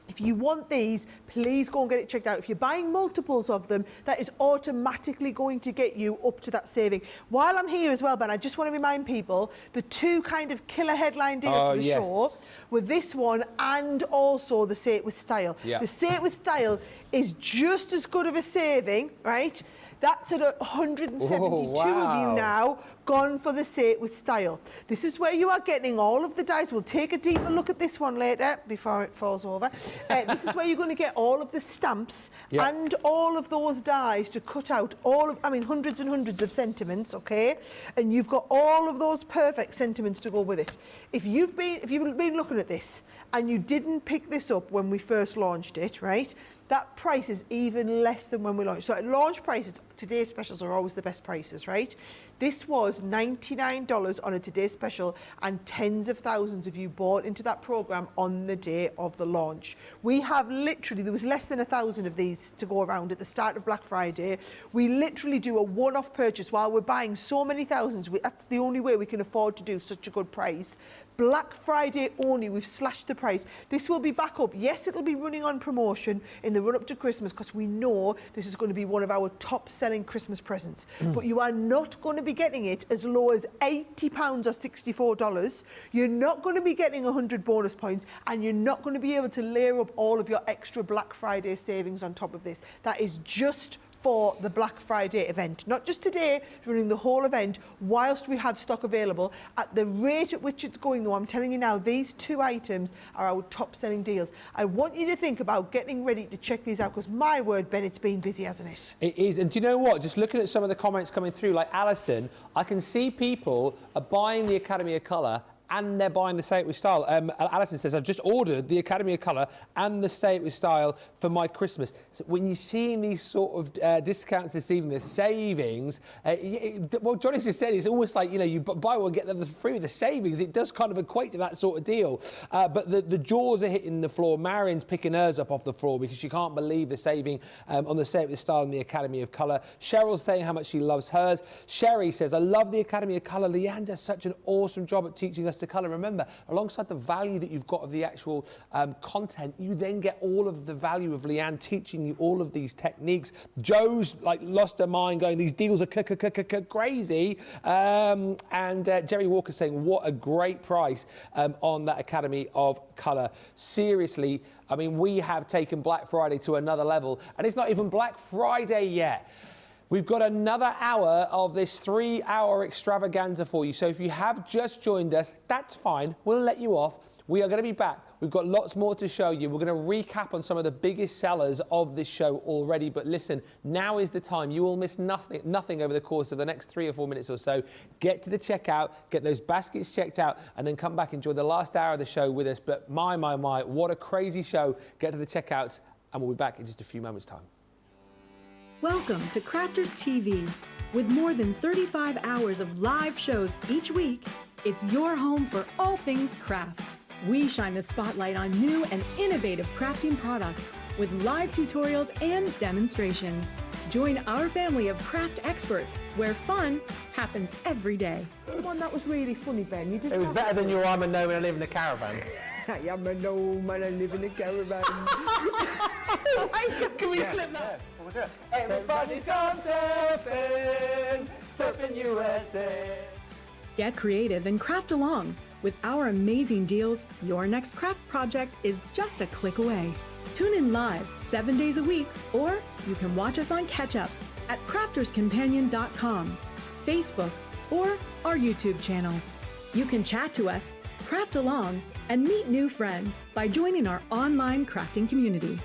if you want these, please go and get it checked out. If you're buying multiples of them, that is automatically going to get you up to that saving. While I'm here as well, Ben, I just want to remind people, the 2 kind of killer headline deals for the show were this one and also the Say It With Style. The Say It With Style is just as good of a saving, right? That's at 172 of you now gone for the Say It With Style. This is where you are getting all of the dies. We'll take a deeper look at this one later before it falls over. This is where you're going to get all of the stamps and all of those dies to cut out all of, I mean, hundreds and hundreds of sentiments, okay? And you've got all of those perfect sentiments to go with it. If you've been looking at this and you didn't pick this up when we first launched it, right? That price is even less than when we launched. So at launch prices, today's specials are always the best prices, right? This was $99 on a Today Special, and tens of thousands of you bought into that programme on the day of the launch. We have literally, there was less than 1,000 of these to go around at the start of Black Friday. We literally do a one-off purchase while we're buying so many thousands. That's the only way we can afford to do such a good price. Black Friday only, we've slashed the price. This will be back up. Yes, it'll be running on promotion in the run-up to Christmas because we know this is going to be one of our top-selling Christmas presents. But you are not going to be getting it as low as £80 or $64. You're not going to be getting 100 bonus points, and you're not going to be able to layer up all of your extra Black Friday savings on top of this. That is just for the Black Friday event. Not just today, running the whole event whilst we have stock available. At the rate at which it's going though, I'm telling you now, these 2 items are our top selling deals. I want you to think about getting ready to check these out because my word, Ben, it's been busy, hasn't it? It is. And do you know what? Just looking at some of the comments coming through, like Alison, I can see people are buying the Academy of Colour and they're buying the Say It With Style. Alison says, I've just ordered the Academy of Colour and the Say It With Style for my Christmas. So when you're seeing these sort of discounts this evening, the savings, well, Johnny just said, it's almost like, you know, you buy one, get them for free with the savings. It does kind of equate to that sort of deal. But the jaws are hitting the floor. Marion's picking hers up off the floor because she can't believe the saving on the Say It With Style and the Academy of Colour. Cheryl's saying how much she loves hers. Sherry says, I love the Academy of Colour. Leanne does such an awesome job at teaching us just a colour. Remember, alongside the value that you've got of the actual content, you then get all of the value of Leanne teaching you all of these techniques. Joe's like lost her mind going, these deals are crazy. And Jerry Walker saying, what a great price on that Academy of Colour. Seriously, I mean, we have taken Black Friday to another level, and it's not even Black Friday yet. We've got another hour of this 3-hour extravaganza for you. So if you have just joined us, that's fine. We'll let you off. We are going to be back. We've got lots more to show you. We're going to recap on some of the biggest sellers of this show already. But listen, now is the time. You will miss nothing over the course of the next 3 or 4 minutes or so. Get to the checkout, get those baskets checked out, and then come back, enjoy the last hour of the show with us. But my, what a crazy show. Get to the checkouts, and we'll be back in just a few moments' time. Welcome to Crafters TV. With more than 35 hours of live shows each week, it's your home for all things craft. We shine the spotlight on new and innovative crafting products with live tutorials and demonstrations. Join our family of craft experts where fun happens every day. The one that was really funny, Ben. You didn't. It was better than your I'm a gnome and I live in a caravan. I am a gnome and I live in a caravan. Can we clip that? Everybody's gone surfing, surfing USA. Get creative and craft along. With our amazing deals, your next craft project is just a click away. Tune in live 7 days a week, or you can watch us on Catch Up at crafterscompanion.com, Facebook, or our YouTube channels. You can chat to us, craft along, and meet new friends by joining our online crafting community.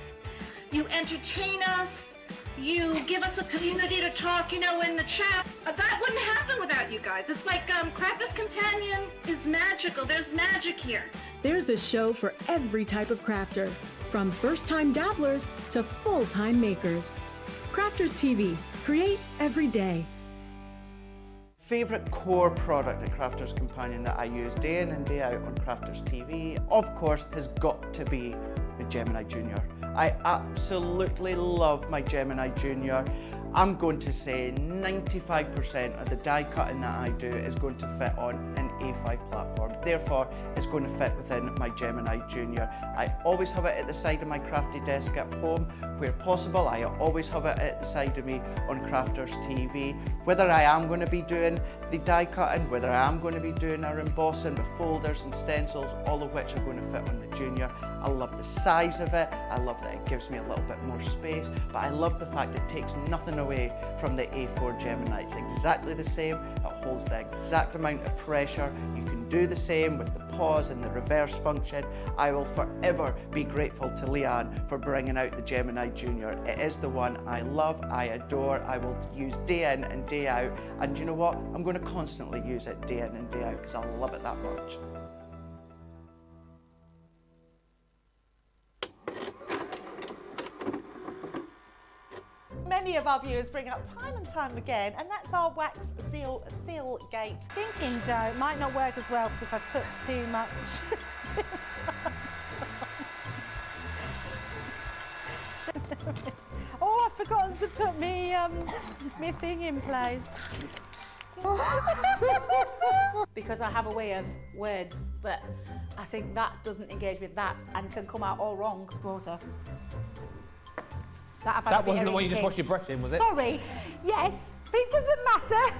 You entertain us. You give us a community to talk, in the chat. That wouldn't happen without you guys. It's like Crafters Companion is magical. There's magic here. There's a show for every type of crafter, from first-time dabblers to full-time makers. Crafters TV. Create every day. Favourite core product at Crafters Companion that I use day in and day out on Crafters TV, of course, has got to be the Gemini Junior. I absolutely love my Gemini Junior. I'm going to say 95% of the die cutting that I do is going to fit on an A5 platform. Therefore, it's going to fit within my Gemini Junior. I always have it at the side of my crafty desk at home. Where possible, I always have it at the side of me on Crafters TV. Whether I am going to be doing the die cutting, whether I am going to be doing our embossing with folders and stencils, all of which are going to fit on the Junior. I love the size of it. I love that it gives me a little bit more space, but I love the fact it takes nothing away from the A4 Gemini. It's exactly the same. It holds the exact amount of pressure. You can do the same with the pause and the reverse function. I will forever be grateful to Leanne for bringing out the Gemini Junior. It is the one I love, I adore, I will use day in and day out, and you know what? I'm going to constantly use it day in and day out because I love it that much. Many of our viewers bring up time and time again, and that's our wax seal gate. Thinking, Joe, it might not work as well because I've put too much. Oh, I've forgotten to put me thing in place. Because I have a way of words that I think that doesn't engage with that and can come out all wrong. Water. That wasn't the one you just washed your brush in, was it? Sorry. Yes, but it doesn't matter.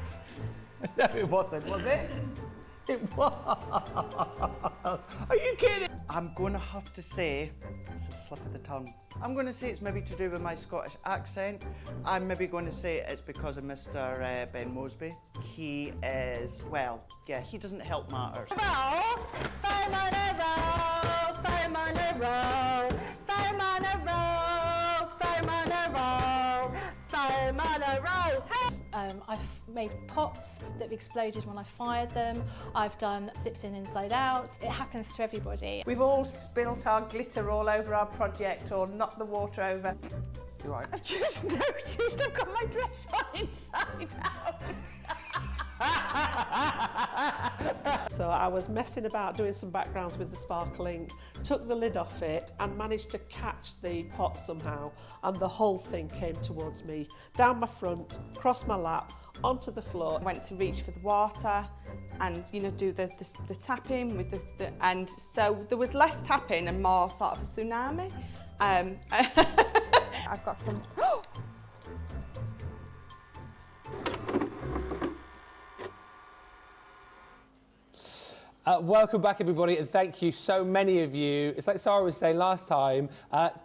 No, it wasn't, was it? It was. Are you kidding? I'm going to have to say, it's a slip of the tongue. I'm going to say it's maybe to do with my Scottish accent. I'm maybe going to say it's because of Mr. Ben Moseby. He is, well, yeah, he doesn't help matters. I've made pots that have exploded when I fired them. I've done zips in inside out. It happens to everybody. We've all spilt our glitter all over our project or knocked the water over. You're right. I've just noticed I've got my dress on inside out. So I was messing about doing some backgrounds with the sparkling, took the lid off it and managed to catch the pot somehow, and the whole thing came towards me, down my front, across my lap, onto the floor. I went to reach for the water and, you know, do the tapping with the and so there was less tapping and more sort of a tsunami. I've got some... Welcome back, everybody, and thank you, so many of you. It's like Sara was saying last time,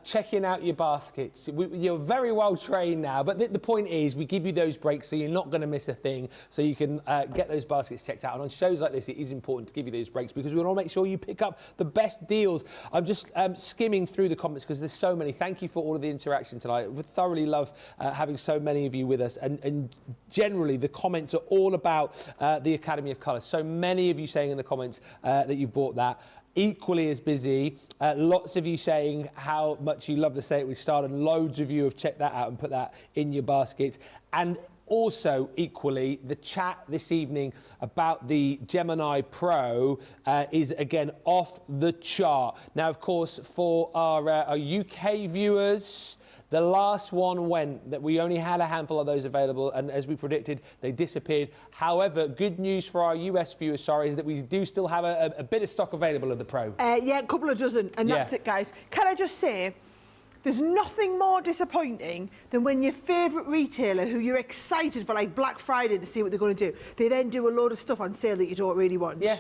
checking out your baskets. You're very well trained now, but the point is we give you those breaks so you're not going to miss a thing, so you can get those baskets checked out. And on shows like this, it is important to give you those breaks because we want to make sure you pick up the best deals. I'm just skimming through the comments because there's so many. Thank you for all of the interaction tonight. We thoroughly love having so many of you with us, and generally the comments are all about the Academy of Colour. So many of you saying in the comments that you bought that. Equally as busy, lots of you saying how much you love the Say It With Style, and loads of you have checked that out and put that in your baskets. And also, equally, the chat this evening about the Gemini Pro is, again, off the chart. Now, of course, for our UK viewers, the last one went, that we only had a handful of those available, and as we predicted, they disappeared. However, good news for our US viewers, sorry, is that we do still have a bit of stock available of the Pro. Yeah, a couple of dozen, and that's it, guys. Can I just say, there's nothing more disappointing than when your favourite retailer, who you're excited for, like Black Friday, to see what they're going to do, they then do a load of stuff on sale that you don't really want. Yeah.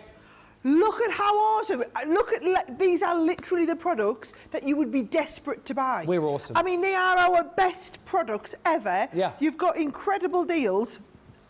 Look at how awesome. Look at, these are literally the products that you would be desperate to buy. We're awesome. I mean, they are our best products ever. Yeah. You've got incredible deals.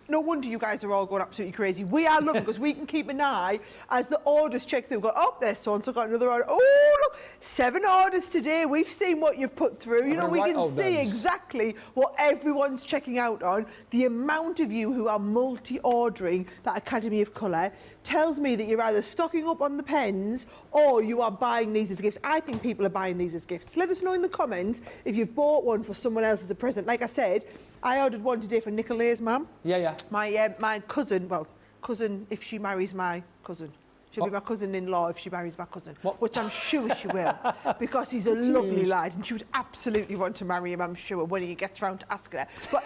No wonder you guys are all going absolutely crazy. We are loving because we can keep an eye as the orders check through. We've got, oh, there's so-and-so got another order. Oh, look, 7 orders today. We've seen what you've put through. You know, we can see exactly what everyone's checking out on. The amount of you who are multi-ordering that Academy of Colour tells me that you're either stocking up on the pens or you are buying these as gifts. I think people are buying these as gifts. Let us know in the comments if you've bought one for someone else as a present. Like I said, I ordered one today for Nicola's mum. Yeah. My cousin, well, cousin, if she marries my cousin. She'll be my cousin-in-law if she marries my cousin, which I'm sure she will, because he's a lovely lad, and she would absolutely want to marry him, I'm sure, when he gets round to asking her. But,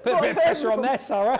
Put a bit of pressure on there, Sara.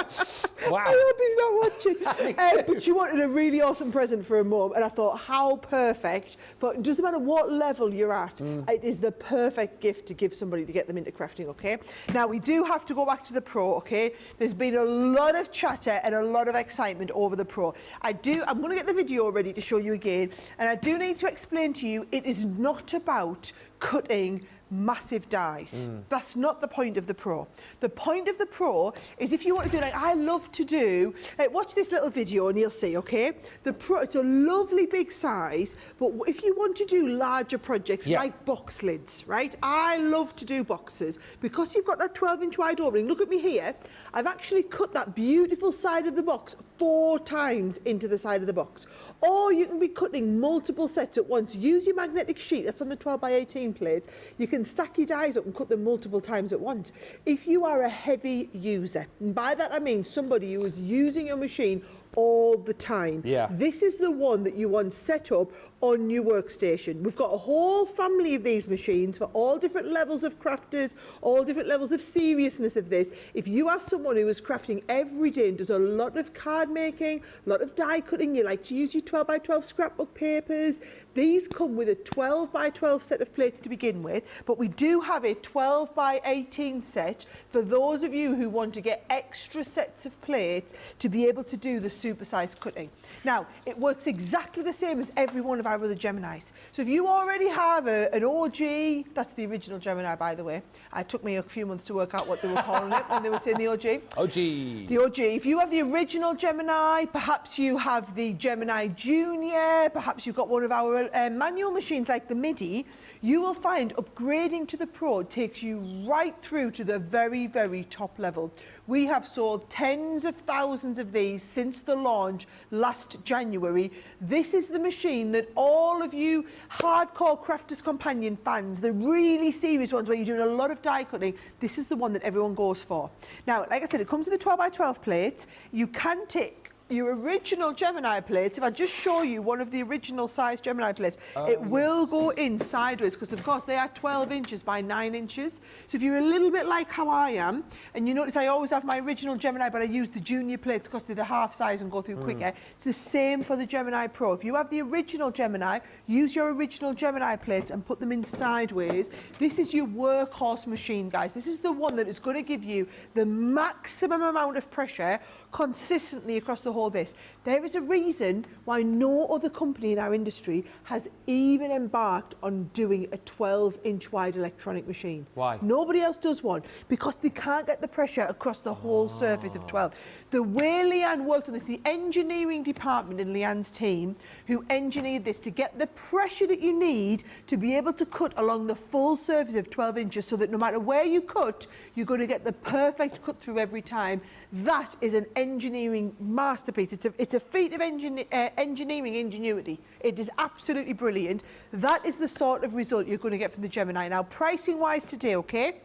Wow. I hope he's not watching. But she wanted a really awesome present for her mum, and I thought, how perfect. But it doesn't matter what level you're at, it is the perfect gift to give somebody to get them into crafting, OK? Now, we do have to go back to the Pro, OK? There's been a lot of chatter and a lot of excitement over the Pro. I'm going to get the video ready to show you again, and I do need to explain to you, it is not about cutting massive dies. That's not the point of the Pro. The point of the Pro is if you want to do, like I love to do, watch this little video and you'll see, okay? The Pro, it's a lovely big size, but if you want to do larger projects like box lids, right? I love to do boxes because you've got that 12-inch wide opening. Look at me here. I've actually cut that beautiful side of the box 4 times into the side of the box. Or you can be cutting multiple sets at once. Use your magnetic sheet that's on the 12x18 plates. You can stack your dies up and cut them multiple times at once. If you are a heavy user, and by that I mean somebody who is using your machine all the time, this is the one that you want set up on your workstation. We've got a whole family of these machines for all different levels of crafters, all different levels of seriousness of this. If you are someone who is crafting every day and does a lot of card making, a lot of die cutting, you like to use your 12x12 scrapbook papers, these come with a 12x12 set of plates to begin with, but we do have a 12x18 set for those of you who want to get extra sets of plates to be able to do the supersized cutting. Now, it works exactly the same as every one of our other Geminis. So if you already have an OG, that's the original Gemini, by the way. It took me a few months to work out what they were calling it when they were saying the OG. The OG. If you have the original Gemini, perhaps you have the Gemini Junior, perhaps you've got one of our manual machines like the MIDI, you will find upgrading to the Pro takes you right through to the very, very top level. We have sold tens of thousands of these since the launch last January. This is the machine that all of you hardcore Crafters Companion fans, the really serious ones where you're doing a lot of die cutting, this is the one that everyone goes for. Now, like I said, it comes with the 12x12 plates. You can take your original Gemini plates, if I just show you one of the original size Gemini plates, it will go in sideways because, of course, they are 12 inches by 9 inches. So if you're a little bit like how I am, and you notice I always have my original Gemini, but I use the junior plates because they're the half size and go through quicker. It's the same for the Gemini Pro. If you have the original Gemini, use your original Gemini plates and put them in sideways. This is your workhorse machine, guys. This is the one that is going to give you the maximum amount of pressure consistently across the whole base. There is a reason why no other company in our industry has even embarked on doing a 12-inch wide electronic machine. Why? Nobody else does one because they can't get the pressure across the whole surface of 12. The way Leanne worked on this, the engineering department in Leanne's team who engineered this to get the pressure that you need to be able to cut along the full surface of 12 inches so that no matter where you cut, you're going to get the perfect cut through every time. That is an engineering masterpiece. It's a feat of engineering ingenuity. It is absolutely brilliant. That is the sort of result you're going to get from the Gemini. Now, pricing-wise today, okay?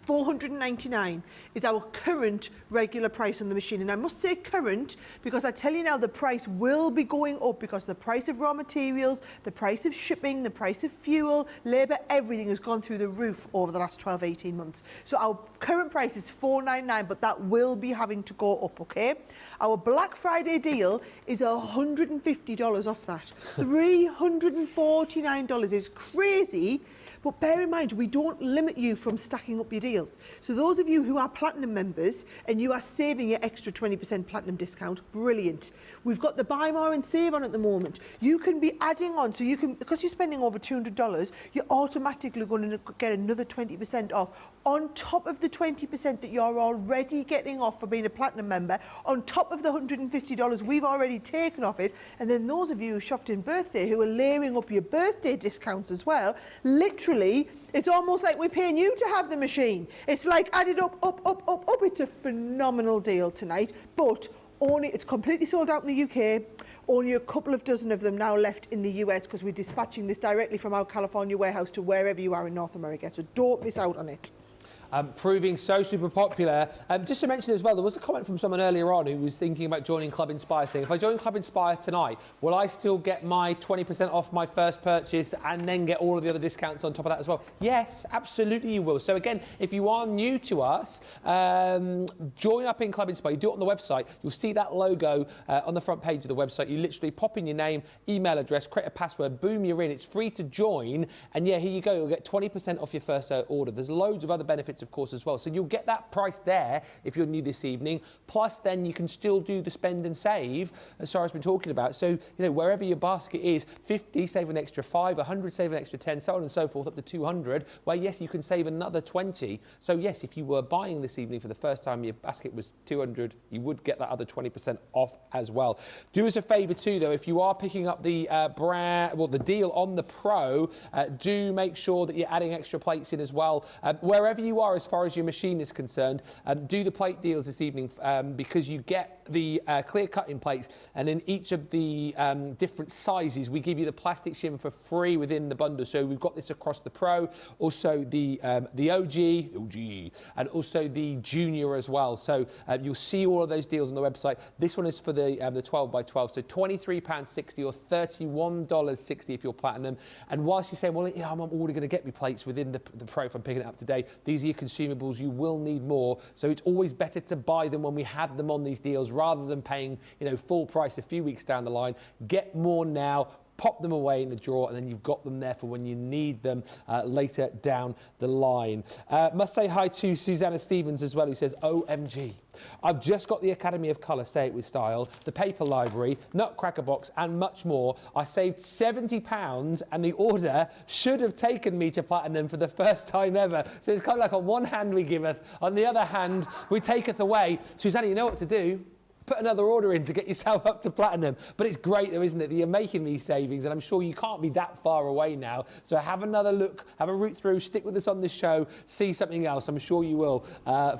$499 is our current regular price on the machine. And I must say current because I tell you now the price will be going up because the price of raw materials, the price of shipping, the price of fuel, labour, everything has gone through the roof over the last 12, 18 months. So our current price is $499, but that will be having to go up, okay? Our Black Friday deal is $150 off that. $349 is crazy. But bear in mind, we don't limit you from stacking up your deals. So those of you who are Platinum members and you are saving your extra 20% Platinum discount, brilliant. We've got the buy more and save on at the moment. You can be adding on, so you can, because you're spending over $200, you're automatically going to get another 20% off on top of the 20% that you're already getting off for being a Platinum member, on top of the $150 we've already taken off it. And then those of you who shopped in birthday who are layering up your birthday discounts as well, literally, it's almost like we're paying you to have the machine. It's like added up. It's a phenomenal deal tonight, but only it's completely sold out in the UK. Only a couple of dozen of them now left in the US because we're dispatching this directly from our California warehouse to wherever you are in North America. So don't miss out on it. Proving so super popular. Just to mention as well, there was a comment from someone earlier on who was thinking about joining Club Inspire, saying, if I join Club Inspire tonight, will I still get my 20% off my first purchase and then get all of the other discounts on top of that as well? Yes, absolutely you will. So again, if you are new to us, join up in Club Inspire. You do it on the website. You'll see that logo on the front page of the website. You literally pop in your name, email address, create a password, boom, you're in. It's free to join. And yeah, here you go. You'll get 20% off your first order. There's loads of other benefits, of course, as well. So you'll get that price there if you're new this evening. Plus, then you can still do the spend and save, as Sara's been talking about. So, you know, wherever your basket is, 50, save an extra 5, 100, save an extra 10, so on and so forth, up to 200, where, yes, you can save another 20. So, yes, if you were buying this evening for the first time, your basket was 200, you would get that other 20% off as well. Do us a favour too, though, if you are picking up the the deal on the Pro, do make sure that you're adding extra plates in as well. Wherever you are as far as your machine is concerned, do the plate deals this evening because you get the clear cutting plates, and in each of the different sizes we give you the plastic shim for free within the bundle. So we've got this across the Pro, also the OG, and also the Junior as well. So you'll see all of those deals on the website. This one is for the 12 by 12, so £23.60 or $31.60 if you're Platinum. And whilst you're saying, well, yeah, I'm already going to get me plates within the Pro if I'm picking it up today, these are your consumables. You will need more, so it's always better to buy them when we have them on these deals rather than paying, you know, full price a few weeks down the line. Get more now, pop them away in the drawer, and then you've got them there for when you need them later down the line. Must say hi to Susanna Stevens as well, who says, OMG, I've just got the Academy of Colour, say it with style, the paper library, Nutcracker box, and much more. I saved £70 and the order should have taken me to Platinum for the first time ever. So it's kind of like on one hand we giveth, on the other hand we taketh away. Susanna, you know what to do. Put another order in to get yourself up to Platinum. But it's great though, isn't it, that you're making these savings, and I'm sure you can't be that far away now. So have another look, have a root through, stick with us on this show, see something else. I'm sure you will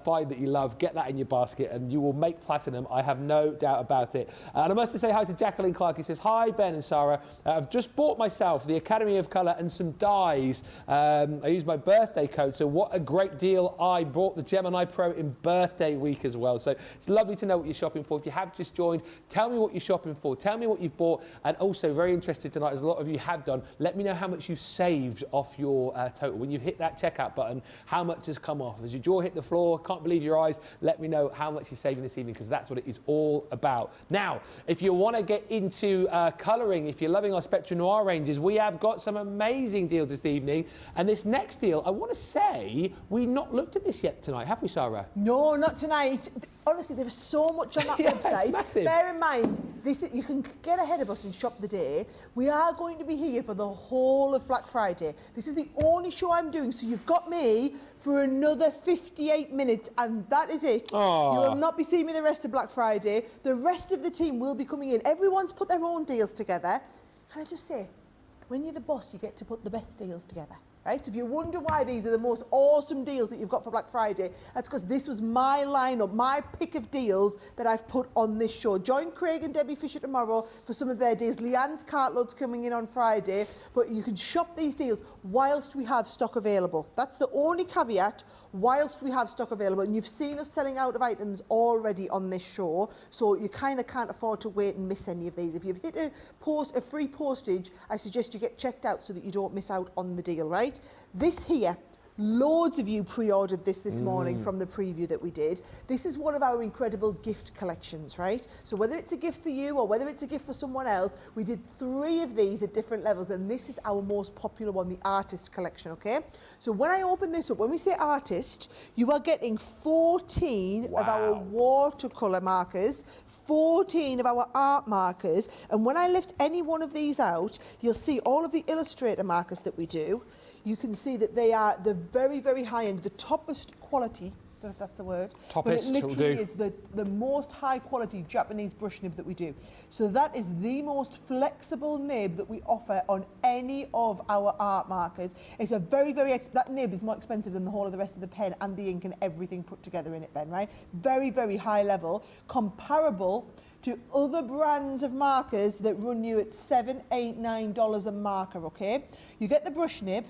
find that you love, get that in your basket, and you will make Platinum. I have no doubt about it. And I must say hi to Jacqueline Clark, who says, hi Ben and Sara, I've just bought myself the Academy of Colour and some dies. I used my birthday code, so what a great deal. I bought the Gemini Pro in birthday week as well. So it's lovely to know what you're shopping for. for. If you have just joined, tell me what you're shopping for. Tell me what you've bought. And also, very interested tonight, as a lot of you have done, let me know how much you've saved off your total. When you've hit that checkout button, how much has come off? As your jaw hit the floor, can't believe your eyes, let me know how much you're saving this evening, because that's what it is all about. Now, if you want to get into colouring, if you're loving our Spectrum Noir ranges, we have got some amazing deals this evening. And this next deal, I want to say, we've not looked at this yet tonight, have we, Sarah? No, not tonight. Honestly, there is so much on that website. It's massive. Bear in mind, you can get ahead of us and shop the day. We are going to be here for the whole of Black Friday. This is the only show I'm doing, so you've got me for another 58 minutes, and that is it. Aww. You will not be seeing me the rest of Black Friday. The rest of the team will be coming in. Everyone's put their own deals together. Can I just say, when you're the boss, you get to put the best deals together. Right? If you wonder why these are the most awesome deals that you've got for Black Friday, that's because this was my lineup, my pick of deals that I've put on this show. Join Craig and Debbie Fisher tomorrow for some of their deals. Leanne's cartload's coming in on Friday, but you can shop these deals whilst we have stock available. That's the only caveat, whilst we have stock available. And you've seen us selling out of items already on this show, so you kind of can't afford to wait and miss any of these. If you've hit a free postage, I suggest you get checked out so that you don't miss out on the deal, right? This here, loads of you pre-ordered this morning from the preview that we did. This is one of our incredible gift collections, right? So whether it's a gift for you or whether it's a gift for someone else, we did 3 of these at different levels, and this is our most popular one, the artist collection, okay? So when I open this up, when we say artist, you are getting 14 of our watercolour markers, 14 of our art markers, and when I lift any one of these out, you'll see all of the illustrator markers that we do. You can see that they are the very, very high end, the toppest quality, I don't know if that's a word, Toppest, but it literally will do. is the most high quality Japanese brush nib that we do. So that is the most flexible nib that we offer on any of our art markers. It's a very, that nib is more expensive than the whole of the rest of the pen and the ink and everything put together in it, Ben, right? Very, very high level, comparable to other brands of markers that run you at $7, $8, $9 a marker, okay? You get the brush nib.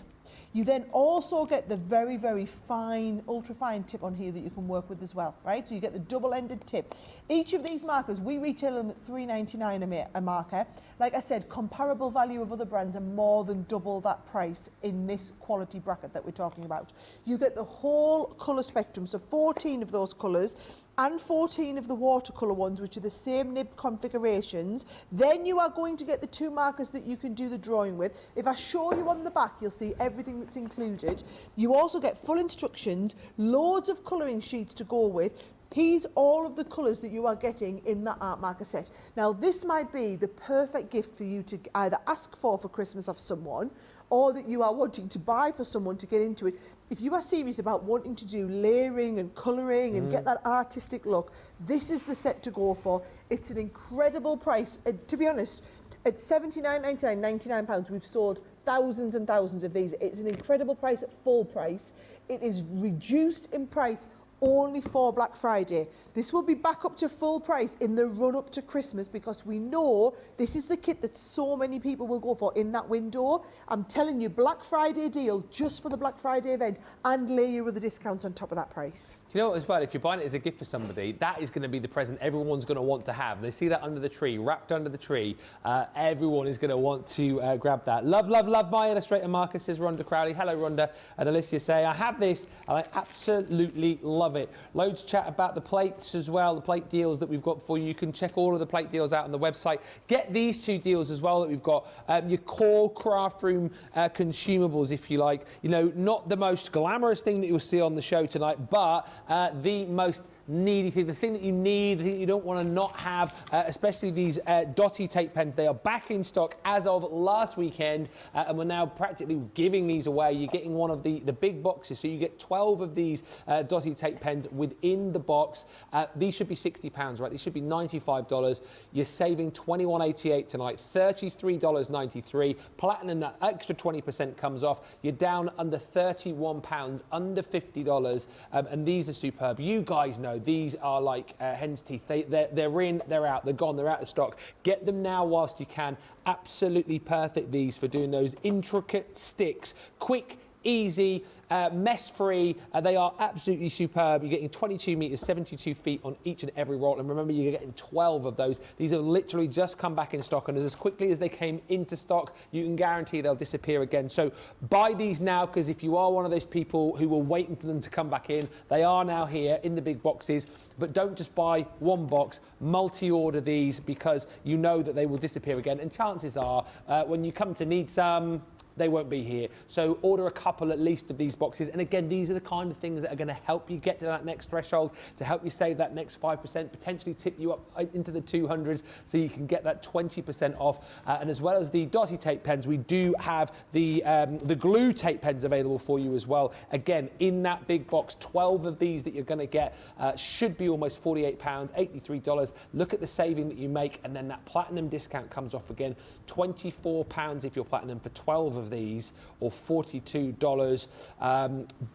You then also get the very, very fine, ultra-fine tip on here that you can work with as well, right? So you get the double-ended tip. Each of these markers, we retail them at $3.99 a marker. Like I said, comparable value of other brands are more than double that price in this quality bracket that we're talking about. You get the whole colour spectrum, so 14 of those colours, and 14 of the watercolour ones, which are the same nib configurations. Then you are going to get the 2 markers that you can do the drawing with. If I show you on the back, you'll see everything that's included. You also get full instructions, loads of colouring sheets to go with. Here's all of the colours that you are getting in that art marker set. Now, this might be the perfect gift for you to either ask for Christmas of someone, or that you are wanting to buy for someone to get into it. If you are serious about wanting to do layering and colouring and get that artistic look, this is the set to go for. It's an incredible price. To be honest, at £79.99, £99, we've sold thousands and thousands of these. It's an incredible price at full price. It is reduced in price only for Black Friday. This will be back up to full price in the run up to Christmas, because we know this is the kit that so many people will go for in that window. I'm telling you, Black Friday deal just for the Black Friday event, and lay your other discounts on top of that price. Do you know what, as well, if you're buying it as a gift for somebody, that is going to be the present everyone's going to want to have. They see that under the tree, wrapped under the tree, everyone is going to want to grab that. Love, love, love my illustrator marker, says Rhonda Crowley. Hello, Rhonda. And Alicia say, I have this, and I absolutely love it. Loads of chat about the plates as well, the plate deals that we've got for you. You can check all of the plate deals out on the website. Get these 2 deals as well that we've got. Your core craft room consumables, if you like. You know, not the most glamorous thing that you'll see on the show tonight, but the most needy thing, the thing that you need, the thing that you don't want to not have, especially these dotty tape pens. They are back in stock as of last weekend, and we're now practically giving these away. You're getting one of the big boxes, so you get 12 of these dotty tape pens within the box. These should be £60, right? These should be $95. You're saving $21.88 tonight, $33.93. Platinum, that extra 20% comes off. You're down under £31, under $50, and these are superb. You guys know these are like hen's teeth. They're in, they're out, they're gone, they're out of stock. Get them now whilst you can. Absolutely perfect, these, for doing those intricate sticks. Quick, easy, mess-free. They are absolutely superb. You're getting 22 metres, 72 feet on each and every roll. And remember, you're getting 12 of those. These have literally just come back in stock. And as quickly as they came into stock, you can guarantee they'll disappear again. So buy these now, because if you are one of those people who were waiting for them to come back in, they are now here in the big boxes. But don't just buy one box, multi-order these, because you know that they will disappear again. And chances are, when you come to need some, they won't be here. So order a couple at least of these boxes. And again, these are the kind of things that are going to help you get to that next threshold, to help you save that next 5%, potentially tip you up into the 200s, so you can get that 20% off. And as well as the dotty tape pens, we do have the glue tape pens available for you as well. Again, in that big box, 12 of these that you're going to get should be almost £48, $83. Look at the saving that you make, and then that platinum discount comes off again. £24 if you're platinum for 12 of these, or $42.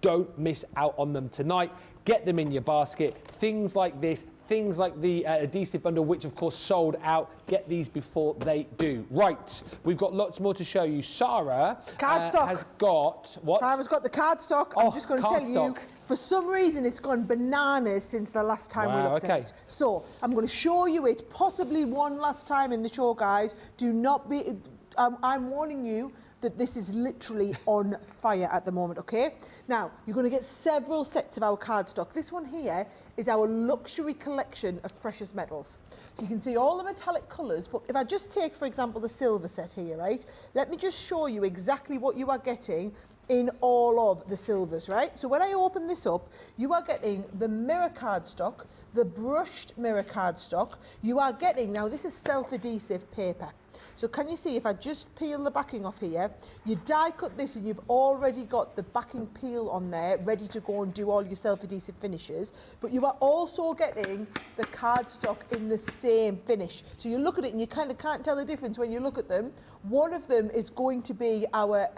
Don't miss out on them tonight. Get them in your basket. Things like this, things like the adhesive bundle, which of course sold out. Get these before they do. Right, we've got lots more to show you. Sarah has got what? Sarah's got the cardstock. I'm just going to tell you, for some reason it's gone bananas since the last time we looked at it. So I'm going to show you it possibly one last time in the show, guys. Do not be, I'm warning you that this is literally on fire at the moment, okay? Now, you're going to get several sets of our cardstock. This one here is our luxury collection of precious metals. So you can see all the metallic colours, but if I just take, for example, the silver set here, right? Let me just show you exactly what you are getting in all of the silvers, right? So when I open this up, you are getting the mirror cardstock, the brushed mirror cardstock. You are getting, now this is self-adhesive paper. So can you see, if I just peel the backing off here, you die cut this and you've already got the backing peel on there, ready to go and do all your self-adhesive finishes. But you are also getting the cardstock in the same finish. So you look at it and you kind of can't tell the difference when you look at them. One of them is going to be our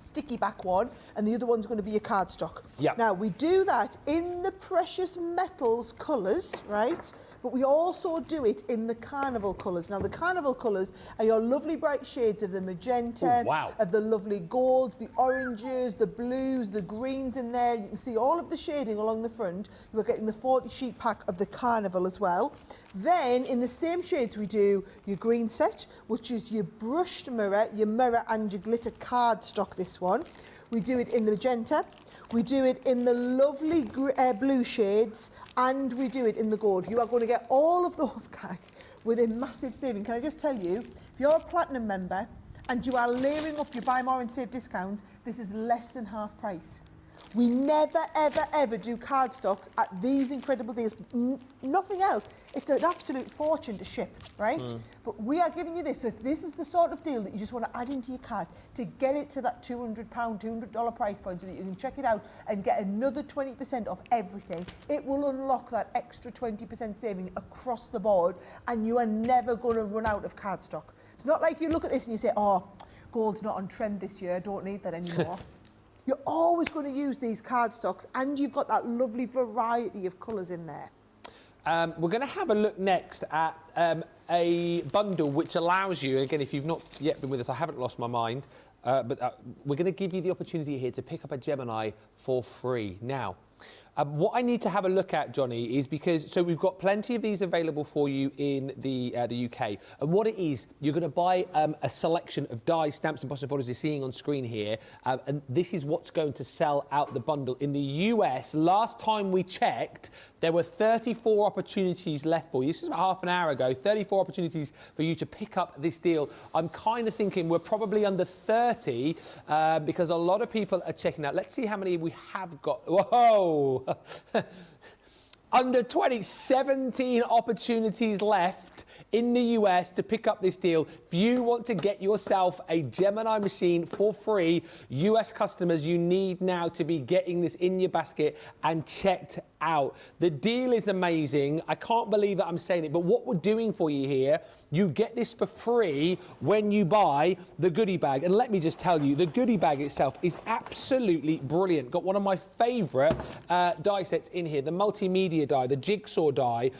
sticky back one, and the other one's going to be your cardstock. Yep. Now, we do that in the precious metals colours, right? But we also do it in the carnival colours. Now, the carnival colours are your lovely bright shades of the magenta, of the lovely golds, the oranges, the blues, the greens in there. You can see all of the shading along the front. You're getting the 40 sheet pack of the carnival as well. Then, in the same shades, we do your green set, which is your brushed mirror, your mirror and your glitter cardstock, this one. We do it in the magenta. We do it in the lovely blue shades, and we do it in the gold. You are going to get all of those, guys, with a massive saving. Can I just tell you, if you're a platinum member and you are layering up your buy more and save discounts, this is less than half price. We never, ever, ever do cardstocks at these incredible deals. Nothing else. It's an absolute fortune to ship, right? But we are giving you this. So if this is the sort of deal that you just want to add into your cart to get it to that £200, $200 price point, so that you can check it out and get another 20% off everything, it will unlock that extra 20% saving across the board, and you are never going to run out of cardstock. It's not like you look at this and you say, oh, gold's not on trend this year, I don't need that anymore. You're always going to use these cardstocks, and you've got that lovely variety of colours in there. We're going to have a look next at a bundle which allows you, again, if you've not yet been with us, I haven't lost my mind, but we're going to give you the opportunity here to pick up a Gemini for free. Now, what I need to have a look at, Johnny, is because, so we've got plenty of these available for you in the UK. And what it is, you're going to buy a selection of dies, stamps, and embossed borders you're seeing on screen here. And this is what's going to sell out the bundle. In the US, last time we checked, there were 34 opportunities left for you. This was about half an hour ago, 34 opportunities for you to pick up this deal. I'm kind of thinking we're probably under 30 because a lot of people are checking out. Let's see how many we have got. Whoa! Under 20, 17 opportunities left in the US to pick up this deal. If you want to get yourself a Gemini machine for free, US customers, you need now to be getting this in your basket and checked out. The deal is amazing. I can't believe that I'm saying it, but what we're doing for you here, you get this for free when you buy the goodie bag. And let me just tell you, the goodie bag itself is absolutely brilliant. Got one of my favourite die sets in here, the multimedia die, the jigsaw die.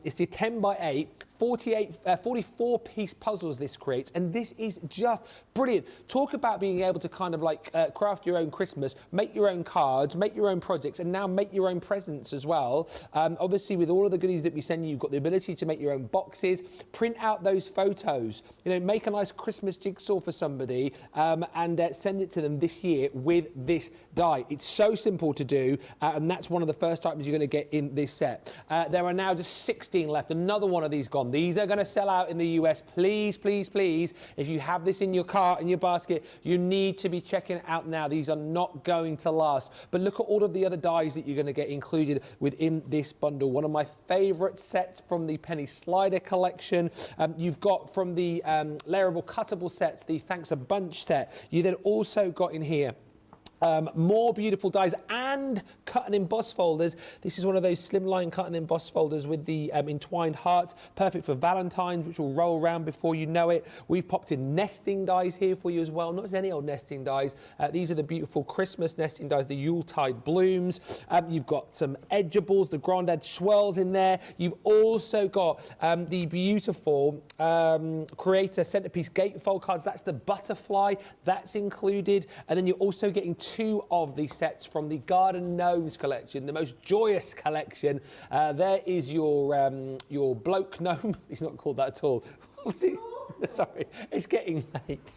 It's the 10 by 8. 44-piece puzzles this creates, and this is just brilliant. Talk about being able to kind of like craft your own Christmas, make your own cards, make your own projects, and now make your own presents as well. Obviously, with all of the goodies that we send you, you've got the ability to make your own boxes, print out those photos, you know, make a nice Christmas jigsaw for somebody, and send it to them this year with this die. It's so simple to do, and that's one of the first items you're going to get in this set. There are now just 16 left. Another one of these gone. These are going to sell out in the US. Please, please, please, if you have this in your cart, in your basket, you need to be checking it out now. These are not going to last. But look at all of the other dies that you're going to get included within this bundle. One of my favourite sets from the Penny Slider collection. You've got from the layerable cuttable sets, the Thanks a Bunch set. You then also got in here more beautiful dies and cut and emboss folders. This is one of those slimline cut and emboss folders with the entwined hearts, perfect for Valentine's, which will roll around before you know it. We've popped in nesting dies here for you as well, not just any old nesting dies. These are the beautiful Christmas nesting dies, the Yuletide blooms. You've got some edgeables, the Grandad swirls in there. You've also got the beautiful Creator centerpiece gatefold cards. That's the butterfly, that's included. And then you're also getting 2 of these sets from the Garden Gnomes collection, the most joyous collection. There is your bloke gnome. He's not called that at all. What's he? Sorry, it's getting late.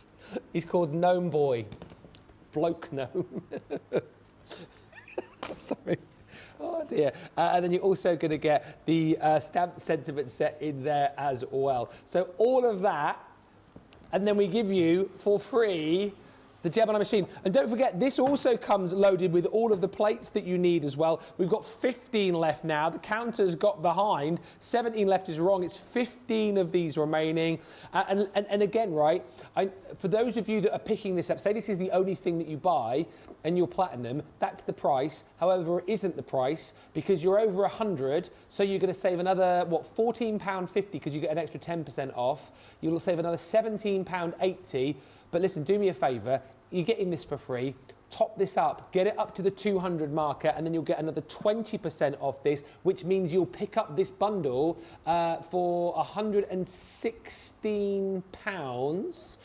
He's called Gnome Boy. Bloke gnome. Sorry. Oh dear. And then you're also going to get the stamp sentiment set in there as well. So all of that, and then we give you for free the Gemini machine. And don't forget, this also comes loaded with all of the plates that you need as well. We've got 15 left now. The counter's got behind. 17 left is wrong. It's 15 of these remaining. And again, right, for those of you that are picking this up, say this is the only thing that you buy and you're platinum, that's the price. However, it isn't the price because you're over 100, so you're going to save another, what, £14.50 because you get an extra 10% off. You'll save another £17.80. But listen, do me a favour, you're getting this for free, top this up, get it up to the 200 marker, and then you'll get another 20% off this, which means you'll pick up this bundle for £116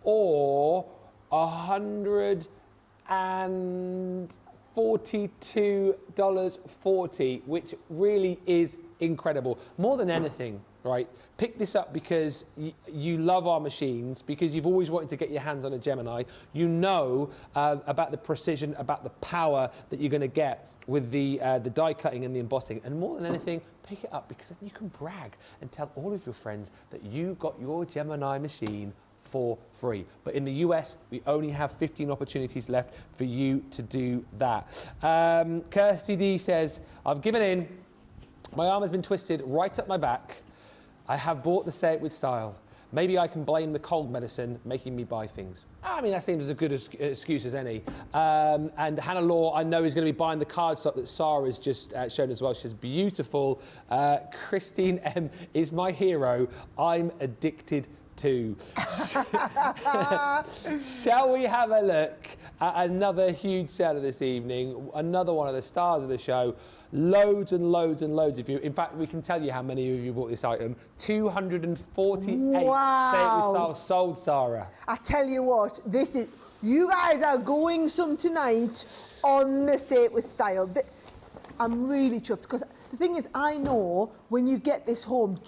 or $142.40, which really is incredible. More than anything, right, pick this up because you love our machines, because you've always wanted to get your hands on a Gemini. You know about the precision, about the power that you're going to get with the die cutting and the embossing. And more than anything, pick it up because then you can brag and tell all of your friends that you got your Gemini machine for free. But in the US, we only have 15 opportunities left for you to do that. Kirsty D says, I've given in. My arm has been twisted right up my back. I have bought the Say It With Style. Maybe I can blame the cold medicine making me buy things. I mean, that seems as a good excuse as any. And Hannah Law, I know, is going to be buying the cardstock that Sarah's just shown as well. She's beautiful. Christine M is my hero. I'm addicted too. Shall we have a look at another huge seller this evening? Another one of the stars of the show. Loads and loads and loads of you. In fact, we can tell you how many of you bought this item. 248 Wow. Say It With Style sold, Sarah. I tell you what, this is, you guys are going some tonight on the Say It With Style. I'm really chuffed because the thing is, I know when you get this home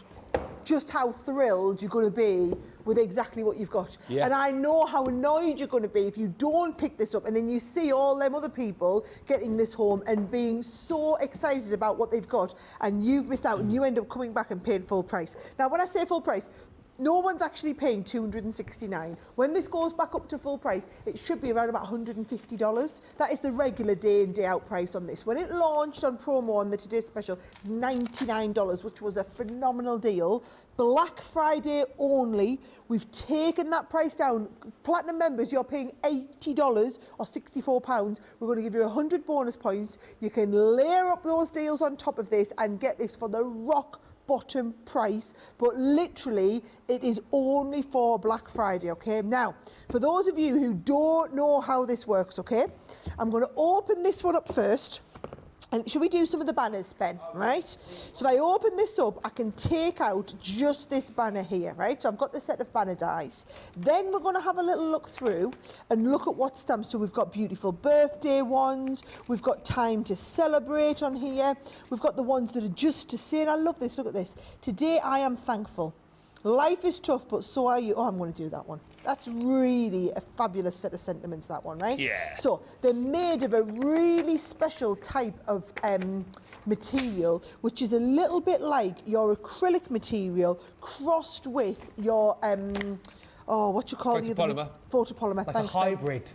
just how thrilled you're going to be with exactly what you've got. Yeah. And I know how annoyed you're going to be if you don't pick this up and then you see all them other people getting this home and being so excited about what they've got and you've missed out and you end up coming back and paying full price. Now, when I say full price, no one's actually paying $269. When this goes back up to full price, it should be around about $150. That is the regular day in, day out price on this. When it launched on promo on the Today Special, it was $99, which was a phenomenal deal. Black Friday only. We've taken that price down. Platinum members, you're paying $80 or £64. We're going to give you 100 bonus points. You can layer up those deals on top of this and get this for the rock bottom price, but literally it is only for Black Friday, okay? Now, for those of you who don't know how this works, okay, I'm going to open this one up first. And should we do some of the banners, Ben, right? So if I open this up, I can take out just this banner here, right? So I've got the set of banner dies. Then we're going to have a little look through and look at what stamps. So we've got beautiful birthday ones. We've got time to celebrate on here. We've got the ones that are just to say, and I love this, look at this. Today I am thankful. Life is tough, but so are you. Oh, I'm going to do that one. That's really a fabulous set of sentiments, that one, right? Yeah. So they're made of a really special type of material, which is a little bit like your acrylic material crossed with your, what you call the other... Photopolymer. Like Thanks, a hybrid. Ben.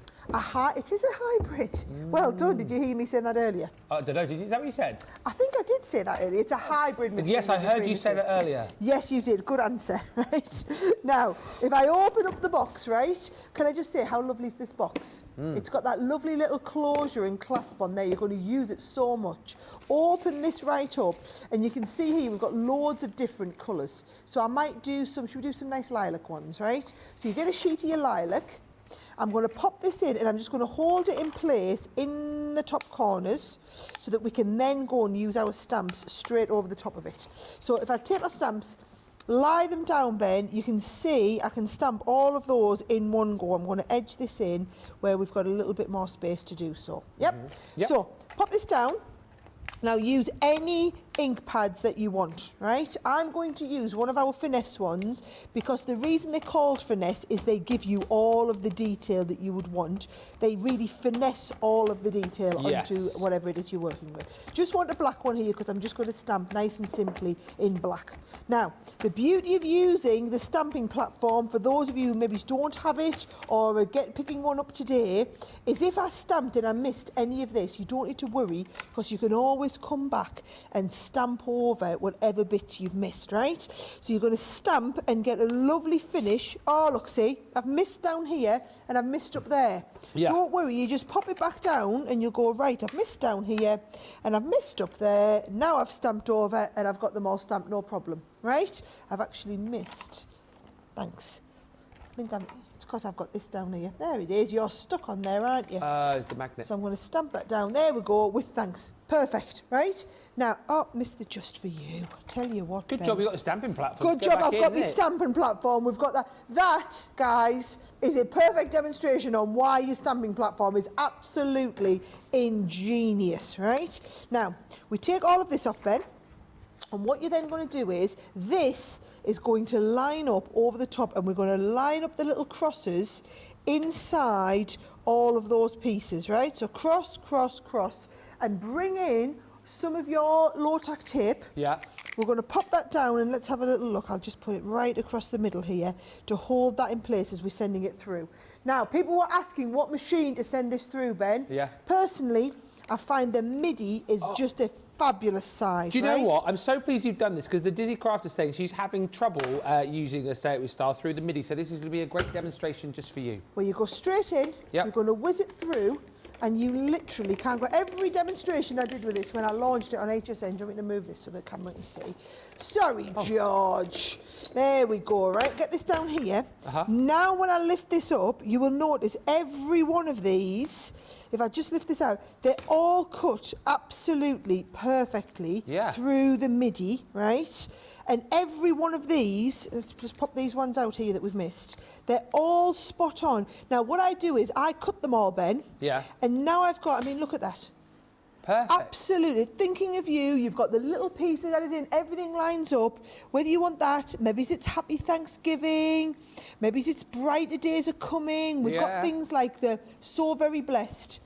It is a hybrid. Well done. Did you hear me say that earlier? I don't know. Is that what you said? I think I did say that earlier. It's a hybrid material. Yes, I heard you say that earlier. Yes, you did. Good answer, right? Now, if I open up the box, right, can I just say how lovely is this box? It's got that lovely little closure and clasp on there. You're going to use it so much. Open this right up, and you can see here we've got loads of different colours. So I might do some, should we do some nice lilac ones, right? So you get a sheet of your lilac. I'm going to pop this in and I'm just going to hold it in place in the top corners so that we can then go and use our stamps straight over the top of it. So if I take my stamps, lie them down, Ben, you can see I can stamp all of those in one go. I'm going to edge this in where we've got a little bit more space to do so. Yep. So pop this down. Now use any ink pads that you want, right? I'm going to use one of our finesse ones because the reason they're called finesse is they give you all of the detail that you would want. They really finesse all of the detail onto whatever it is you're working with. Just want a black one here because I'm just going to stamp nice and simply in black. Now, the beauty of using the stamping platform, for those of you who maybe don't have it or are picking one up today, is if I stamped and I missed any of this, you don't need to worry because you can always come back and stamp over whatever bits you've missed, right? So you're going to stamp and get a lovely finish. Oh, look, see, I've missed down here and I've missed up there. Don't worry, you just pop it back down and you'll go, right, I've missed down here and I've missed up there. Now I've stamped over and I've got them all stamped, no problem, right? I've actually missed. Thanks. I think it's because I've got this down here. There it is. You're stuck on there, aren't you? It's the magnet. So I'm going to stamp that down. There we go, with thanks. Perfect, right? Now, missed the just for you. I tell you what, Good Ben. job, you got the stamping platform. Good job, I've got my stamping platform. We've got that. That, guys, is a perfect demonstration on why your stamping platform is absolutely ingenious, right? Now, we take all of this off, Ben. And what you're then going to do is, this is going to line up over the top and we're going to line up the little crosses inside all of those pieces, right? So cross, cross, cross, and bring in some of your low-tack tape. Yeah. We're going to pop that down and let's have a little look. I'll just put it right across the middle here to hold that in place as we're sending it through. Now, people were asking what machine to send this through, Ben. Yeah. Personally, I find the MIDI is just a fabulous size. Do you know what? I'm so pleased you've done this because the Dizzy Crafter's saying she's having trouble using a Say It With Style through the MIDI. So this is going to be a great demonstration just for you. Well, you go straight in, you're going to whiz it through, and you literally can't go. Every demonstration I did with this when I launched it on HSN, do you want me to move this so the camera can see? Sorry, George. There we go, right? Get this down here. Now when I lift this up, you will notice every one of these, if I just lift this out, they're all cut absolutely perfectly through the MIDI, right? And every one of these, let's just pop these ones out here that we've missed, they're all spot on. Now, what I do is I cut them all, Ben. Yeah. And now I've got, I mean, look at that. Perfect. Absolutely. Thinking of you, you've got the little pieces added in, everything lines up. Whether you want that, maybe it's Happy Thanksgiving, maybe it's Brighter Days Are Coming. We've got things like the So Very Blessed.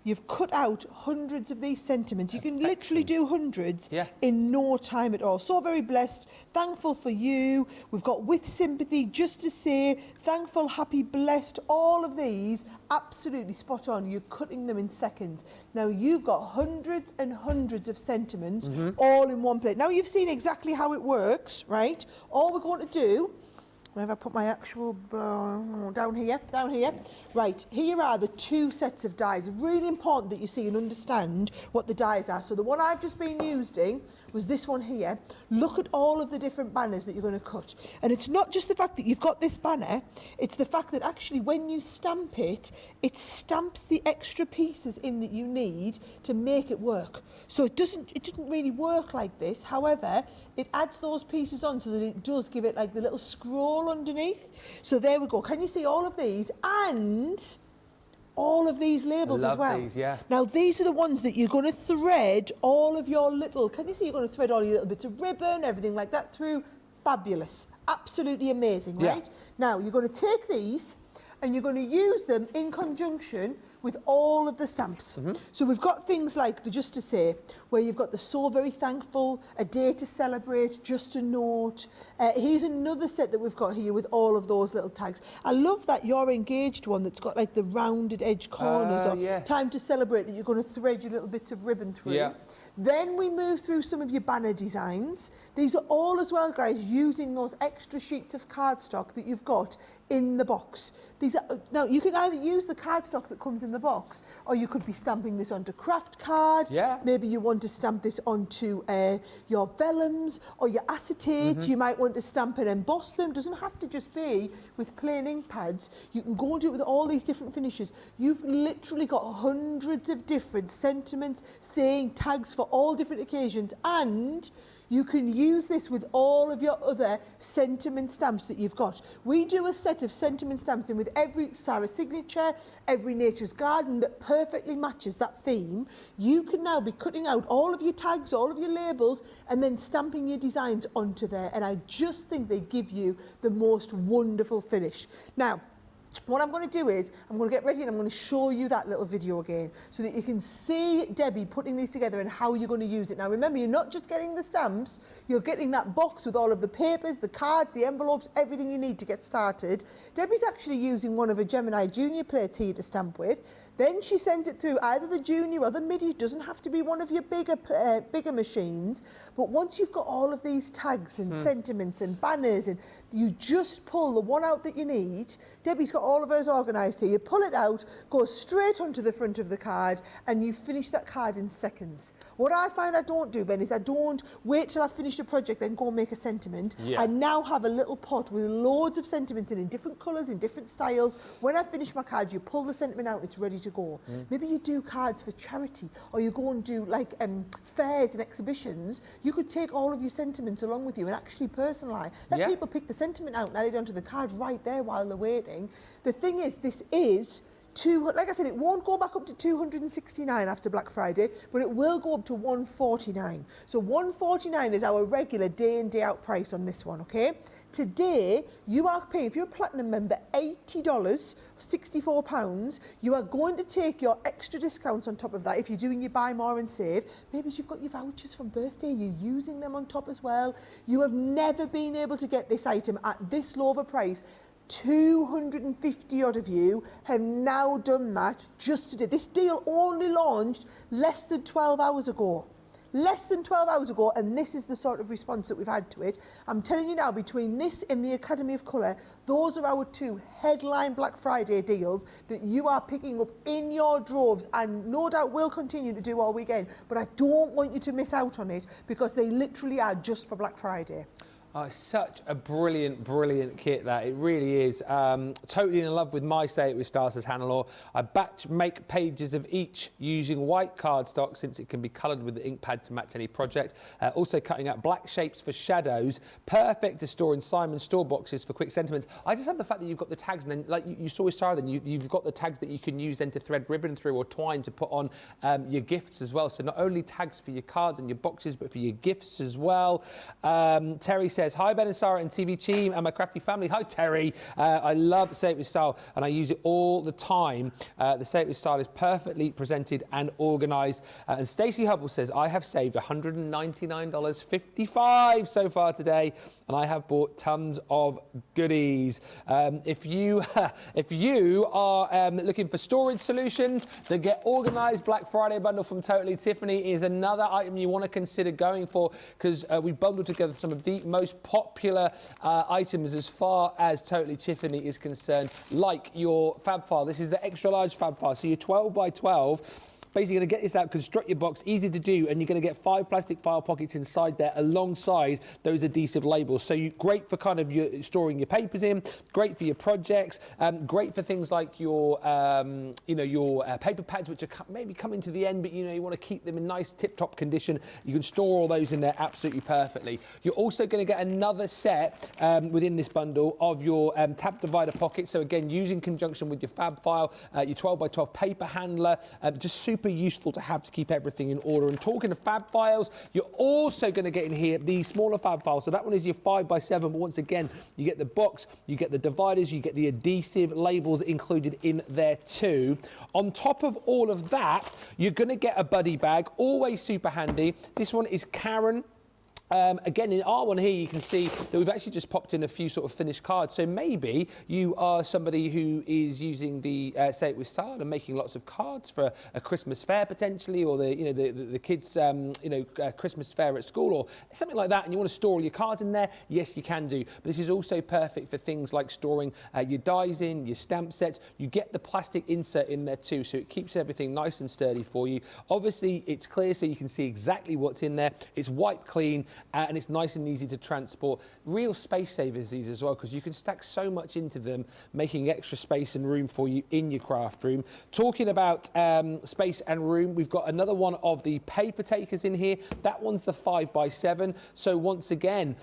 you've cut out hundreds of these sentiments. You can literally do hundreds in no time at all. So very blessed, thankful for you. We've got with sympathy, just to say, thankful, happy, blessed. All of these, absolutely spot on. You're cutting them in seconds. Now, you've got hundreds and hundreds of sentiments all in one plate. Now, you've seen exactly how it works, right? All we're going to do, where have I put my actual, down here, Right, here are the two sets of dies. Really important that you see and understand what the dies are. So the one I've just been using was this one here. Look at all of the different banners that you're going to cut. And it's not just the fact that you've got this banner, it's the fact that actually when you stamp it, it stamps the extra pieces in that you need to make it work. So it doesn't really work like this. However, it adds those pieces on so that it does give it like the little scroll underneath. So there we go. Can you see all of these? And all of these labels as well. These, yeah. Now, these are the ones that you're going to thread all of your little, can you see you're going to thread all your little bits of ribbon, everything like that through? Fabulous. Absolutely amazing, right? Now, you're going to take these and you're going to use them in conjunction with all of the stamps. So we've got things like the Just to Say, where you've got the So Very Thankful, A Day to Celebrate, Just a Note. Here's another set that we've got here with all of those little tags. I love that You're Engaged one that's got like the rounded edge corners or Time to Celebrate that you're going to thread your little bits of ribbon through. Then we move through some of your banner designs. These are all as well, guys, using those extra sheets of cardstock that you've got in the box. These are, now, you can either use the cardstock that comes in the box, or you could be stamping this onto craft card. Maybe you want to stamp this onto your vellums or your acetates. You might want to stamp and emboss them. Doesn't have to just be with plain ink pads. You can go and do it with all these different finishes. You've literally got hundreds of different sentiments, saying, tags for all different occasions, and you can use this with all of your other sentiment stamps that you've got. We do a set of sentiment stamps in with every Sara signature, every Nature's Garden that perfectly matches that theme. You can now be cutting out all of your tags, all of your labels, and then stamping your designs onto there. And I just think they give you the most wonderful finish. Now, what I'm going to do is I'm going to get ready and I'm going to show you that little video again so that you can see Debbie putting these together and how you're going to use it. Now, remember, you're not just getting the stamps, you're getting that box with all of the papers, the cards, the envelopes, everything you need to get started. Debbie's actually using one of her Gemini Junior plates here to stamp with. Then she sends it through either the Junior or the Midi. It doesn't have to be one of your bigger machines. But once you've got all of these tags and sentiments and banners, and you just pull the one out that you need. Debbie's got all of hers organised here. You pull it out, goes straight onto the front of the card, and you finish that card in seconds. What I find I don't do, Ben, is I don't wait till I've finished a project, then go and make a sentiment. I now have a little pot with loads of sentiments in different colours, in different styles. When I finish my card, you pull the sentiment out, it's ready to go. Maybe you do cards for charity, or you go and do like fairs and exhibitions. You could take all of your sentiments along with you and actually personalise. Let people pick the sentiment out and add it onto the card right there while they're waiting. The thing is, this is like I said, it won't go back up to $269 after Black Friday, but it will go up to $149. So $149 is our regular day in, day out price on this one, okay? Today, you are paying, if you're a Platinum member, $80, £64. You are going to take your extra discounts on top of that if you're doing your buy more and save. Maybe you've got your vouchers from birthday, you're using them on top as well. You have never been able to get this item at this low of a price. 250 odd of you have now done that just today. This deal only launched less than 12 hours ago. Less than 12 hours ago, and this is the sort of response that we've had to it. I'm telling you now, between this and the Academy of Colour, those are our two headline Black Friday deals that you are picking up in your droves, and no doubt will continue to do all weekend. But I don't want you to miss out on it because they literally are just for Black Friday. Oh, it's such a brilliant, brilliant kit, that. It really is. Totally in love with my Say It With Stars, says Hannah. I batch make pages of each using white cardstock since it can be coloured with the ink pad to match any project. Also cutting out black shapes for shadows. Perfect to store in Simon store boxes for quick sentiments. I just love the fact that you've got the tags, and then, like you saw with Sarah, then you've got the tags that you can use then to thread ribbon through or twine to put on your gifts as well. So not only tags for your cards and your boxes, but for your gifts as well. Terry says, says, hi Ben and Sarah and TV team and my crafty family. Hi Terry. I love Say It With Style and I use it all the time. The Say It With Style is perfectly presented and organised. And Stacey Hubble says, I have saved $199.55 so far today and I have bought tons of goodies. If you are looking for storage solutions, the Get Organised Black Friday bundle from Totally Tiffany is another item you want to consider going for, because we bundled together some of the most popular items as far as Totally Tiffany is concerned, like your fab file. This is the extra large fab file, so your 12 by 12. Basically, you're going to get this out, construct your box, easy to do, and you're going to get 5 plastic file pockets inside there alongside those adhesive labels. So great for kind of storing your papers in, great for your projects, great for things like your, your paper pads, which are maybe coming to the end, but you want to keep them in nice tip-top condition. You can store all those in there absolutely perfectly. You're also going to get another set within this bundle of your tab divider pockets. So again, using conjunction with your fab file, your 12 by 12 paper handler, just super useful to have to keep everything in order. And talking of fab files, you're also going to get in here the smaller fab files. So that one is your 5 by 7, but once again, you get the box, you get the dividers, you get the adhesive labels included in there too. On top of all of that, you're going to get a buddy bag, always super handy. This one is Karen. Again, in our one here, you can see that we've actually just popped in a few sort of finished cards. So maybe you are somebody who is using the Say It With Style and making lots of cards for a Christmas fair potentially, or the kids' Christmas fair at school or something like that, and you want to store all your cards in there. Yes, you can do. But this is also perfect for things like storing your dies in, your stamp sets. You get the plastic insert in there too, so it keeps everything nice and sturdy for you. Obviously, it's clear, so you can see exactly what's in there. It's wiped clean. And it's nice and easy to transport. Real space savers these as well, because you can stack so much into them, making extra space and room for you in your craft room. Talking about space and room, we've got another one of the paper takers in here. That one's the 5 by 7. So once again,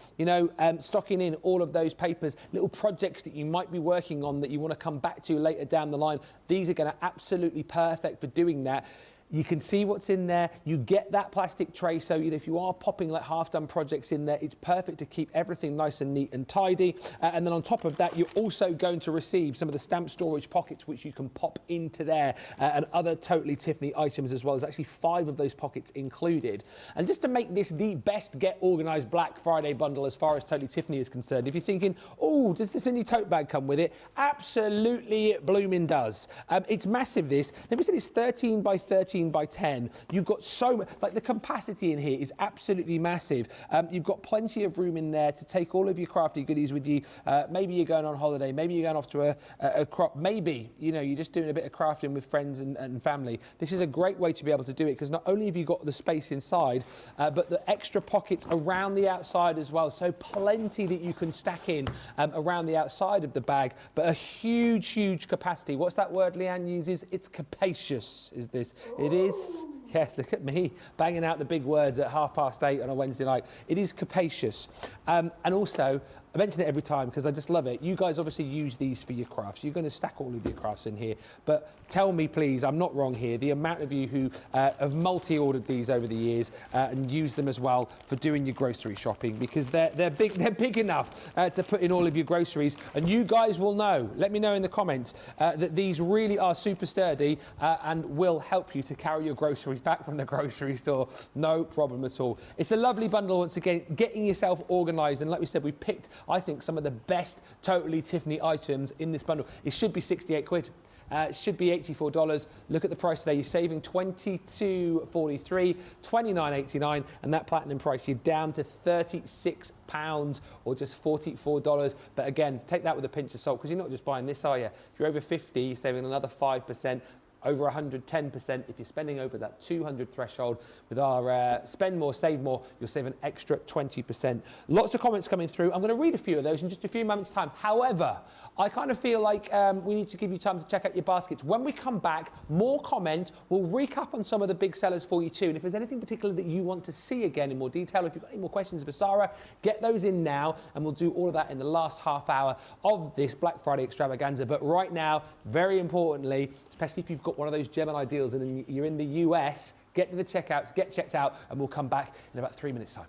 stocking in all of those papers, little projects that you might be working on that you want to come back to later down the line. These are going to absolutely perfect for doing that. You can see what's in there. You get that plastic tray, so if you are popping like half-done projects in there, it's perfect to keep everything nice and neat and tidy. And then on top of that, you're also going to receive some of the stamp storage pockets, which you can pop into there, and other Totally Tiffany items as well. There's actually 5 of those pockets included. And just to make this the best Get Organised Black Friday bundle as far as Totally Tiffany is concerned, if you're thinking, oh, does this indie tote bag come with it? Absolutely, it blooming does. It's massive, this. Let me say it's 13 by 13 by 10. You've got so much, like the capacity in here is absolutely massive. You've got plenty of room in there to take all of your crafty goodies with you. Maybe you're going on holiday, maybe you're going off to a crop, maybe you're just doing a bit of crafting with friends and family. This is a great way to be able to do it, because not only have you got the space inside, but the extra pockets around the outside as well. So plenty that you can stack in around the outside of the bag, but a huge capacity. What's that word Leanne uses? It's capacious, is this. It is. Yes, look at me banging out the big words at 8:30 on a Wednesday night. It is capacious. And also, I mention it every time because I just love it. You guys obviously use these for your crafts. You're going to stack all of your crafts in here. But tell me, please, I'm not wrong here, the amount of you who have multi-ordered these over the years and use them as well for doing your grocery shopping, because they're big enough to put in all of your groceries. And you guys will know, let me know in the comments, that these really are super sturdy and will help you to carry your groceries back from the grocery store. No problem at all. It's a lovely bundle once again, getting yourself organised. And like we said, we picked, I think, some of the best Totally Tiffany items in this bundle. It should be 68 quid. It should be $84. Look at the price today. You're saving $22.43, $29.89, and that platinum price, you're down to £36 or just $44. But again, take that with a pinch of salt, because you're not just buying this, are you? If you're over 50, you're saving another 5%. Over 110%. If you're spending over that 200 threshold with our spend more, save more, you'll save an extra 20%. Lots of comments coming through. I'm going to read a few of those in just a few moments' time. However, I kind of feel like we need to give you time to check out your baskets. When we come back, more comments. We'll recap on some of the big sellers for you too. And if there's anything particular that you want to see again in more detail, if you've got any more questions for Sara, get those in now, and we'll do all of that in the last half hour of this Black Friday extravaganza. But right now, very importantly, especially if you've got one of those Gemini deals and you're in the US, get to the checkouts, get checked out, and we'll come back in about 3 minutes' time.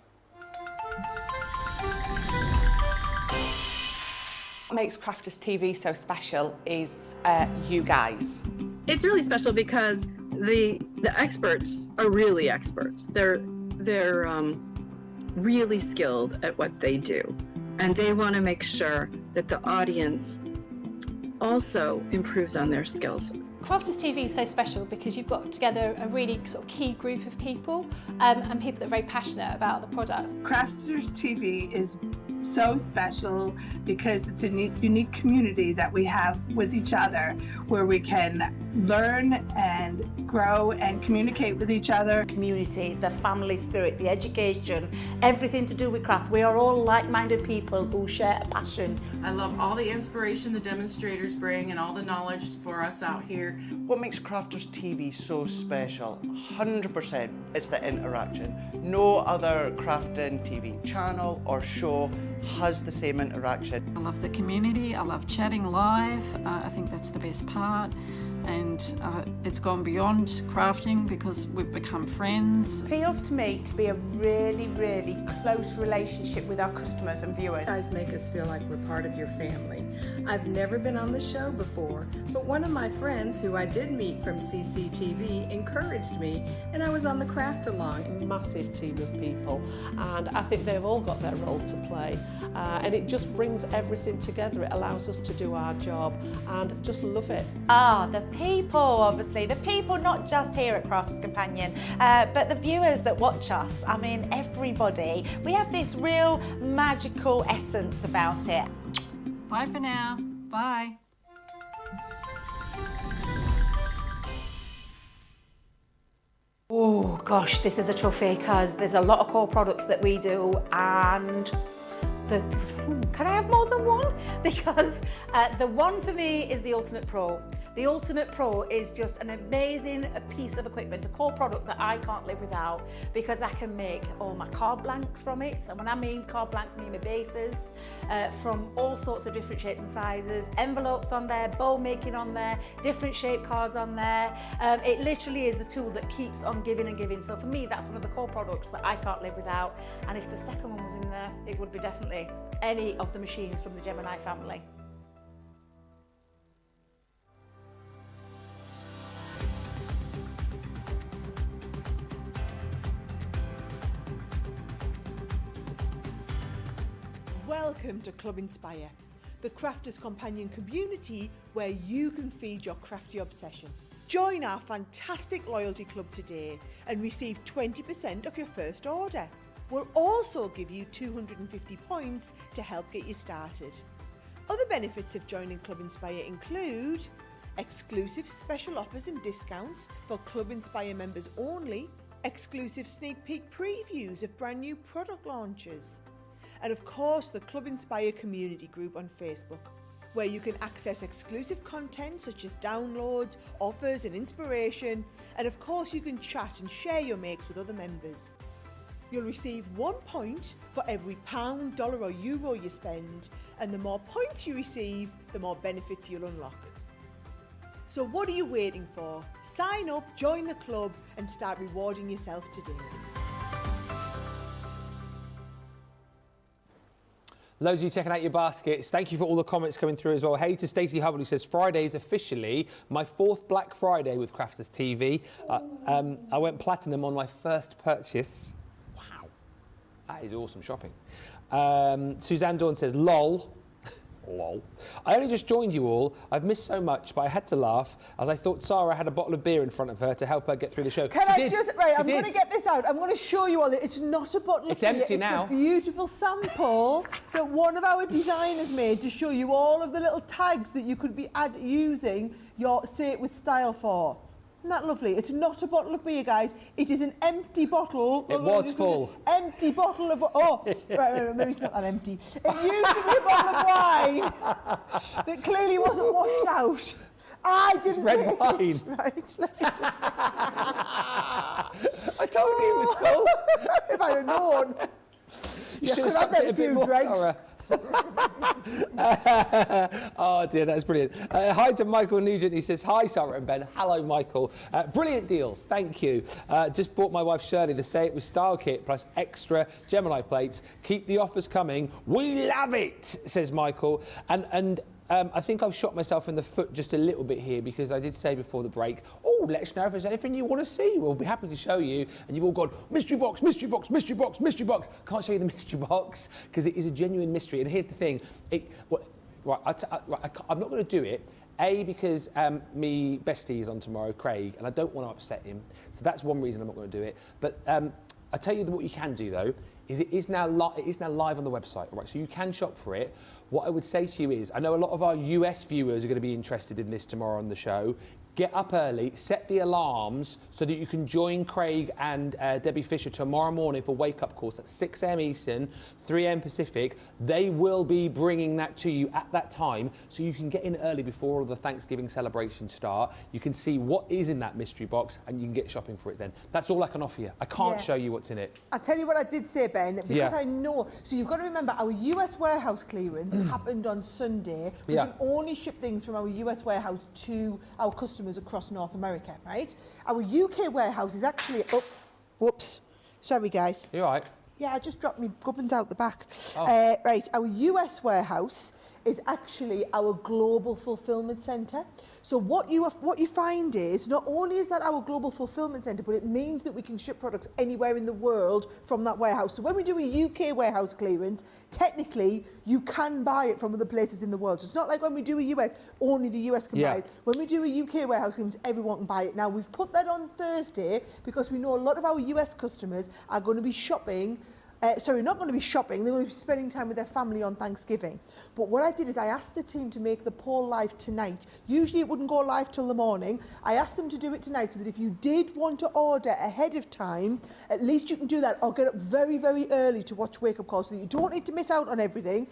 makes Crafters TV so special is you guys. It's really special because the experts are really experts. They're really skilled at what they do, and they want to make sure that the audience also improves on their skills. Crafters TV is so special because you've got together a really sort of key group of people and people that are very passionate about the product. Crafters TV is so special because it's a unique community that we have with each other where we can learn and grow and communicate with each other. Community, the family spirit, the education, everything to do with craft. We are all like-minded people who share a passion. I love all the inspiration the demonstrators bring and all the knowledge for us out here. What makes Crafters TV so special? 100% it's the interaction. No other crafting TV channel or show has the same interaction. I love the community, I love chatting live, I think that's the best part, and it's gone beyond crafting because we've become friends. It feels to me to be a really, really close relationship with our customers and viewers. You guys make us feel like we're part of your family. I've never been on the show before, but one of my friends who I did meet from CCTV encouraged me, and I was on the craft along. A massive team of people, and I think they've all got their role to play, and it just brings everything together. It allows us to do our job and just love it. The people, obviously. The people not just here at Crafts Companion, but the viewers that watch us. I mean, everybody. We have this real magical essence about it. Bye for now. Bye. Oh gosh, this is a toughie because there's a lot of core products that we do, and can I have more than one? Because the one for me is the Ultimate Pro. The Ultimate Pro is just an amazing piece of equipment, a core product that I can't live without because I can make all my card blanks from it. And when I mean card blanks, I mean my bases from all sorts of different shapes and sizes, envelopes on there, bow making on there, different shaped cards on there. It literally is the tool that keeps on giving and giving. So for me, that's one of the core products that I can't live without. And if the second one was in there, it would be definitely any of the machines from the Gemini family. Welcome to Club Inspire, the Crafters Companion community where you can feed your crafty obsession. Join our fantastic loyalty club today and receive 20% of your first order. We'll also give you 250 points to help get you started. Other benefits of joining Club Inspire include exclusive special offers and discounts for Club Inspire members only, exclusive sneak peek previews of brand new product launches, and of course the Club Inspire community group on Facebook, where you can access exclusive content such as downloads, offers and inspiration, and of course you can chat and share your makes with other members. You'll receive 1 point for every £1, dollar or euro you spend, and the more points you receive, the more benefits you'll unlock. So what are you waiting for? Sign up, join the club and start rewarding yourself today. Loads of you checking out your baskets. Thank you for all the comments coming through as well. Hey to Stacey Hubbard, who says Friday is officially my 4th Black Friday with Crafters TV. I went platinum on my first purchase. Wow, that is awesome shopping. Suzanne Dawn says, lol. Lol. I only just joined you all. I've missed so much, but I had to laugh as I thought Sara had a bottle of beer in front of her to help her get through the show. I'm going to get this out. I'm going to show you all. It's not a bottle of beer. It's empty now. It's a beautiful sample that one of our designers made to show you all of the little tags that you could be using your Say It With Style for. Isn't that lovely? It's not a bottle of beer, guys. It is an empty bottle. It was full. Empty bottle of... Oh, right, maybe it's not that empty. It used to be a bottle of wine that clearly wasn't washed out. I didn't red make wine. It. Right, let me just... I told you it was full. If I'd have known. You should have sucked it a bit more, Sara. Oh dear, that's brilliant. Hi to Michael Nugent. He says, hi Sarah and Ben. Hello Michael. Brilliant deals, thank you. Just bought my wife Shirley the Say It With Style kit plus extra Gemini plates. Keep the offers coming. We love it, says Michael. And I think I've shot myself in the foot just a little bit here because I did say before the break, oh, let us know if there's anything you want to see. We'll be happy to show you. And you've all gone, mystery box, mystery box, mystery box, mystery box. Can't show you the mystery box because it is a genuine mystery. And here's the thing. I'm not going to do it. A, because me bestie is on tomorrow, Craig, and I don't want to upset him. So that's one reason I'm not going to do it. But I tell you what you can do, though, is it is now live on the website, all right? So you can shop for it. What I would say to you is, I know a lot of our US viewers are going to be interested in this tomorrow on the show. Get up early, set the alarms so that you can join Craig and Debbie Fisher tomorrow morning for Wake Up Course at 6 a.m. Eastern, 3 a.m. Pacific. They will be bringing that to you at that time so you can get in early before all the Thanksgiving celebrations start. You can see what is in that mystery box and you can get shopping for it then. That's all I can offer you. I can't show you what's in it. I'll tell you what I did say, Ben, because I know. So you've got to remember our US warehouse clearance happened on Sunday. We can only ship things from our US warehouse to our customers across North America, right? Our UK warehouse is actually whoops, sorry guys. You all right? Yeah, I just dropped my gubbins out the back. Oh. Right, our US warehouse is actually our global fulfillment centre. So what you find is, not only is that our global fulfillment centre, but it means that we can ship products anywhere in the world from that warehouse. So when we do a UK warehouse clearance, technically you can buy it from other places in the world. So it's not like when we do a US, only the US can buy it. When we do a UK warehouse clearance, everyone can buy it. Now we've put that on Thursday because we know a lot of our US customers are going to be shopping. Not going to be shopping, they're going to be spending time with their family on Thanksgiving. But what I did is I asked the team to make the poll live tonight. Usually it wouldn't go live till the morning. I asked them to do it tonight so that if you did want to order ahead of time, at least you can do that or get up very, very early to watch Wake Up Calls so that you don't need to miss out on anything,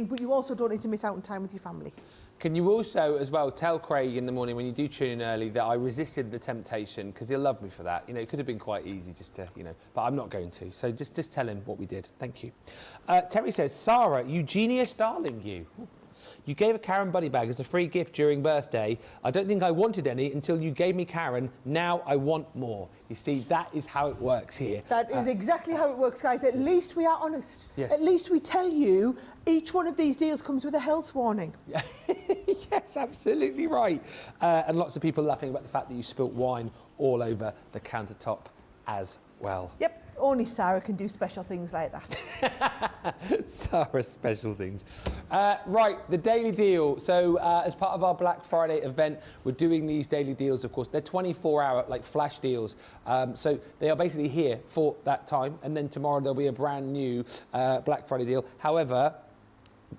but you also don't need to miss out on time with your family. Can you also, as well, tell Craig in the morning when you do tune in early that I resisted the temptation because he'll love me for that. You know, it could have been quite easy just to, but I'm not going to. So just tell him what we did. Thank you. Terry says, Sarah, you genius darling, you. You gave a Karen buddy bag as a free gift during birthday. I don't think I wanted any until you gave me Karen. Now I want more. You see, that is how it works here. That is exactly how it works, guys. At least we are honest. Yes. At least we tell you each one of these deals comes with a health warning. Yes, absolutely right. And lots of people laughing about the fact that you spilt wine all over the countertop as well. Yep. Only Sarah can do special things like that. Sarah, special things. Right, the daily deal. So as part of our Black Friday event, we're doing these daily deals, of course. They're 24-hour, like, flash deals. So they are basically here for that time. And then tomorrow there'll be a brand new Black Friday deal. However,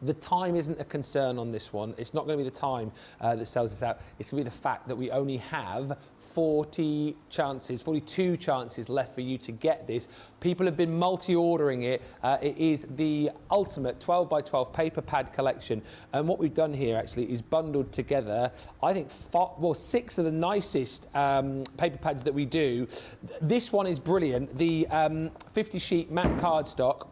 the time isn't a concern on this one. It's not going to be the time that sells this out. It's going to be the fact that we only have 42 chances left for you to get this. People have been multi-ordering it. It is the ultimate 12 by 12 paper pad collection. And what we've done here actually is bundled together, I think, 6 of the nicest paper pads that we do. This one is brilliant. The 50 sheet matte cardstock.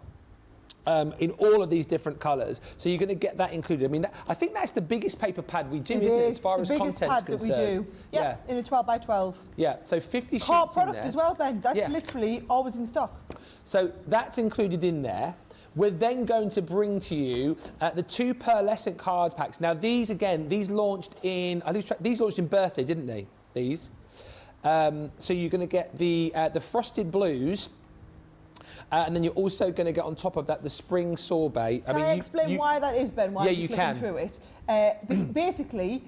In all of these different colours, so you're going to get that included. I mean, I think that's the biggest paper pad we do, isn't it, as far as content's concerned? The biggest pad that we do. Yeah, in a 12 by 12. Yeah, so 50 sheets Core in product there. as well, Ben. That's literally always in stock. So that's included in there. We're then going to bring to you the 2 pearlescent card packs. Now these, again, these launched in birthday, didn't they? These. So you're going to get the frosted blues. And then you're also going to get on top of that the spring sorbet. Can I explain why that is, Ben? Why you're flicking through it? Basically,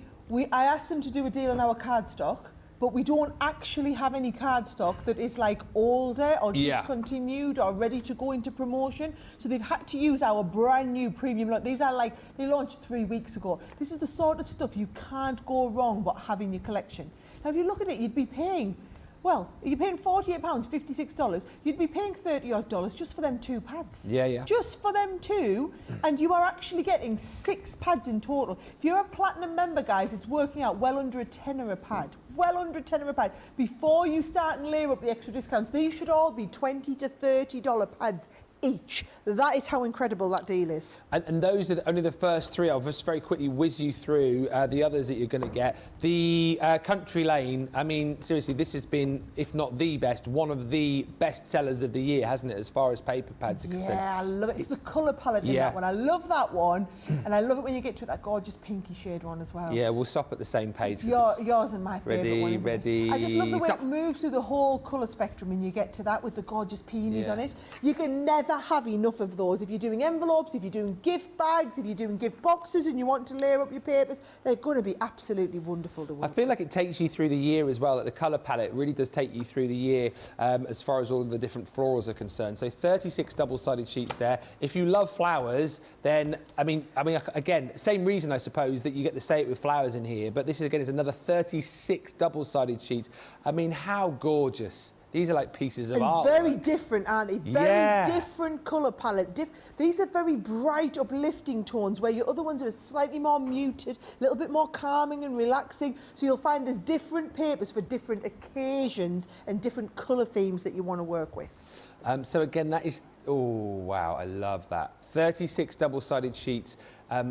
I asked them to do a deal on our cardstock, but we don't actually have any cardstock that is like older or discontinued or ready to go into promotion. So they've had to use our brand new premium lot. These are like, they launched 3 weeks ago. This is the sort of stuff you can't go wrong but having your collection. Now, if you look at it, you'd be paying, well, you're paying £48, $56. You'd be paying $30 just for them 2 pads. Yeah. Just for them 2, and you are actually getting 6 pads in total. If you're a platinum member, guys, it's working out well under a tenner a pad. Well under a tenner a pad. Before you start and layer up the extra discounts, these should all be $20 to $30 pads each. That is how incredible that deal is. And those are only the first three. I'll just very quickly whiz you through the others that you're going to get. The Country Lane, I mean, seriously, this has been, if not the best, one of the best sellers of the year, hasn't it, as far as paper pads are concerned? Yeah, I love it. It's the colour palette in that one. I love that one. And I love it when you get to that gorgeous pinky shade one as well. Yeah, we'll stop at the same page. Yours and my favourite one, isn't it? I just love the way Stop. it moves through the whole colour spectrum and you get to that with the gorgeous peonies on it. You can never have enough of those. If you're doing envelopes, if you're doing gift bags, if you're doing gift boxes and you want to layer up your papers, they're going to be absolutely wonderful to work. I feel like it takes you through the year as well, that the colour palette really does take you through the year as far as all of the different florals are concerned. So 36 double-sided sheets there. If you love flowers, then, I mean, again, same reason, I suppose, that you get the Say It With Flowers in here, but this is, again, is another 36 double-sided sheets. I mean, how gorgeous. These are like pieces of art. Very different, aren't they? Very different colour palette. These are very bright, uplifting tones, where your other ones are slightly more muted, a little bit more calming and relaxing. So you'll find there's different papers for different occasions and different colour themes that you want to work with. So again, that is, oh, wow, I love that. 36 double-sided sheets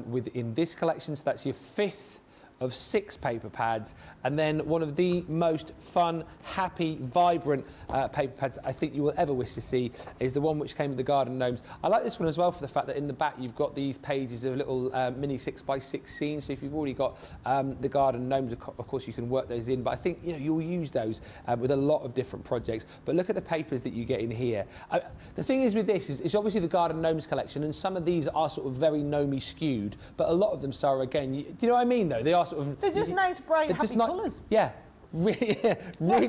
within this collection. So that's your 5th of 6 paper pads, and then one of the most fun, happy, vibrant paper pads I think you will ever wish to see is the one which came with the garden gnomes. I like this one as well for the fact that in the back you've got these pages of little mini 6x6 scenes, so if you've already got the garden gnomes, of course you can work those in, but I think you'll use those with a lot of different projects. But look at the papers that you get in here. The thing is with this is it's obviously the garden gnomes collection, and some of these are sort of very gnomey skewed, but a lot of them, Sarah, again, do you know what I mean though? They are sort of... They're just nice, bright, happy colours. Yeah, really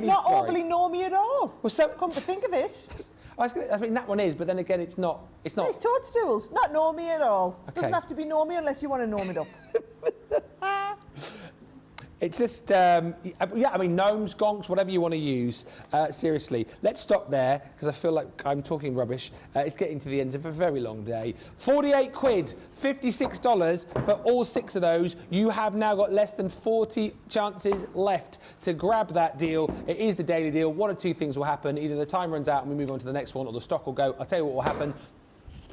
not bright. overly normy at all. Well, so come to think of it. I mean, that one is, but then again, it's not. It's toadstools, not normy at all. Okay. Doesn't have to be normy unless you want to norm it up. It's just, yeah, I mean, gnomes, gonks, whatever you want to use. Seriously, let's stop there because I feel like I'm talking rubbish. It's getting to the end of a very long day. 48 quid, $56 for all 6 of those. You have now got less than 40 chances left to grab that deal. It is the daily deal. One or two things will happen. Either the time runs out and we move on to the next one, or the stock will go. I'll tell you what will happen.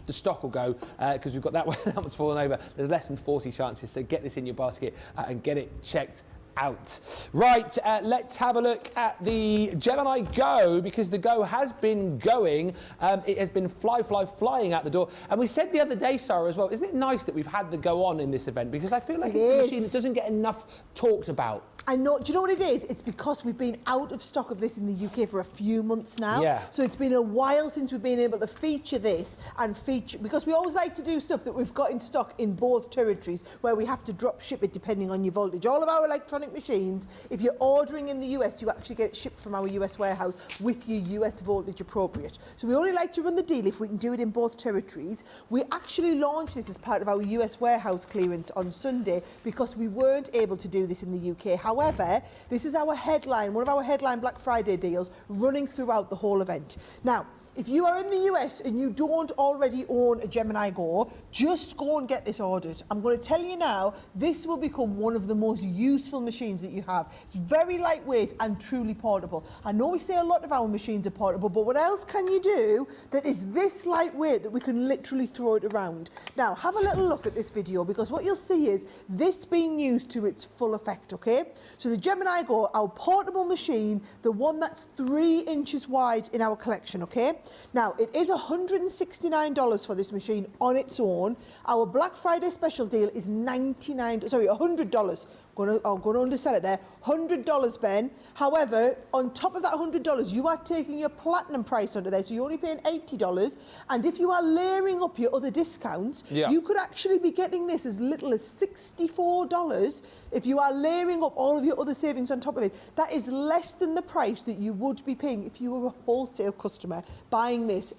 The stock will go because we've got that one, that one's fallen over. There's less than 40 chances, so get this in your basket and get it checked out. Right, let's have a look at the Gemini Go, because the Go has been going. It has been flying out the door. And we said the other day, Sarah, as well, isn't it nice that we've had the Go on in this event? Because I feel like it's a machine that doesn't get enough talked about. I know. Do you know what it is? It's because we've been out of stock of this in the UK for a few months now. Yeah. So it's been a while since we've been able to feature this and feature, because we always like to do stuff that we've got in stock in both territories where we have to drop ship it depending on your voltage. All of our electronic machines, if you're ordering in the US, you actually get it shipped from our US warehouse with your US voltage appropriate. So we only like to run the deal if we can do it in both territories. We actually launched this as part of our US warehouse clearance on Sunday because we weren't able to do this in the UK. However, this is our headline, one of our headline Black Friday deals running throughout the whole event. Now, if you are in the US and you don't already own a Gemini Go, just go and get this ordered. I'm going to tell you now, this will become one of the most useful machines that you have. It's very lightweight and truly portable. I know we say a lot of our machines are portable, but what else can you do that is this lightweight that we can literally throw it around? Now, have a little look at this video, because what you'll see is this being used to its full effect, okay? So the Gemini Go, our portable machine, the one that's 3 inches wide in our collection, okay? Now, it is $169 for this machine on its own. Our Black Friday special deal is $100. I'm going to undersell it there. $100, Ben. However, on top of that $100, you are taking your platinum price under there, so you're only paying $80. And if you are layering up your other discounts, you could actually be getting this as little as $64 if you are layering up all of your other savings on top of it. That is less than the price that you would be paying if you were a wholesale customer buying this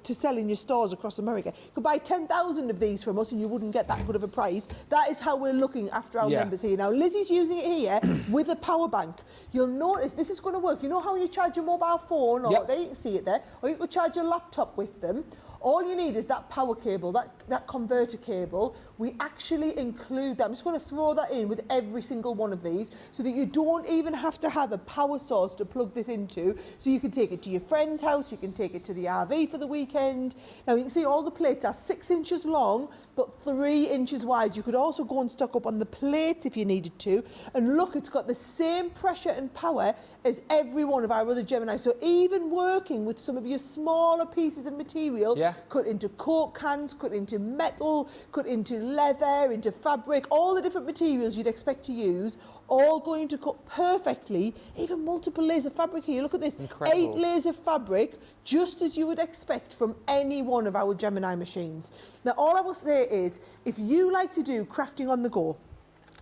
to sell in your stores across America. You could buy 10,000 of these from us and you wouldn't get that good of a price. That is how we're looking after our members here. Now, Lizzie's using it here with a power bank. You'll notice this is going to work. You know how you charge your mobile phone, or there you can see it there, or you could charge your laptop with them. All you need is that power cable, that that converter cable, we actually include that. I'm just going to throw that in with every single one of these so that you don't even have to have a power source to plug this into. So you can take it to your friend's house, you can take it to the RV for the weekend. Now you can see all the plates are 6 inches long but 3 inches wide. You could also go and stock up on the plates if you needed to. And look, it's got the same pressure and power as every one of our other Gemini. So even working with some of your smaller pieces of material, cut into Coke cans, cut into metal, cut into leather, into fabric, all the different materials you'd expect to use, all going to cut perfectly. Even multiple layers of fabric here. Look at this. Incredible. 8 layers of fabric, just as you would expect from any one of our Gemini machines. Now, all I will say is, if you like to do crafting on the go,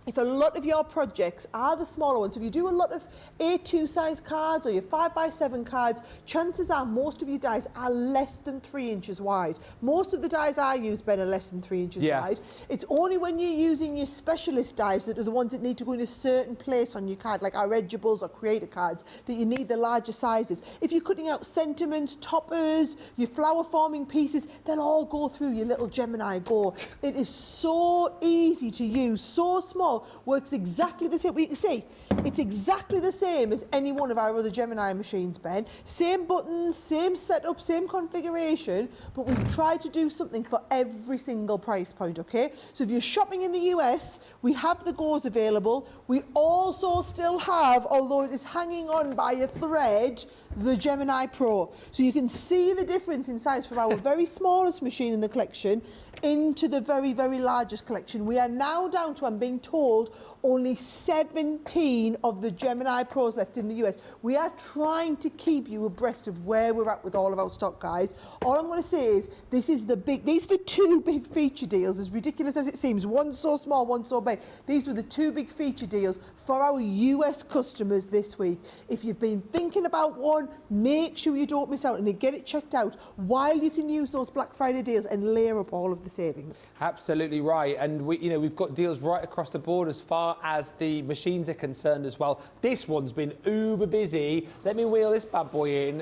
if a lot of your projects are the smaller ones, if you do a lot of A2 size cards or your 5x7 cards, chances are most of your dies are less than 3 inches wide. Most of the dies I use, Ben, are less than 3 inches wide. It's only when you're using your specialist dies that are the ones that need to go in a certain place on your card, like our Edibles or Creator cards, that you need the larger sizes. If you're cutting out sentiments, toppers, your flower forming pieces, they'll all go through your little Gemini Go. It is so easy to use, so small. Works exactly the same. You can see it's exactly the same as any one of our other Gemini machines, Ben. Same buttons, same setup, same configuration, but we've tried to do something for every single price point, okay? So if you're shopping in the US, we have the Go's available. We also still have, although it is hanging on by a thread, the Gemini Pro. So you can see the difference in size from our very smallest machine in the collection into the very, very largest collection. We are now down to, I'm being told, only 17 of the Gemini Pros left in the US. We are trying to keep you abreast of where we're at with all of our stock, guys. All I'm going to say is these are the two big feature deals, as ridiculous as it seems. One so small, one so big. These were the two big feature deals for our US customers this week. If you've been thinking about one, make sure you don't miss out and get it checked out while you can use those Black Friday deals and layer up all of the savings. Absolutely right. And we've got deals right across the board as far as the machines are concerned as well. This one's been uber busy. Let me wheel this bad boy in.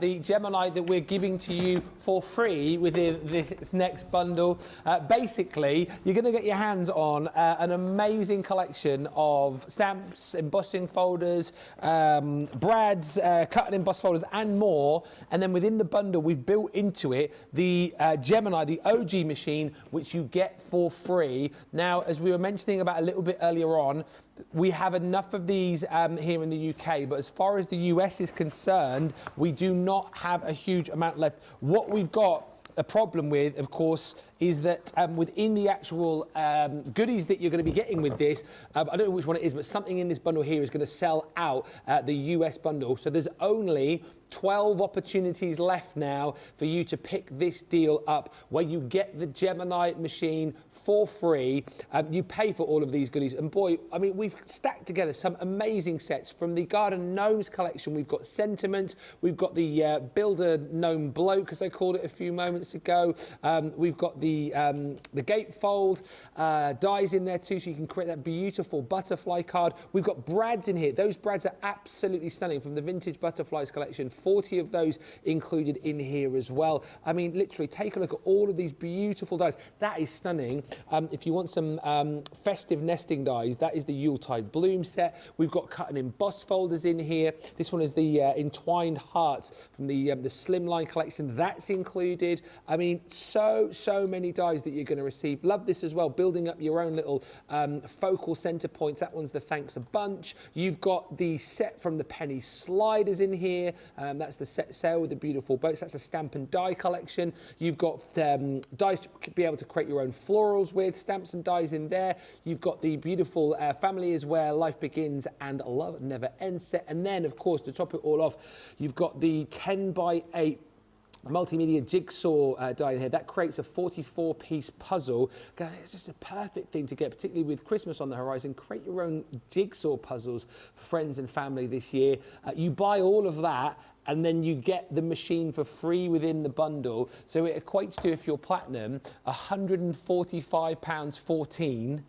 The Gemini that we're giving to you for free within this next bundle. Basically, you're going to get your hands on an amazing collection of stamps, embossing folders, brads, cut and emboss folders and more. And then within the bundle, we've built into it the Gemini, the OG machine, which you get for free. Now, as we were mentioning about a little bit earlier on, we have enough of these here in the UK, but as far as the US is concerned, we do not have a huge amount left. What we've got a problem with, of course, is that within the actual goodies that you're going to be getting with this, I don't know which one it is, but something in this bundle here is going to sell out the US bundle. So there's only 12 opportunities left now for you to pick this deal up, where you get the Gemini machine for free. You pay for all of these goodies. And boy, I mean, we've stacked together some amazing sets from the Garden Gnomes collection. We've got Sentiment. We've got the Builder Gnome Bloke, as I called it a few moments ago. We've got the gatefold dies in there too, so you can create that beautiful butterfly card. We've got brads in here. Those brads are absolutely stunning from the Vintage Butterflies collection. 40 of those included in here as well. I mean, literally, take a look at all of these beautiful dies. That is stunning. If you want some festive nesting dies, that is the Yuletide Bloom set. We've got cut and emboss folders in here. This one is the Entwined Hearts from the Slimline collection. That's included. I mean, so many dies that you're going to receive. Love this as well, building up your own little focal center points. That one's the Thanks a Bunch. You've got the set from the Penny Sliders in here. That's the set sail with the beautiful boats. That's a stamp and die collection. You've got dies to be able to create your own florals with, stamps and dies in there. You've got the beautiful Family is Where Life Begins and Love Never Ends set. And then, of course, to top it all off, you've got the 10x8 multimedia jigsaw die in here. That creates a 44-piece puzzle. It's just a perfect thing to get, particularly with Christmas on the horizon. Create your own jigsaw puzzles for friends and family this year. You buy all of that, and then you get the machine for free within the bundle. So it equates to, if you're platinum, £145.14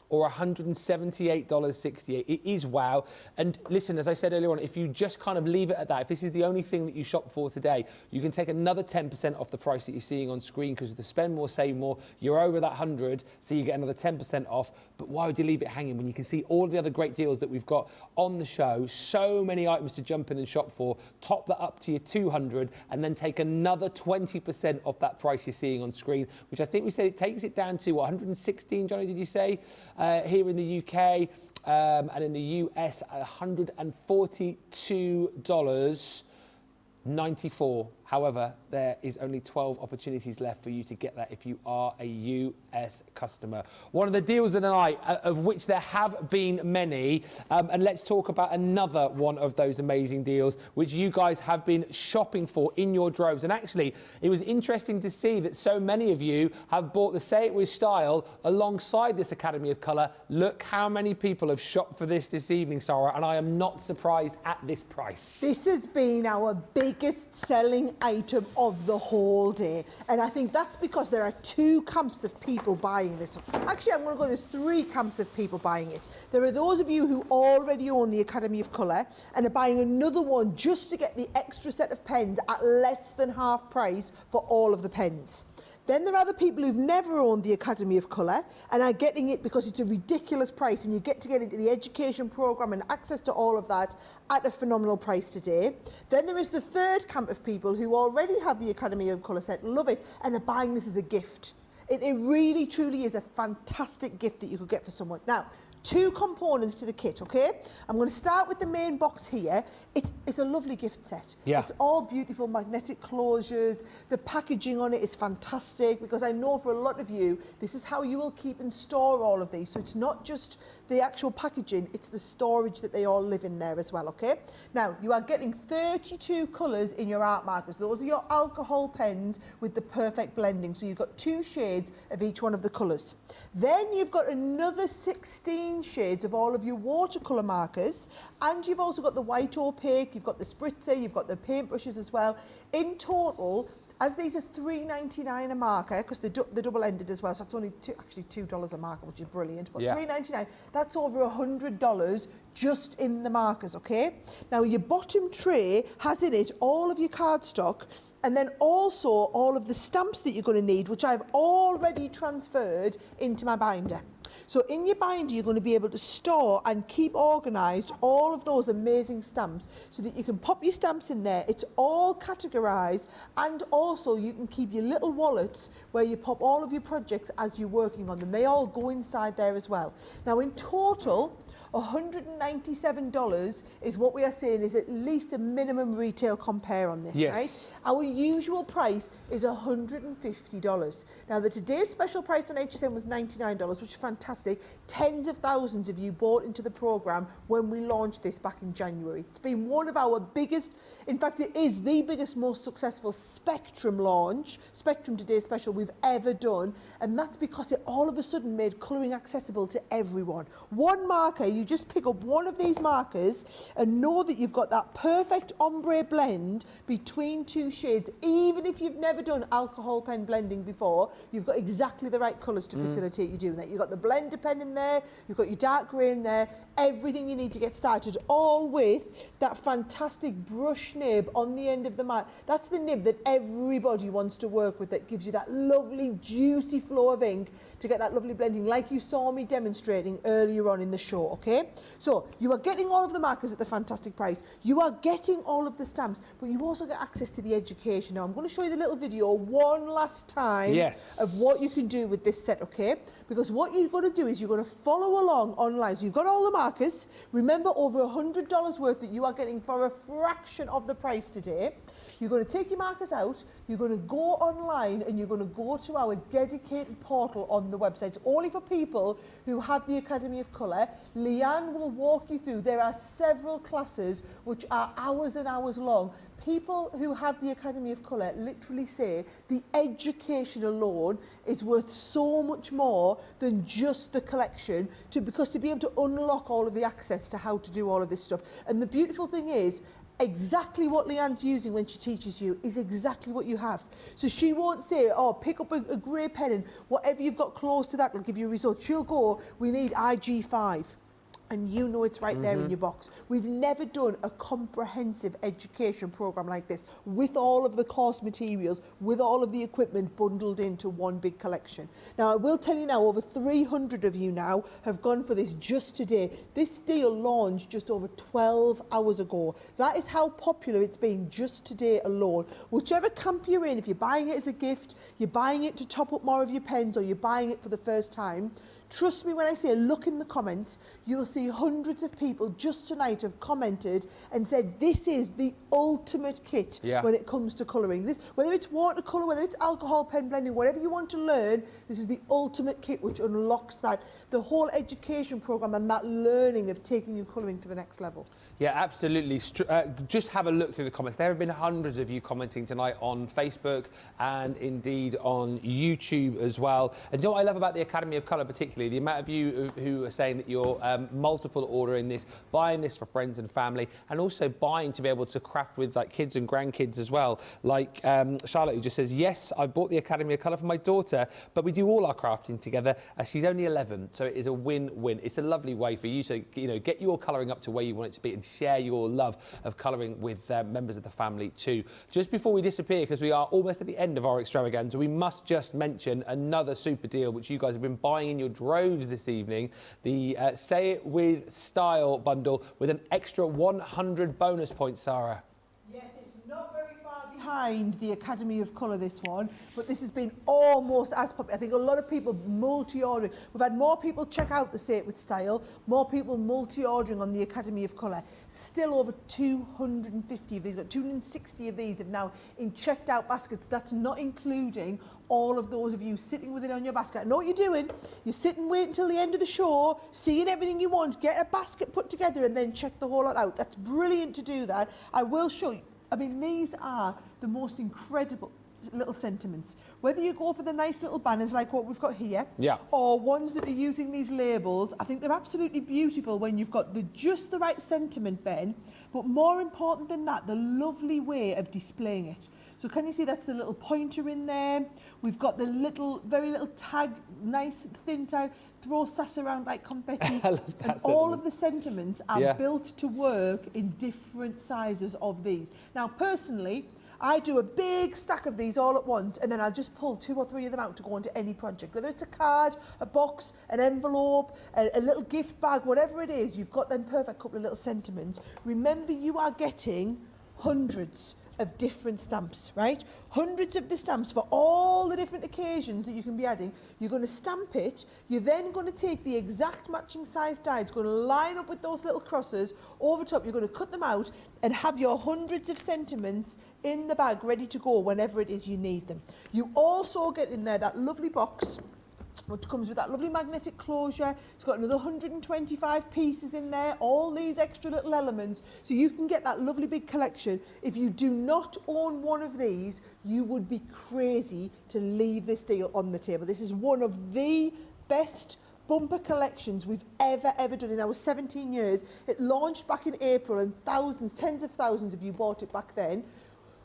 or $178.68. It is wow. And listen, as I said earlier on, if you just kind of leave it at that, if this is the only thing that you shop for today, you can take another 10% off the price that you're seeing on screen, because with the spend more, save more, you're over that 100, so you get another 10% off. But why would you leave it hanging when you can see all of the other great deals that we've got on the show? So many items to jump in and shop for. Top that up to your 200 and then take another 20% off that price you're seeing on screen, which I think we said it takes it down to what, 116, Johnny, did you say? Here in the UK and in the US, $142.94. However, there is only 12 opportunities left for you to get that if you are a US customer. One of the deals of the night, of which there have been many, and let's talk about another one of those amazing deals which you guys have been shopping for in your droves. And actually, it was interesting to see that so many of you have bought the Say It With Style alongside this Academy of Colour. Look how many people have shopped for this evening, Sarah, and I am not surprised at this price. This has been our biggest selling item of the whole day, and I think that's because there are two camps of people buying this. Actually, I'm going to go, there's three camps of people buying it. There are those of you who already own the Academy of Colour and are buying another one just to get the extra set of pens at less than half price for all of the pens. Then there are the people who've never owned the Academy of Colour and are getting it because it's a ridiculous price, and you get to get into the education programme and access to all of that at a phenomenal price today. Then there is the third camp of people who already have the Academy of Colour set, love it, and are buying this as a gift. It really, truly is a fantastic gift that you could get for someone. Now, two components to the kit, okay? I'm going to start with the main box here. It's a lovely gift set. Yeah. It's all beautiful magnetic closures. The packaging on it is fantastic, because I know for a lot of you, this is how you will keep and store all of these. So it's not just the actual packaging, it's the storage that they all live in there as well, okay? Now, you are getting 32 colours in your art markers. Those are your alcohol pens with the perfect blending. So you've got 2 shades of each one of the colours. Then you've got another 16 shades of all of your watercolour markers, and you've also got the white opaque, you've got the spritzer, you've got the paintbrushes as well. In total, as these are $3.99 a marker, because they're double-ended as well, so that's only actually $2 a marker, which is brilliant, but yeah. $3.99, that's over $100 just in the markers, okay? Now, your bottom tray has in it all of your cardstock, and then also all of the stamps that you're going to need, which I've already transferred into my binder. So in your binder, you're going to be able to store and keep organised all of those amazing stamps so that you can pop your stamps in there. It's all categorised, and also you can keep your little wallets where you pop all of your projects as you're working on them. They all go inside there as well. Now, in total, $197 is what we are saying is at least a minimum retail compare on this, yes. Right? Our usual price is $150. Now, the today's special price on HSN was $99, which is fantastic. Tens of thousands of you bought into the programme when we launched this back in January. It's been one of our biggest, in fact, it is the biggest, most successful Spectrum launch, Spectrum Today's Special we've ever done, and that's because it all of a sudden made colouring accessible to everyone. One marker, you just pick up one of these markers and know that you've got that perfect ombre blend between 2 shades. Even if you've never done alcohol pen blending before, you've got exactly the right colours to facilitate you doing that. You've got the blender pen in there, you've got your dark grey in there, everything you need to get started, all with that fantastic brush nib on the end of the mark. That's the nib that everybody wants to work with, that gives you that lovely juicy flow of ink to get that lovely blending, like you saw me demonstrating earlier on in the show, okay? So you are getting all of the markers at the fantastic price. You are getting all of the stamps, but you also get access to the education. Now, I'm going to show you the little video one last time of what you can do with this set, okay? Because what you're going to do is you're going to follow along online. So you've got all the markers. Remember, over $100 worth that you are getting for a fraction of the price today. You're going to take your markers out, you're going to go online, and you're going to go to our dedicated portal on the website. It's only for people who have the Academy of Colour. Leanne will walk you through. There are several classes which are hours and hours long. People who have the Academy of Colour literally say the education alone is worth so much more than just the collection, because to be able to unlock all of the access to how to do all of this stuff. And the beautiful thing is, exactly what Leanne's using when she teaches you is exactly what you have. So she won't say, oh, pick up a grey pen and whatever you've got close to that will give you a result. She'll go, we need IG5. And you know it's right there in your box. We've never done a comprehensive education program like this with all of the course materials, with all of the equipment bundled into one big collection. Now, I will tell you now, over 300 of you now have gone for this just today. This deal launched just over 12 hours ago. That is how popular it's been just today alone. Whichever camp you're in, if you're buying it as a gift, you're buying it to top up more of your pens, or you're buying it for the first time, trust me when I say look in the comments, you'll see hundreds of people just tonight have commented and said this is the ultimate kit when it comes to colouring. This, whether it's watercolour, whether it's alcohol pen blending, whatever you want to learn, this is the ultimate kit which unlocks that, the whole education programme and that learning of taking your colouring to the next level. Yeah, absolutely. Just have a look through the comments. There have been hundreds of you commenting tonight on Facebook and indeed on YouTube as well. And you know what I love about the Academy of Colour particularly? The amount of you who are saying that you're multiple ordering this, buying this for friends and family, and also buying to be able to craft with like kids and grandkids as well. Like Charlotte, who just says, yes, I bought the Academy of Colour for my daughter, but we do all our crafting together. She's only 11, so it is a win-win. It's a lovely way for you to, you know, get your colouring up to where you want it to be and share your love of colouring with members of the family too. Just before we disappear, because we are almost at the end of our extravaganza, we must just mention another super deal which you guys have been buying in your droves this evening, the Say It With Style bundle with an extra 100 bonus points, Sarah. Yes, it's not very far behind the Academy of Colour, this one, but this has been almost as popular. I think a lot of people multi-ordering. We've had more people check out the Say It With Style, more people multi-ordering on the Academy of Colour. Still over 250 of these, got 260 of these have now in checked out baskets. That's not including all of those of you sitting with it on your basket. I know what you're doing. You're sitting waiting until the end of the show, seeing everything you want, get a basket put together and then check the whole lot out. That's brilliant to do that. I will show you. I mean, these are the most incredible little sentiments. Whether you go for the nice little banners like what we've got here, or ones that are using these labels, I think they're absolutely beautiful when you've got just the right sentiment, Ben, but more important than that, the lovely way of displaying it. So can you see that's the little pointer in there? We've got the little, very little tag, nice thin tag, throw sass around like confetti. I love that and all of the sentiments are built to work in different sizes of these. Now, personally, I do a big stack of these all at once and then I'll just pull 2 or 3 of them out to go into any project. Whether it's a card, a box, an envelope, a little gift bag, whatever it is, you've got them perfect couple of little sentiments. Remember, you are getting hundreds of different stamps, right? Hundreds of the stamps for all the different occasions that you can be adding. You're going to stamp it. You're then going to take the exact matching size die. It's going to line up with those little crosses over top. You're going to cut them out and have your hundreds of sentiments in the bag ready to go whenever it is you need them. You also get in there that lovely box which comes with that lovely magnetic closure. It's got another 125 pieces in there, all these extra little elements, so you can get that lovely big collection. If you do not own one of these, you would be crazy to leave this deal on the table. This is one of the best bumper collections we've ever done in our 17 years. It launched back in April and thousands, tens of thousands of you bought it back then.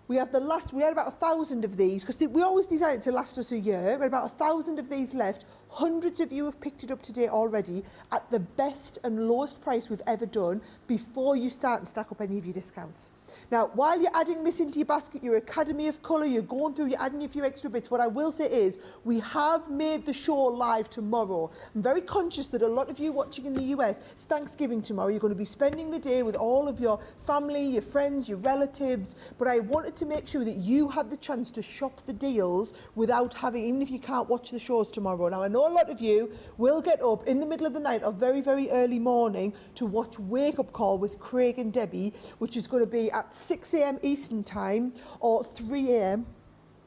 We had about 1,000 of these, because we always design it to last us a year. We had about 1,000 of these left. Hundreds of you have picked it up today already at the best and lowest price we've ever done before you start and stack up any of your discounts. Now, while you're adding this into your basket, your Academy of Colour, you're going through, you're adding a few extra bits, what I will say is we have made the show live tomorrow. I'm very conscious that a lot of you watching in the US, it's Thanksgiving tomorrow, you're going to be spending the day with all of your family, your friends, your relatives, but I wanted to make sure that you had the chance to shop the deals without having, even if you can't watch the shows tomorrow. Now, I know a lot of you will get up in the middle of the night or very, very early morning to watch Wake Up Call with Craig and Debbie, which is going to be at 6 a.m. Eastern Time or 3 a.m.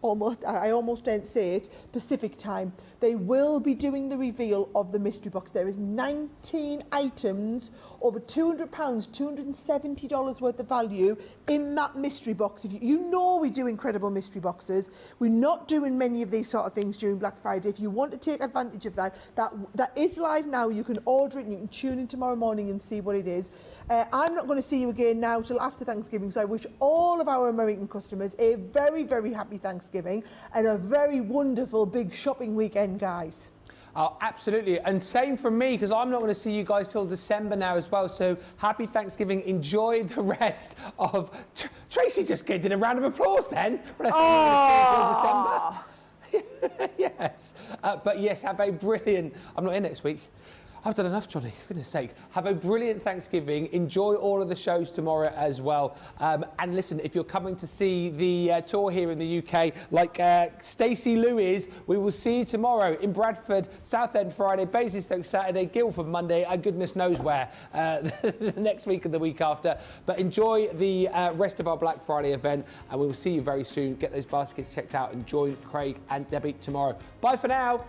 I almost didn't say it, Pacific Time. they will be doing the reveal of the mystery box. There is 19 items, over £200, $270 worth of value in that mystery box. If you know we do incredible mystery boxes. We're not doing many of these sort of things during Black Friday. If you want to take advantage of that is live now. You can order it and you can tune in tomorrow morning and see what it is. I'm not going to see you again now till after Thanksgiving, so I wish all of our American customers a very, very happy Thanksgiving and a very wonderful big shopping weekend, guys. Oh, absolutely. And same from me, because I'm not going to see you guys till December now as well. So happy Thanksgiving. Enjoy the rest of... Tracy just did a round of applause then. Well, not going to see you till December. Yes. But yes, have a brilliant... I'm not in next week. I've done enough, Johnny, for goodness sake. Have a brilliant Thanksgiving. Enjoy all of the shows tomorrow as well. And listen, if you're coming to see the tour here in the UK, like Stacey Lou is, we will see you tomorrow in Bradford, Southend Friday, Basingstoke Saturday, Guildford Monday, and goodness knows where the next week and the week after. But enjoy the rest of our Black Friday event, and we will see you very soon. Get those baskets checked out and join Craig and Debbie tomorrow. Bye for now.